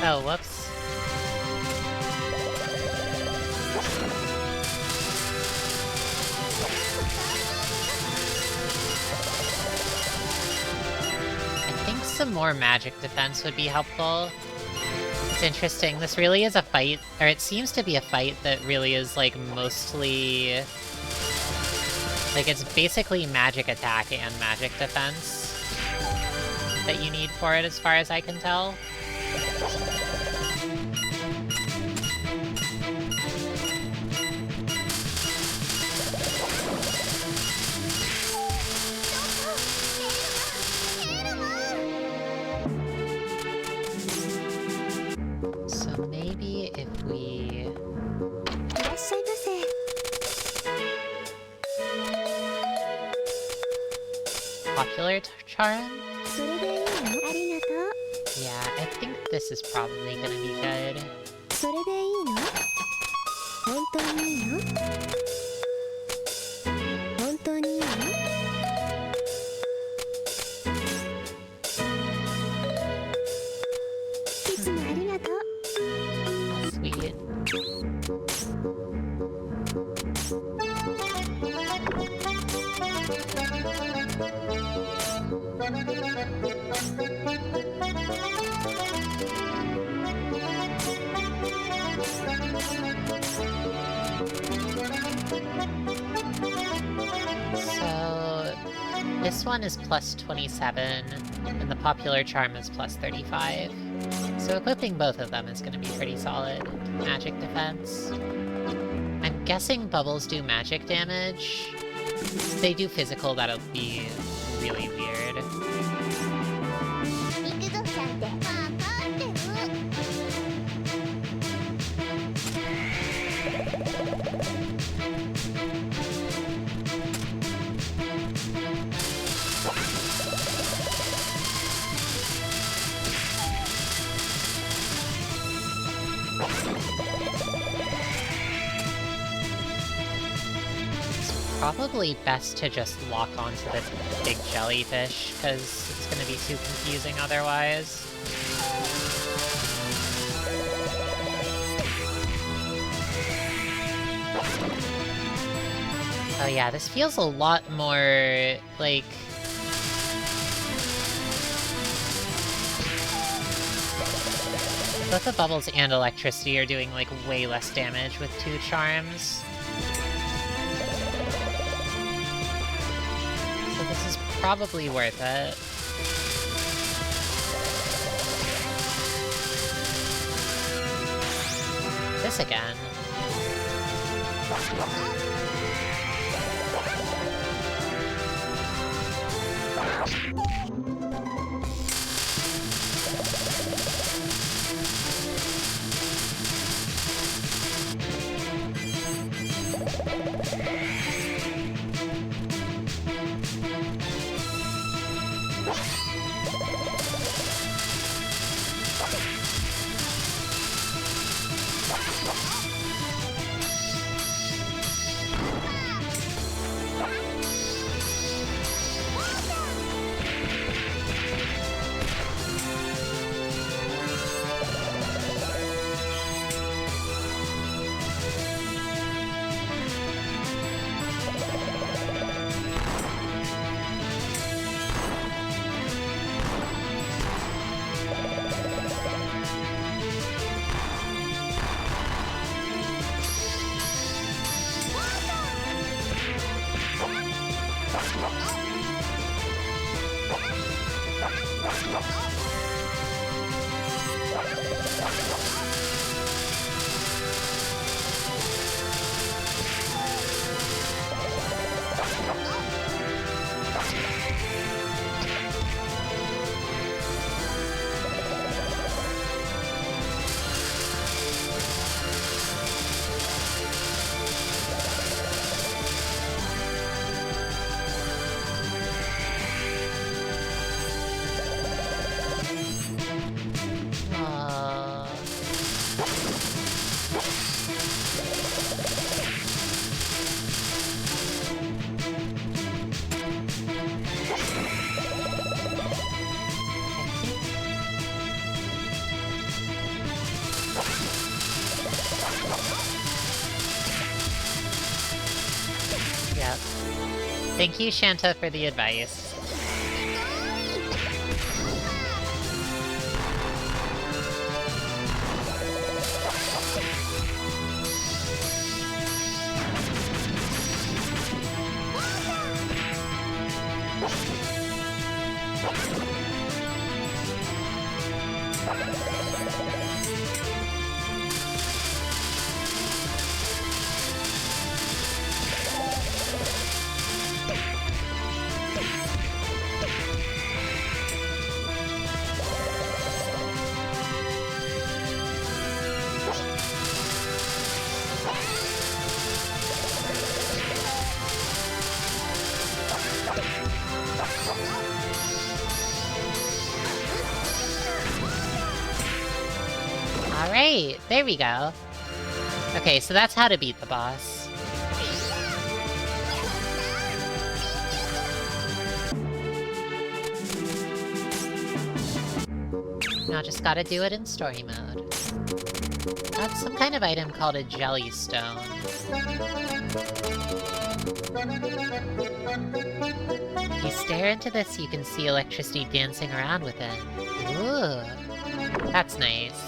Oh, whoops. I think some more magic defense would be helpful. It's interesting, this really is a fight, or it seems to be a fight that really is, like, mostly... Like, it's basically magic attack and magic defense that you need for it, as far as I can tell. So maybe if we... Popular charm? Yeah, I think this is probably gonna be good. Sweet. So this one is plus 27, and the popular charm is plus 35. So equipping both of them is going to be pretty solid. Magic defense. I'm guessing bubbles do magic damage. If they do physical, that'll be really weird. Probably best to just lock onto this big jellyfish, because it's going to be too confusing otherwise. Oh yeah, this feels a lot more, like... Both the bubbles and electricity are doing, like, way less damage with 2 charms. So this is probably worth it. This again. Thank you, Chante, for the advice. Alright, there we go. Okay, so that's how to beat the boss. Now just gotta do it in story mode. That's some kind of item called a jelly stone. If you stare into this, you can see electricity dancing around with it. Ooh, that's nice.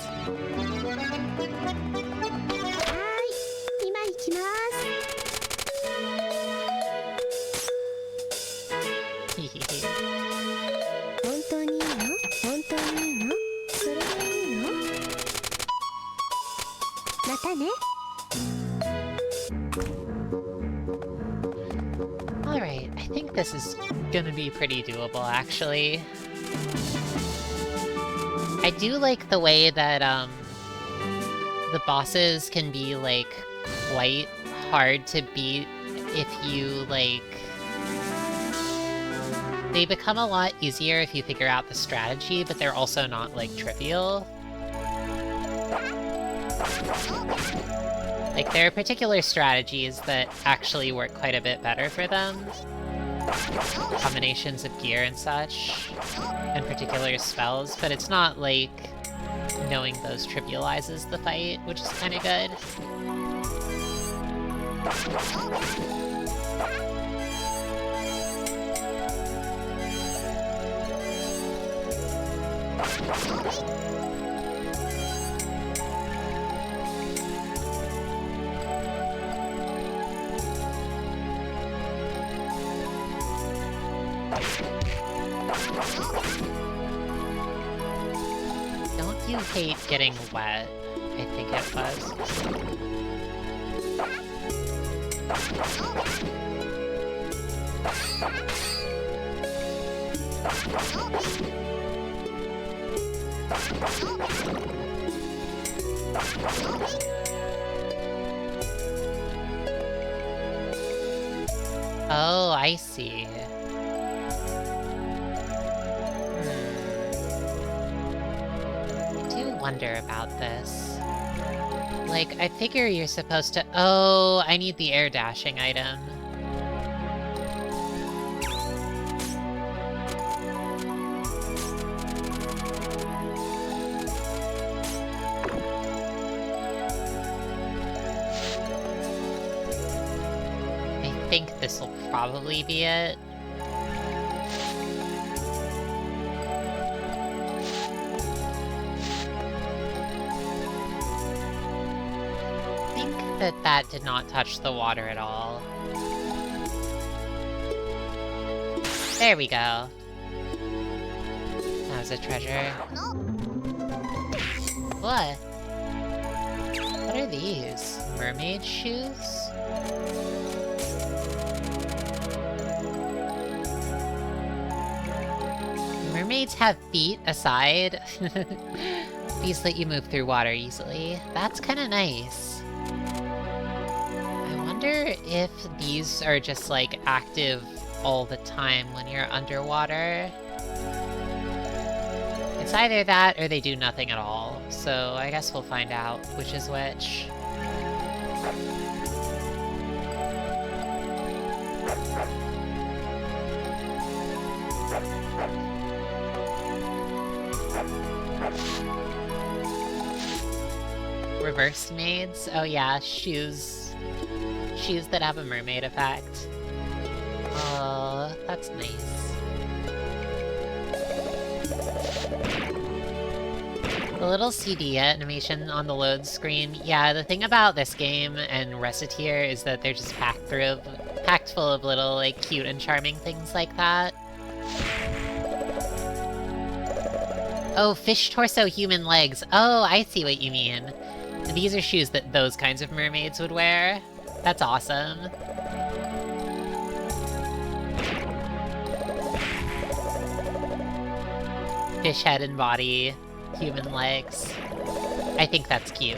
Alright, I think this is gonna be pretty doable, actually. I do like the way that, the bosses can be, like, quite hard to beat if you, like... They become a lot easier if you figure out the strategy, but they're also not, like, trivial. Like, there are particular strategies that actually work quite a bit better for them. Combinations of gear and such, and particular spells, but it's not like knowing those trivializes the fight, which is kind of good. Don't you hate getting wet? I think it was. Oh, I see. I do wonder about this. Like, I figure you're supposed to— oh, I need the air dashing item. I think this will probably be it. That did not touch the water at all. There we go. That was a treasure. What? What are these? Mermaid shoes? Mermaids have feet aside. These let you move through water easily. That's kinda nice. I wonder if these are just like active all the time when you're underwater. It's either that or they do nothing at all, so I guess we'll find out which is which. Reverse maids? Oh yeah, shoes. Shoes that have a mermaid effect. Oh, that's nice. The little CD animation on the load screen. Yeah, the thing about this game and Reciteer is that they're just packed full of little, like, cute and charming things like that. Oh, fish torso, human legs. Oh, I see what you mean. These are shoes that those kinds of mermaids would wear. That's awesome. Fish head and body, human legs. I think that's cute.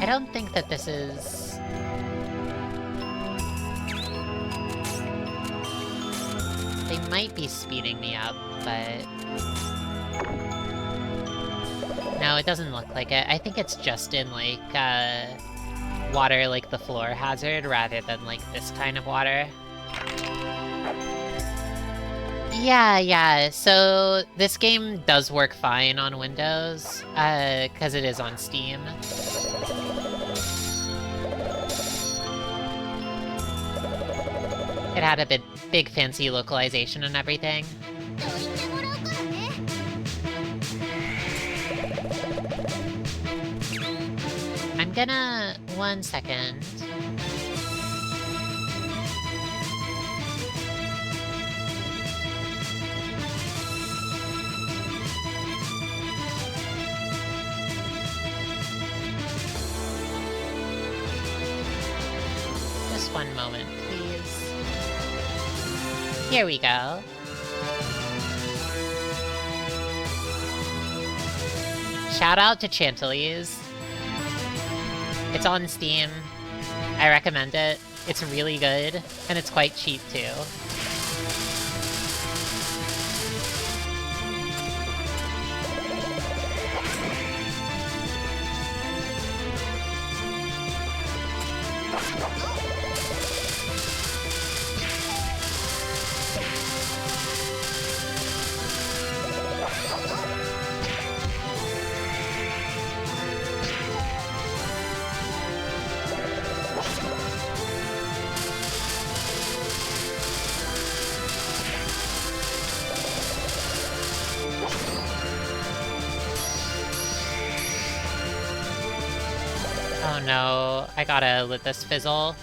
I don't think that this is... They might be speeding me up, but... No, it doesn't look like it. I think it's just in, like, water like the floor hazard, rather than, like, this kind of water. Yeah, so this game does work fine on Windows, because it is on Steam. It had a big fancy localization and everything. I'm gonna... 1 second. Just 1 moment, please. Here we go. Shout out to Chantelise. It's on Steam. I recommend it. It's really good, and it's quite cheap too. Oh no, I gotta let this fizzle.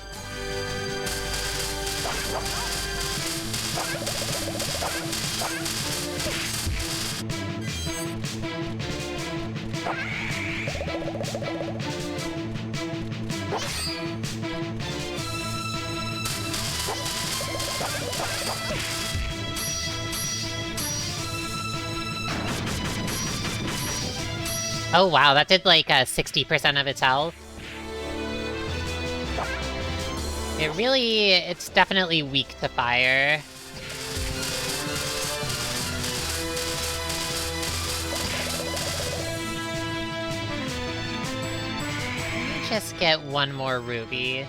Oh wow, that did like 60% of its health. It's definitely weak to fire. Just get one more ruby.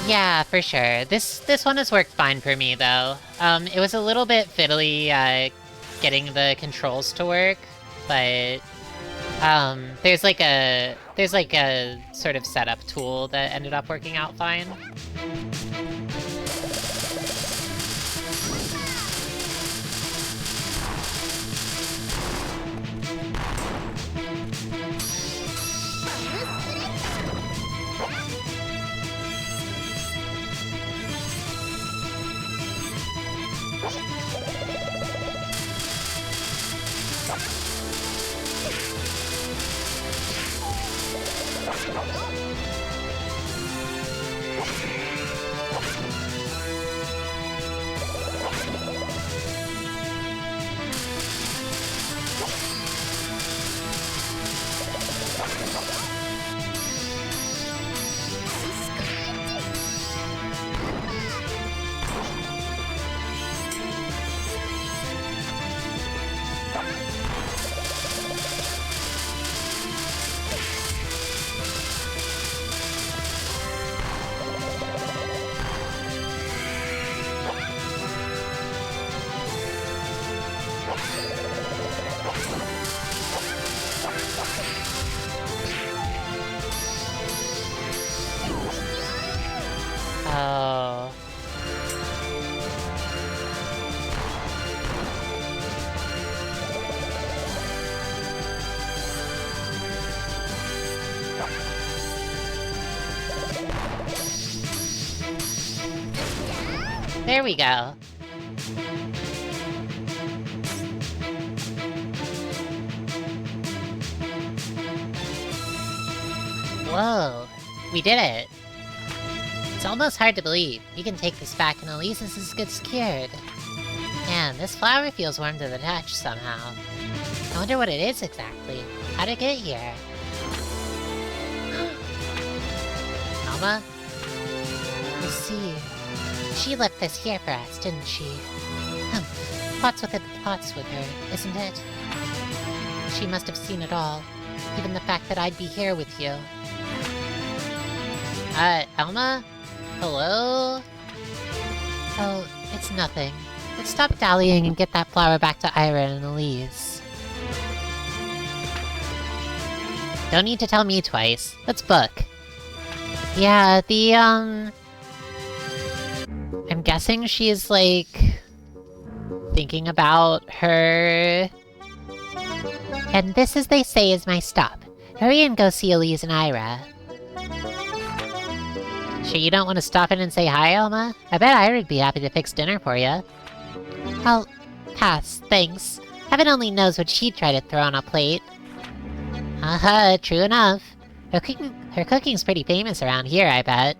Yeah, for sure. This one has worked fine for me though. It was a little bit fiddly getting the controls to work, but there's like a sort of setup tool that ended up working out fine. Oh. There we go. Whoa, we did it. It's almost hard to believe. You can take this back and Elise is good secured. Man, this flower feels warm to the touch somehow. I wonder what it is exactly. How'd it get here? Mama? I see. She left this here for us, didn't she? Plots with her, isn't it? She must have seen it all. Even the fact that I'd be here with you. Elma? Hello? Oh, it's nothing. Let's stop dallying and get that flower back to Ira and Elise. Don't need to tell me twice. Let's book. Yeah, I'm guessing she's, like, thinking about her... And this, as they say, is my stop. Hurry and go see Elise and Ira. Sure you don't want to stop in and say hi, Elma? I bet Ira'd be happy to fix dinner for you. I'll pass, thanks. Heaven only knows what she'd try to throw on a plate. True enough. Her cooking's pretty famous around here, I bet.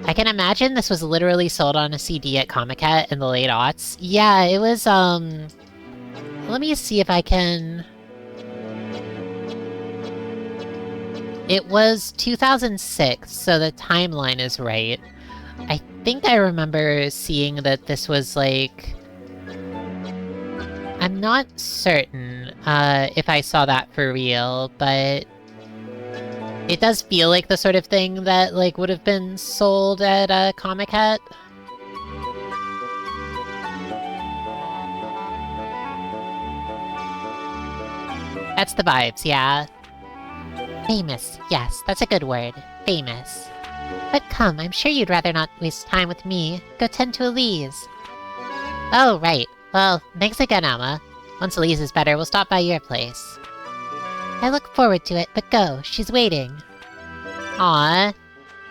I can imagine this was literally sold on a CD at Comiket in the late aughts. Yeah, it was, let me see if I can... It was 2006, so the timeline is right. I think I remember seeing that this was, like... I'm not certain, if I saw that for real, but... It does feel like the sort of thing that, like, would have been sold at, Comiket. That's the vibes, yeah. Famous, yes, that's a good word. Famous. But come, I'm sure you'd rather not waste time with me. Go tend to Elise. Oh, right. Well, thanks again, Alma. Once Elise is better, we'll stop by your place. I look forward to it, but go. She's waiting. Aw.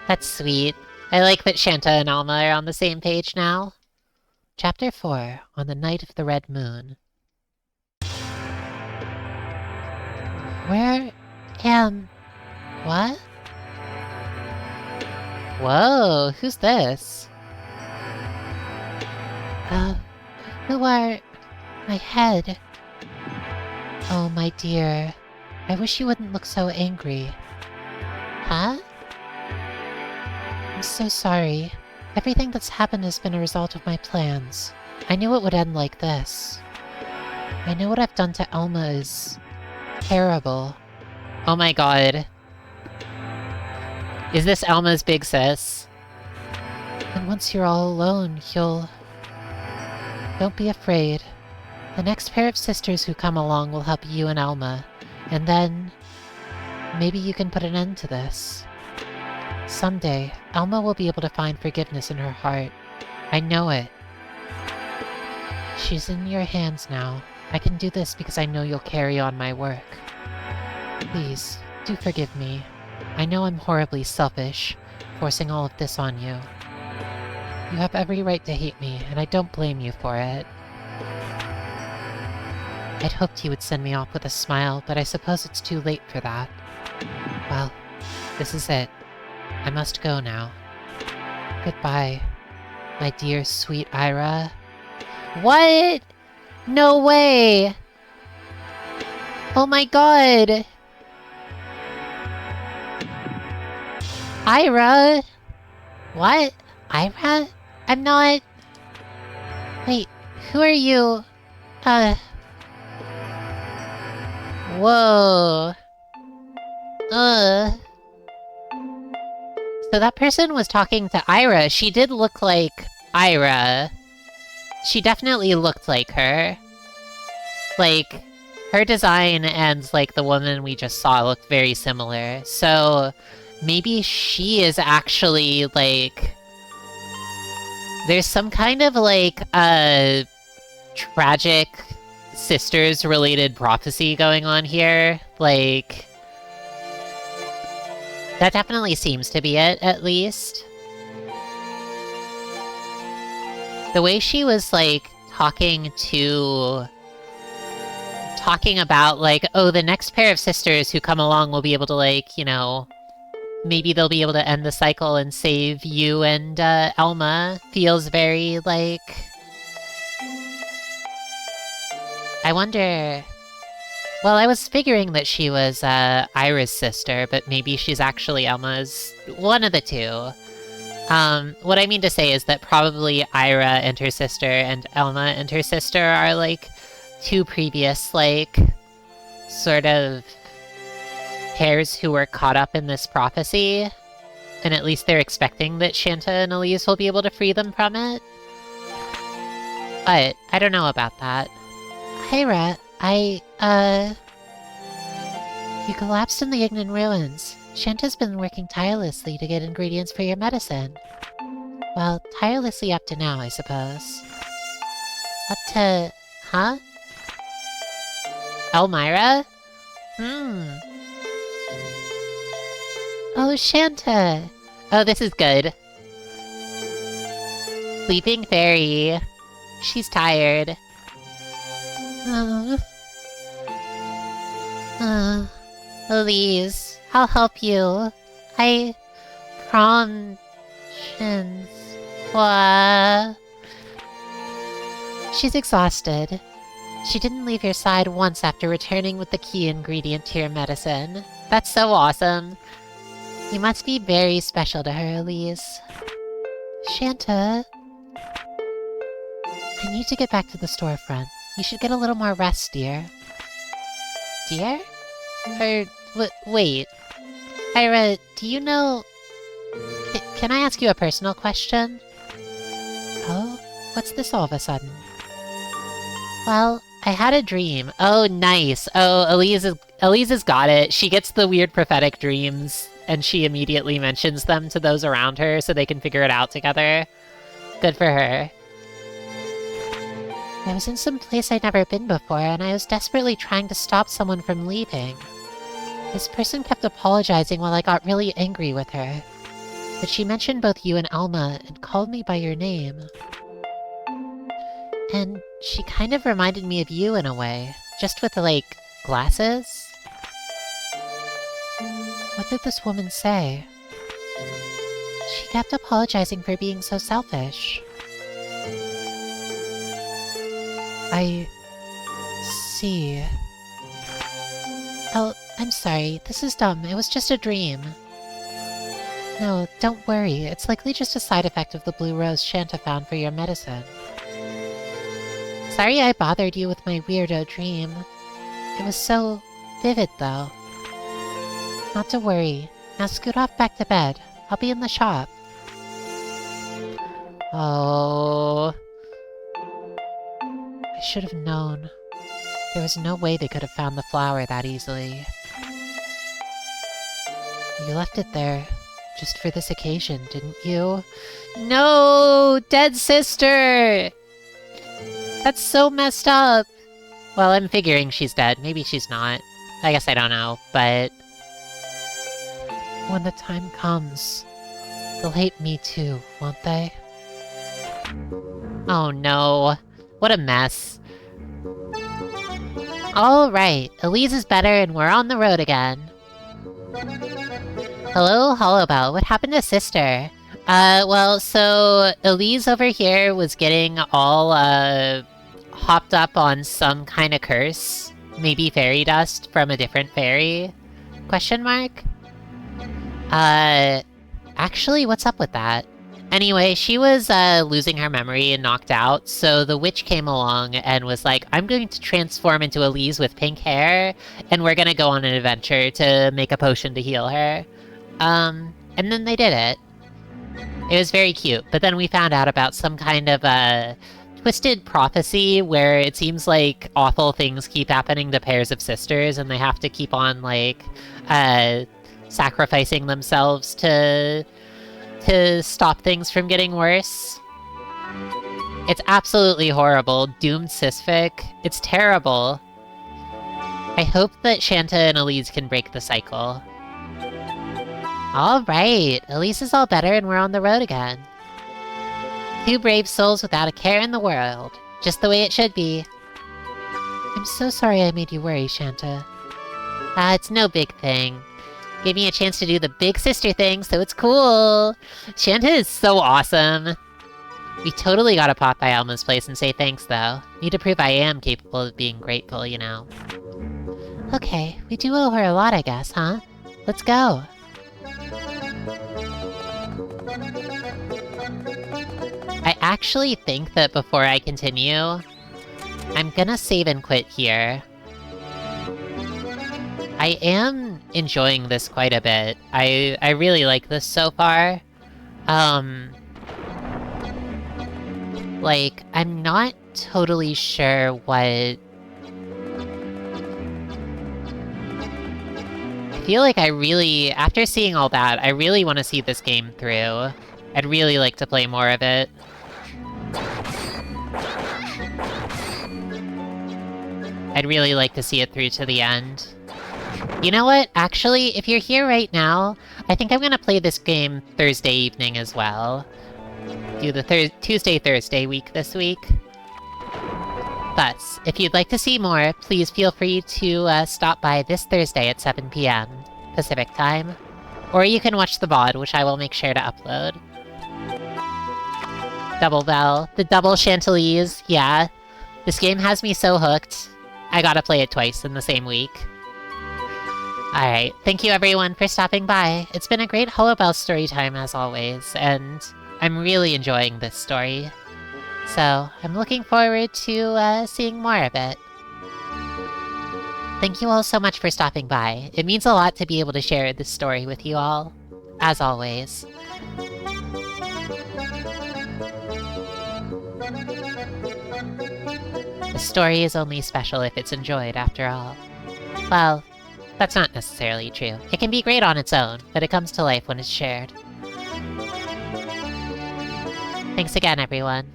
That's sweet. I like that Chante and Alma are on the same page now. Chapter 4, On the Night of the Red Moon. Where am... What? Whoa, who's this? Who are... My head. Oh, my dear. I wish you wouldn't look so angry. Huh? I'm so sorry. Everything that's happened has been a result of my plans. I knew it would end like this. I know what I've done to Alma is... terrible. Oh my god. Is this Alma's big sis? And once you're all alone, you'll... Don't be afraid. The next pair of sisters who come along will help you and Alma. And then... maybe you can put an end to this. Someday, Alma will be able to find forgiveness in her heart. I know it. She's in your hands now. I can do this because I know you'll carry on my work. Please, do forgive me. I know I'm horribly selfish, forcing all of this on you. You have every right to hate me, and I don't blame you for it. I'd hoped you would send me off with a smile, but I suppose it's too late for that. Well, this is it. I must go now. Goodbye, my dear sweet Ira. What? No way! Oh my god! Ira? What? Ira? I'm not... Wait, who are you? Whoa. So that person was talking to Ira. She did look like Ira. She definitely looked like her. Like, her design and, like, the woman we just saw looked very similar. So, maybe she is actually, like... There's some kind of, like, tragic sisters-related prophecy going on here. Like... That definitely seems to be it, at least. The way she was, like, talking about, like, oh, the next pair of sisters who come along will be able to, like, you know, maybe they'll be able to end the cycle and save you and, Alma, feels very, like... I wonder... Well, I was figuring that she was, Ira's sister, but maybe she's actually Alma's... one of the two. What I mean to say is that probably Ira and her sister and Alma and her sister are, like, two previous, like, sort of pairs who were caught up in this prophecy. And at least they're expecting that Chante and Elise will be able to free them from it. But, I don't know about that. Ira, you collapsed in the Ignan ruins. Chante's been working tirelessly to get ingredients for your medicine. Well, tirelessly up to now, I suppose. Up to... huh? Elmira? Oh, Chante! Oh, this is good. Sleeping Fairy. She's tired. Elise, I'll help you. I... promise. What? She's exhausted. She didn't leave your side once after returning with the key ingredient to your medicine. That's so awesome. You must be very special to her, Elise. Chante. I need to get back to the storefront. You should get a little more rest, dear. Dear? Wait. Ira, do you know... Can I ask you a personal question? Oh? What's this all of a sudden? Well, I had a dream. Oh, nice. Oh, Elise has got it. She gets the weird prophetic dreams, and she immediately mentions them to those around her so they can figure it out together. Good for her. I was in some place I'd never been before, and I was desperately trying to stop someone from leaving. This person kept apologizing while I got really angry with her. But she mentioned both you and Alma, and called me by your name. And she kind of reminded me of you in a way, just with, like, glasses? What did this woman say? She kept apologizing for being so selfish. I... see. Oh, I'm sorry. This is dumb. It was just a dream. No, don't worry. It's likely just a side effect of the blue rose Chante found for your medicine. Sorry I bothered you with my weirdo dream. It was so vivid, though. Not to worry. Now scoot off back to bed. I'll be in the shop. Oh... I should have known. There was no way they could have found the flower that easily. You left it there, just for this occasion, didn't you? No! Dead sister! That's so messed up! Well, I'm figuring she's dead. Maybe she's not. I guess I don't know, but... When the time comes, they'll hate me too, won't they? Oh no. What a mess. Alright, Elise is better and we're on the road again. Hello, Hollowbel. What happened to sister? Well, so Elise over here was getting all, hopped up on some kind of curse. Maybe fairy dust from a different fairy? Question mark? Actually, what's up with that? Anyway, she was, losing her memory and knocked out, so the witch came along and was like, I'm going to transform into Elise with pink hair, and we're gonna go on an adventure to make a potion to heal her. And then they did it. It was very cute, but then we found out about some kind of, twisted prophecy where it seems like awful things keep happening to pairs of sisters, and they have to keep on, like, sacrificing themselves to stop things from getting worse. It's absolutely horrible. Doomed cisfic. It's terrible. I hope that Chante and Elise can break the cycle. Alright, Elise is all better and we're on the road again. Two brave souls without a care in the world. Just the way it should be. I'm so sorry I made you worry, Chante. It's no big thing. Gave me a chance to do the big sister thing, so it's cool! Chante is so awesome! We totally gotta pop by Alma's place and say thanks, though. Need to prove I am capable of being grateful, you know. Okay, we do owe her a lot, I guess, huh? Let's go! I actually think that before I continue, I'm gonna save and quit here. I am enjoying this quite a bit. I really like this so far. Like, I'm not totally sure what... I feel like I really, after seeing all that, I really want to see this game through. I'd really like to play more of it. I'd really like to see it through to the end. You know what? Actually, if you're here right now, I think I'm gonna play this game Thursday evening as well. Do the Tuesday-Thursday week this week. But, if you'd like to see more, please feel free to stop by this Thursday at 7 PM Pacific Time. Or you can watch the VOD, which I will make sure to upload. Double Bell. The double Chantelise, yeah. This game has me so hooked. I gotta play it twice in the same week. Alright, thank you everyone for stopping by. It's been a great Hollowbel story time as always, and I'm really enjoying this story. So, I'm looking forward to seeing more of it. Thank you all so much for stopping by. It means a lot to be able to share this story with you all, as always. The story is only special if it's enjoyed, after all. Well, that's not necessarily true. It can be great on its own, but it comes to life when it's shared. Thanks again, everyone.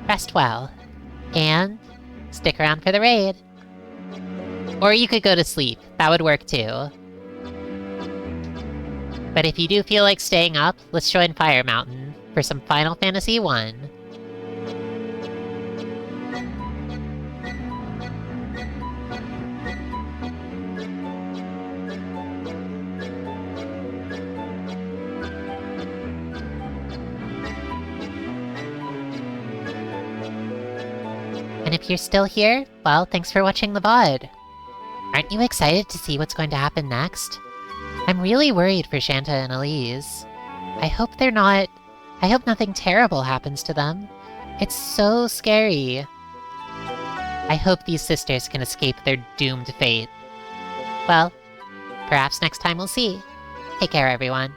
Rest well. And stick around for the raid. Or you could go to sleep. That would work too. But if you do feel like staying up, let's join Fire Mountain for some Final Fantasy 1. And if you're still here, well, thanks for watching the VOD. Aren't you excited to see what's going to happen next? I'm really worried for Chante and Elise. I hope nothing terrible happens to them. It's so scary. I hope these sisters can escape their doomed fate. Well, perhaps next time we'll see. Take care, everyone.